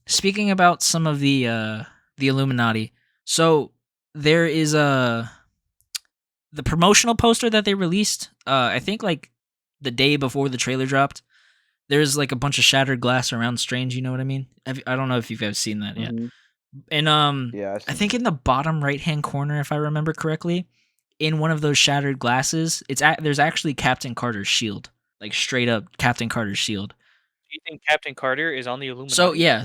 speaking about some of the Illuminati. So, there is the promotional poster that they released, I think like the day before the trailer dropped. There's like a bunch of shattered glass around Strange, you know what I mean? I don't know if you guys seen that yet. And yeah, I think in the bottom right-hand corner, if I remember correctly, in one of those shattered glasses, there's actually Captain Carter's shield, like straight up Captain Carter's shield. Do you think Captain Carter is on the Illuminati? So yeah,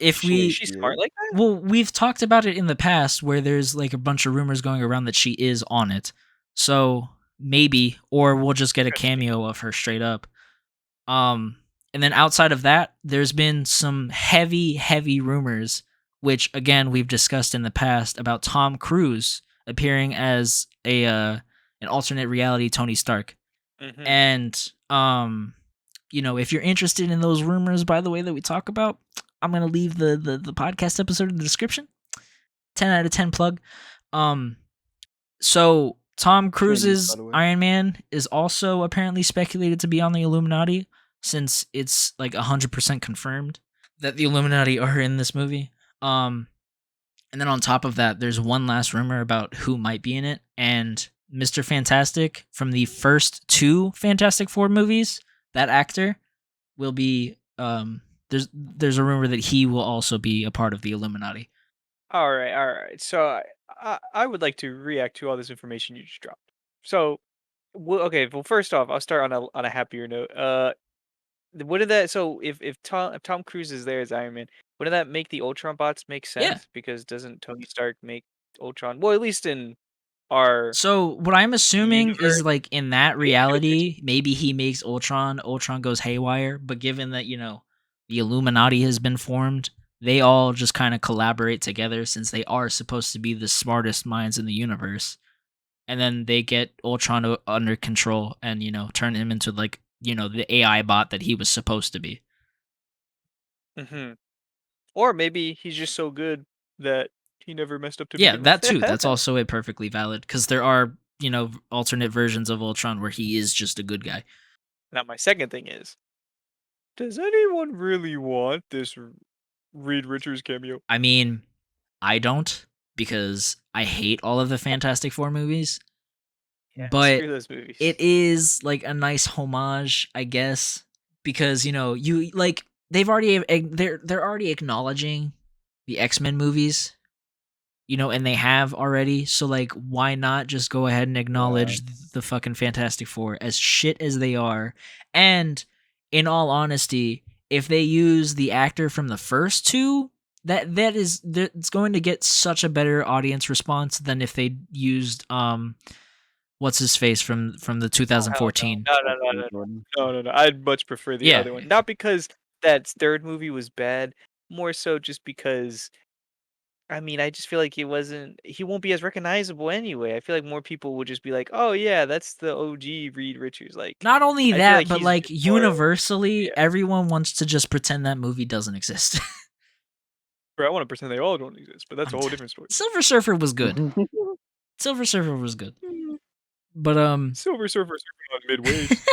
if she's smart like that? Well, we've talked about it in the past where there's like a bunch of rumors going around that she is on it. So maybe, or we'll just get a cameo of her straight up. And then outside of that, there's been some heavy rumors, which again we've discussed in the past, about Tom Cruise appearing as an alternate reality Tony Stark. Mm-hmm. And if you're interested in those rumors, by the way, that we talk about, I'm gonna leave the podcast episode in the description. 10 out of 10 plug. So Tom Cruise's Iron Man is also apparently speculated to be on the Illuminati, since it's like 100% confirmed that the Illuminati are in this movie. And then on top of that, there's one last rumor about who might be in it, and Mr. Fantastic from the first 2 Fantastic Four movies, that actor will be there's a rumor that he will also be a part of the Illuminati. All right. So I would like to react to all this information you just dropped. So, okay. Well, first off, I'll start on a happier note. What did that? So if Tom Cruise is there as Iron Man, wouldn't that make the Ultron bots make sense? Yeah. Because doesn't Tony Stark make Ultron? Well, at least in our. So what I'm assuming universe, is like in that reality, maybe he makes Ultron goes haywire, but given that, the Illuminati has been formed, they all just kind of collaborate together since they are supposed to be the smartest minds in the universe. And then they get Ultron under control and, turn him into like, the AI bot that he was supposed to be. Mm-hmm. Or maybe he's just so good that he never messed up to Yeah, begin that with. too. That's also a perfectly valid, because there are, alternate versions of Ultron where he is just a good guy. Now, my second thing is, does anyone really want this Reed Richards cameo? I mean, I don't, because I hate all of the Fantastic Four movies. Yeah, but screw those movies. It is like a nice homage, I guess, because you like they're already acknowledging the X-Men movies, and they have already. So like, why not just go ahead and acknowledge the fucking Fantastic Four, as shit as they are? And in all honesty, if they use the actor from the first 2, it's going to get such a better audience response than if they used what's his face from the 2014. No. I'd much prefer the Yeah. other one. Not because that third movie was bad, more so just because I mean, I just feel like he won't be as recognizable anyway. I feel like more people would just be like, "Oh yeah, that's the OG Reed Richards." Like, Not only I feel that, like but he's like just more- universally, yeah. everyone wants to just pretend that movie doesn't exist. Bro, I want to pretend they all don't exist, but that's a I'm whole t- different story. Silver Surfer was good. Silver Surfer was good. But Silver Surfer surfing on mid waves.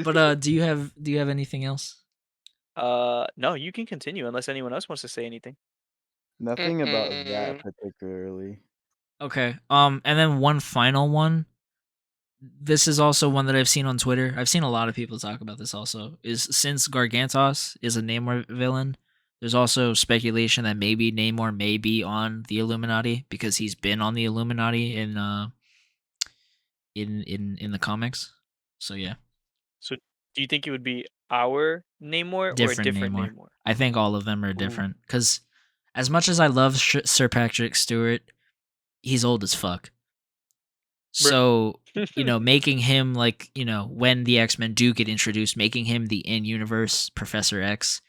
but do you have anything else? No, you can continue unless anyone else wants to say anything. Nothing about that particularly. Okay. And then one final one. This is also one that I've seen on Twitter. I've seen a lot of people talk about this also. Is since Gargantos is a Namor villain, there's also speculation that maybe Namor may be on the Illuminati because he's been on the Illuminati in the comics. So yeah. So, do you think it would be our Namor or a Different different Namor. Namor? I think all of them are different because as much as I love Sir Patrick Stewart, he's old as fuck. So, making him like, when the X-Men do get introduced, making him the in-universe Professor X,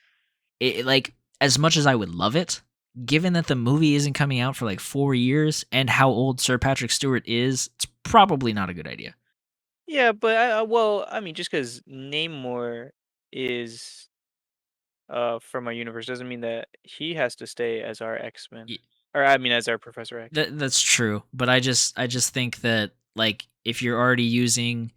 it like as much as I would love it, given that the movie isn't coming out for like 4 years and how old Sir Patrick Stewart is, it's probably not a good idea. Yeah, but I mean, just because Namor is from our universe doesn't mean that he has to stay as our X-Men. Or I mean, as our Professor X. That's true, but I just think that like if you're already using,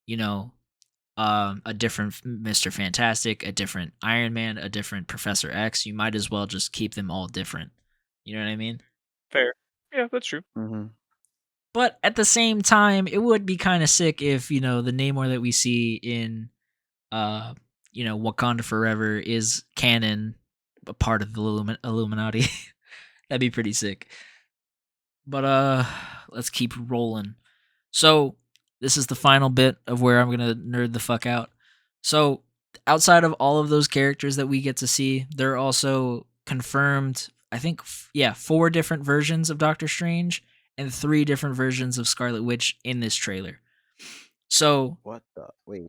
a different Mr. Fantastic, a different Iron Man, a different Professor X, you might as well just keep them all different. You know what I mean? Fair. Yeah, that's true. But at the same time, it would be kind of sick if, the Namor that we see in Wakanda Forever is canon, a part of the Illuminati. That'd be pretty sick. But let's keep rolling. So, this is the final bit of where I'm going to nerd the fuck out. So, outside of all of those characters that we get to see, there are also confirmed, I think, 4 different versions of Doctor Strange and 3 different versions of Scarlet Witch in this trailer. So, What the wait?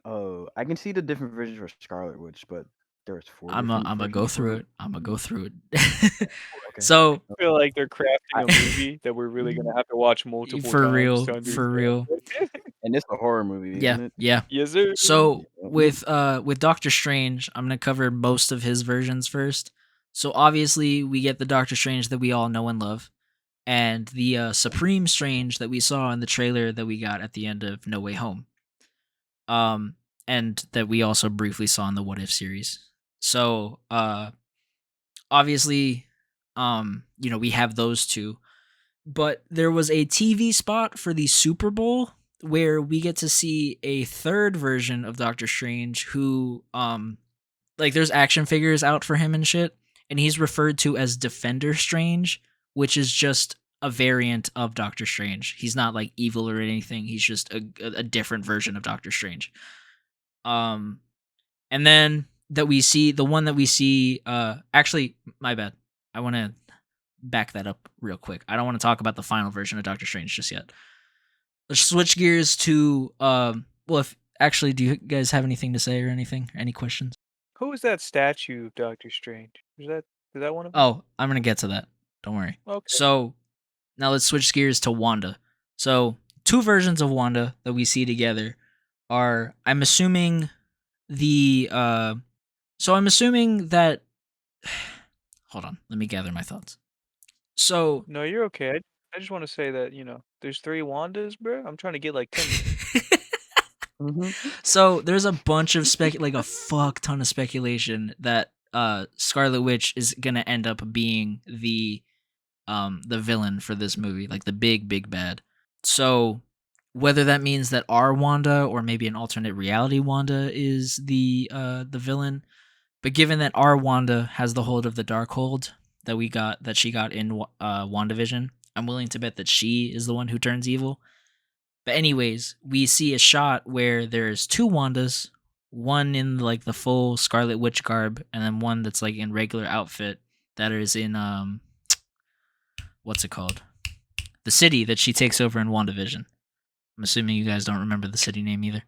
Oh, I can see the different versions for Scarlet Witch, but there's 4 I'm different gonna versions go for through her? it. I'm gonna go through it. Okay. So, I feel like they're crafting a movie that we're really gonna have to watch multiple for times. real, to for understand. real. And it's a horror movie, isn't it? Yeah. Yes, sir. So with Doctor Strange, I'm gonna cover most of his versions first. So obviously we get the Doctor Strange that we all know and love, and the Supreme Strange that we saw in the trailer that we got at the end of No Way Home. And that we also briefly saw in the What If series. So obviously, we have those two. But there was a TV spot for the Super Bowl where we get to see a third version of Doctor Strange who there's action figures out for him and shit, and he's referred to as Defender Strange, which is just a variant of Doctor Strange. He's not like evil or anything. He's just a different version of Doctor Strange. And then the one that we see actually, my bad. I want to back that up real quick. I don't want to talk about the final version of Doctor Strange just yet. Let's switch gears to do you guys have anything to say or anything? Any questions? Who is that statue of Doctor Strange? Is that one of them? Oh, I'm gonna get to that. Don't worry. Okay. So now let's switch gears to Wanda. So 2 versions of Wanda that we see together are, I'm assuming that hold on, let me gather my thoughts. So No, you're okay. I just want to say that there's 3 Wandas, bro. I'm trying to get like 10. So there's a bunch of a fuck ton of speculation that Scarlet Witch is gonna end up being the villain for this movie, like the big bad. So whether that means that our Wanda or maybe an alternate reality Wanda is the villain, but given that our Wanda has the hold of the Darkhold that she got in WandaVision, I'm willing to bet that she is the one who turns evil. But anyways, we see a shot where there's 2 Wandas, one in like the full Scarlet Witch garb, and then one that's like in regular outfit that is in what's it called? The city that she takes over in WandaVision. I'm assuming you guys don't remember the city name either.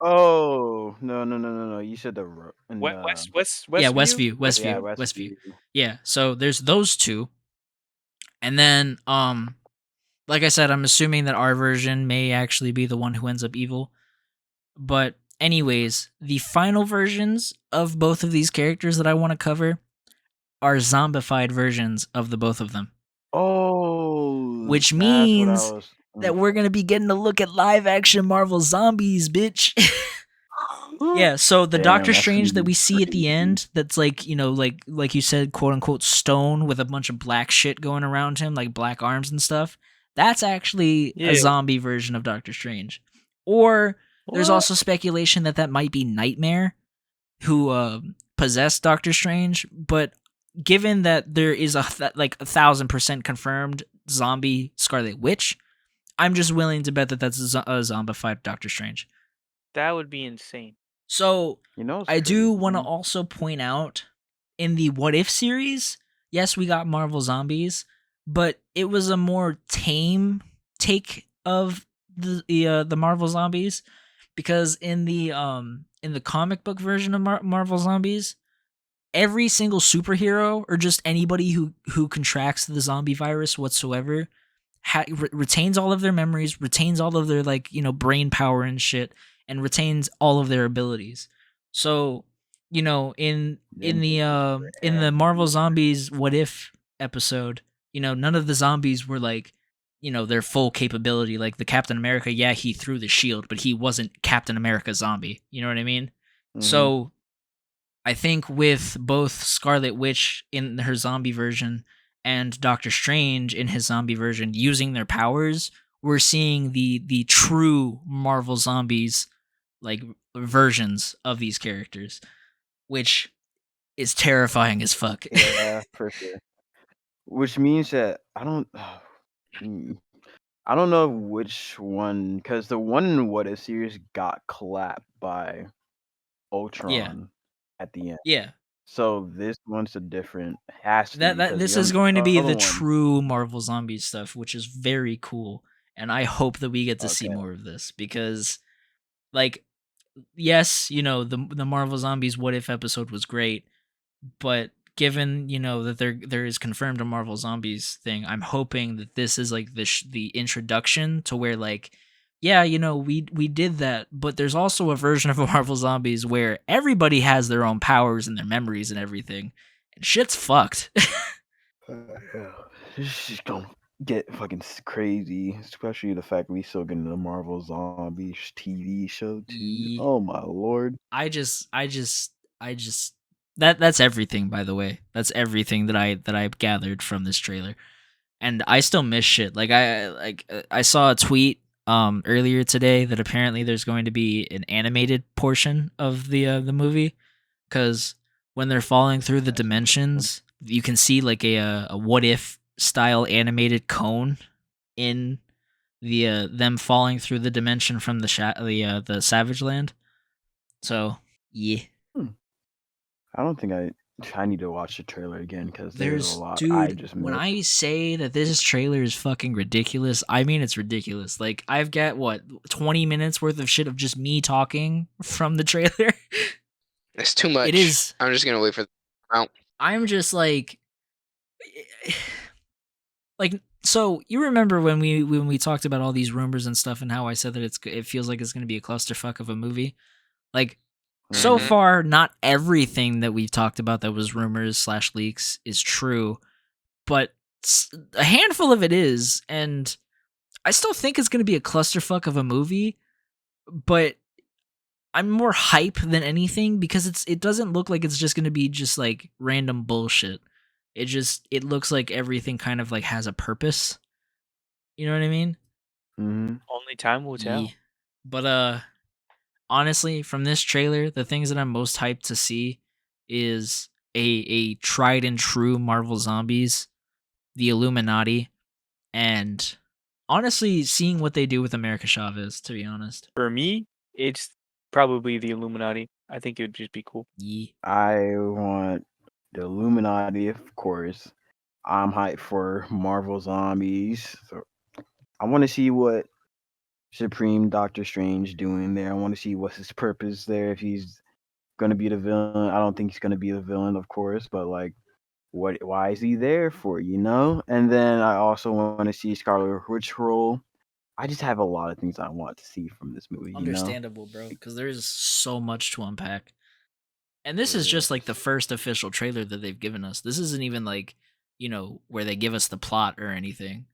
Oh no! You said the West Yeah, Westview? Westview. yeah, Westview. Westview. Yeah, so there's those two. And then like I said, I'm assuming that our version may actually be the one who ends up evil. But anyways, the final versions of both of these characters that I want to cover are zombified versions of the both of them. Oh, Which that's what I means was. that we're going to be getting to look at live action Marvel zombies, bitch. Yeah, so the Damn, Doctor that's Strange gonna that be we see at the crazy. end, that's like, you know, like you said, quote unquote stone with a bunch of black shit going around him, like black arms and stuff. That's actually Yeah. a zombie version of Doctor Strange. Or there's What? also speculation that might be Nightmare, who possessed Doctor Strange. But given that there is like 1,000% confirmed zombie Scarlet Witch, I'm just willing to bet that that's a zombified Doctor Strange. That would be insane. So You know, it's I do crazy. want to also point out in the What If series, yes, we got Marvel Zombies, but it was a more tame take of the Marvel Zombies, because in the comic book version of Marvel Zombies, every single superhero or just anybody who contracts the zombie virus whatsoever retains all of their memories, retains all of their, like, you know, brain power and shit, and retains all of their abilities. So, you know, in the Marvel Zombies What If episode, you know, none of the zombies were like, you know, their full capability. Like the Captain America, yeah, he threw the shield, but he wasn't Captain America zombie. You know what I mean? So I think with both Scarlet Witch in her zombie version and Doctor Strange in his zombie version using their powers, we're seeing the true Marvel Zombies, like, versions of these characters, which is terrifying as fuck. Yeah, for sure. Which means that I don't know which one, because the one in What If series got clapped by Ultron at the end. Yeah. So this one's a different, has to be, That because this the is going to be other the one. true Marvel Zombies stuff, which is very cool, and I hope that we get to see Okay. more of this, because, like, yes, you know, the Marvel Zombies What If episode was great, but given, you know, that there is confirmed a Marvel Zombies thing, I'm hoping that this is like the introduction to where, like, yeah, you know, we did that, but there's also a version of Marvel Zombies where everybody has their own powers and their memories and everything, and shit's fucked. This is gonna get fucking crazy, especially the fact we still getting the Marvel Zombies TV show too. Ye- Oh my lord! I just that's everything, by the way. That's everything that I gathered from this trailer. And I still miss shit. Like I saw a tweet earlier today that apparently there's going to be an animated portion of the movie, cuz when they're falling through the dimensions, you can see like a What If style animated cone in the them falling through the dimension from the Savage Land. So, yeah. I don't think I need to watch the trailer again, because there's a lot I just when missed. I say that this trailer is fucking ridiculous, I mean it's ridiculous. Like, I've got 20 minutes worth of shit of just me talking from the trailer. It's too much. It is. I'm just gonna wait for the out. I'm just like so you remember when we talked about all these rumors and stuff, and how I said that it feels like it's going to be a clusterfuck of a movie? Like, so Mhm. far, not everything that we've talked about that was rumors / leaks is true, but a handful of it is, and I still think it's going to be a clusterfuck of a movie, but I'm more hype than anything, because it doesn't look like it's just going to be just like random bullshit. It looks like everything kind of like has a purpose. You know what I mean? Mm-hmm. Only time will tell. Yeah. But honestly, from this trailer, the things that I'm most hyped to see is a tried and true Marvel Zombies, the Illuminati, and honestly seeing what they do with America Chavez, to be honest. For me, it's Probably the Illuminati. I think it would just be cool. Yeah. I want the Illuminati, of course. I'm hyped for Marvel Zombies. So I want to see what Supreme Doctor Strange doing there. I want to see what's his purpose there. If he's gonna be the villain, I don't think he's gonna be the villain, of course. But like, why is he there for? And then I also want to see Scarlet Witch role. I just have a lot of things I want to see from this movie. Understandable, bro, because there is so much to unpack. And this is Yeah. just like the first official trailer that they've given us. This isn't even like, where they give us the plot or anything.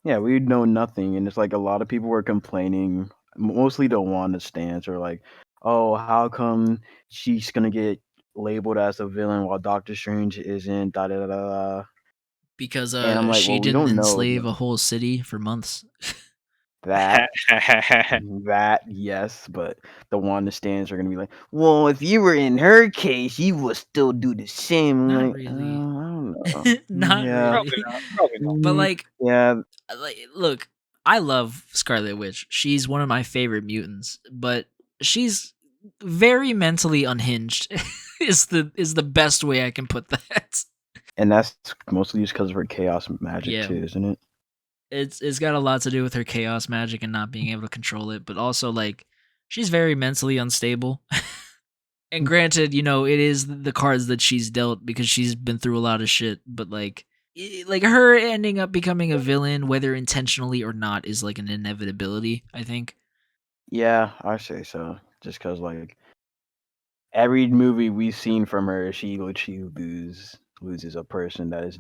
Yeah, we know nothing, and it's like a lot of people were complaining, mostly the Wanda stans are like, "Oh, how come she's gonna get labeled as a villain while Doctor Strange isn't?" Da da da da. Because And I'm like, she well, we didn't don't know enslave a whole city for months. that. That yes, but the Wanda stans are gonna be like, "Well, if you were in her case, you would still do the same." I'm Not like, really. I don't know. Not Yeah. Probably really. not. Probably not. But like, Yeah, look, I love Scarlet Witch. She's one of my favorite mutants, but she's very mentally unhinged. is the best way I can put that. and that's mostly just because of her chaos magic Yeah. too, isn't it? It's got a lot to do with her chaos magic and not being able to control it, but also like she's very mentally unstable. And granted, it is the cards that she's dealt because she's been through a lot of shit, but like her ending up becoming a villain, whether intentionally or not, is like an inevitability, I think. Yeah, I say so. Just because, like, every movie we've seen from her, she loses a person that is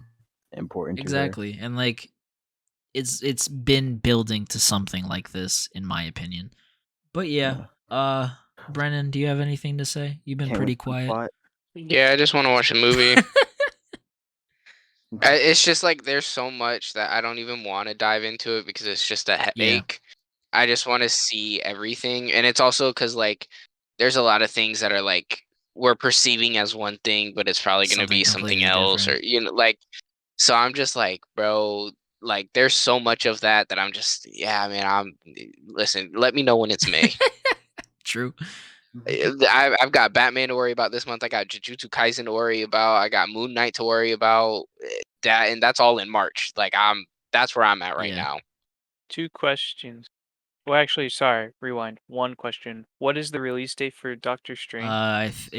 important to her. Exactly. And like it's been building to something like this, in my opinion. But yeah, Brennan, do you have anything to say? You've been Can't pretty wait for the quiet. plot. Yeah, I just want to watch a movie. It's just like there's so much that I don't even want to dive into it because it's just a headache. I just want to see everything, and it's also because like there's a lot of things that are like we're perceiving as one thing, but it's probably going to be Something something completely else, or different. like. So I'm just like, bro, like there's so much of that I'm just, yeah, man. Listen, let me know when it's May. True. I've got Batman to worry about this month. I got Jujutsu Kaisen to worry about. I got Moon Knight to worry about. That and that's all in March. Like that's where I'm at right Yeah. now. 2 questions. Well, actually, sorry. Rewind. 1 question. What is the release date for Doctor Strange?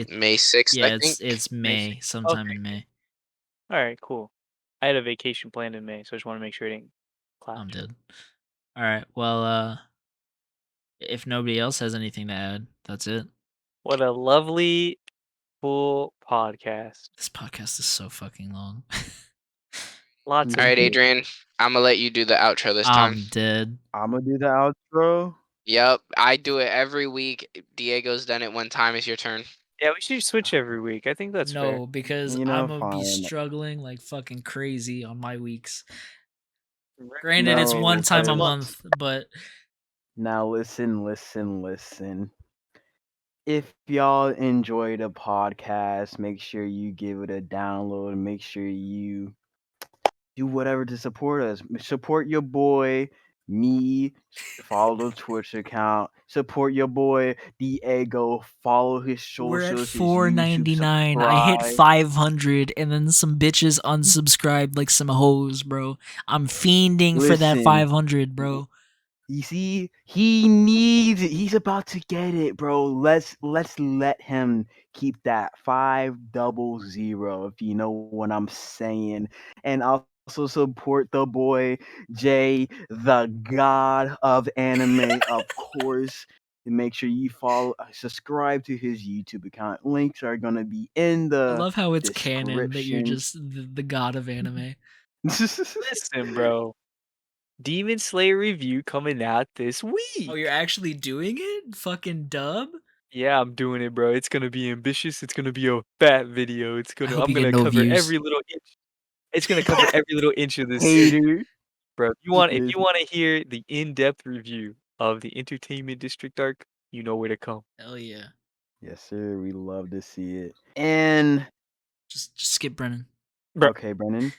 May 6th, I think. It's May May, 6th. sometime Okay. in May. All right, cool. I had a vacation planned in May, so I just want to make sure it didn't clash. I'm dead. All right. Well, if nobody else has anything to add, that's it. What a lovely, full podcast. This podcast is so fucking long. Lots All of right, Adrian, I'm gonna let you do the outro this time. I'm dead. I'm gonna do the outro. Yep, I do it every week. Diego's done it one time. It's your turn. Yeah, we should switch every week. I think that's fair. No, because You I'm know, gonna be fine. struggling like fucking crazy on my weeks. Right. Granted, it's No, one time a because- month, but Now listen. If y'all enjoy the podcast, make sure you give it a download. Make sure you do whatever to support us. Support your boy, me. Follow the Twitch account. Support your boy Diego. Follow his we're at socials. His YouTube, $4.99. I hit subscribe. 500, and then some bitches unsubscribed like some hoes, bro. I'm fiending for that Listen. 500, bro. You see, he needs it. He's about to get it, bro. Let's let him keep that 500, if you know what I'm saying. And also support the boy Jay, the god of anime, of course. And make sure you subscribe to his YouTube account. Links are gonna be in the I love how it's canon that you're description. just the god of anime. Listen, bro. Demon Slayer review coming out this week. Oh, you're actually doing it? Fucking dub? Yeah, I'm doing it, bro. It's gonna be ambitious. It's gonna be a fat video. hope I'm you get gonna no cover views. every little inch. It's gonna cover every little inch of this, Hater. bro. If you want to hear the in-depth review of the Entertainment District arc, you know where to come. Hell yeah. Yes, sir. We love to see it. And Just skip Brennan. Bro. okay, Brennan.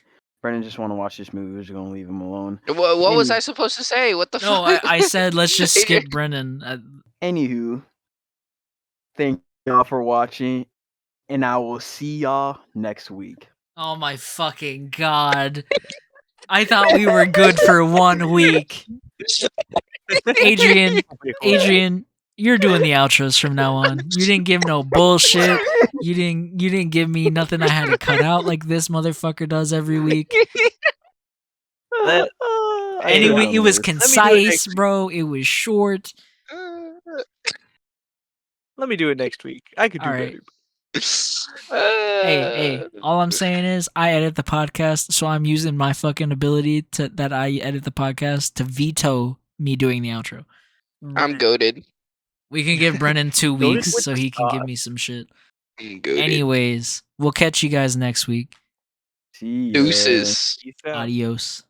Brennan just want to watch this movie. We're just gonna leave him alone. What was I supposed to say? What the No, fuck? I said let's just skip Adrian- Brennan. Anywho, Thank y'all for watching, and I will see y'all next week. Oh my fucking god. I thought we were good for 1 week. Adrian, you're doing the outros from now on. You didn't give no bullshit. You didn't give me nothing I had to cut out like this motherfucker does every week. Anyway, it was concise, bro. It was short. Let me do it next week. I could do All right. better. Hey, all I'm saying is I edit the podcast, so I'm using my fucking ability that I edit the podcast to veto me doing the outro. I'm goated. We can give Brennan 2 Goated weeks with so the he can give sauce. me some shit. I'm goated. Anyways, we'll catch you guys next week. See ya. Deuces. Peace out. Adios.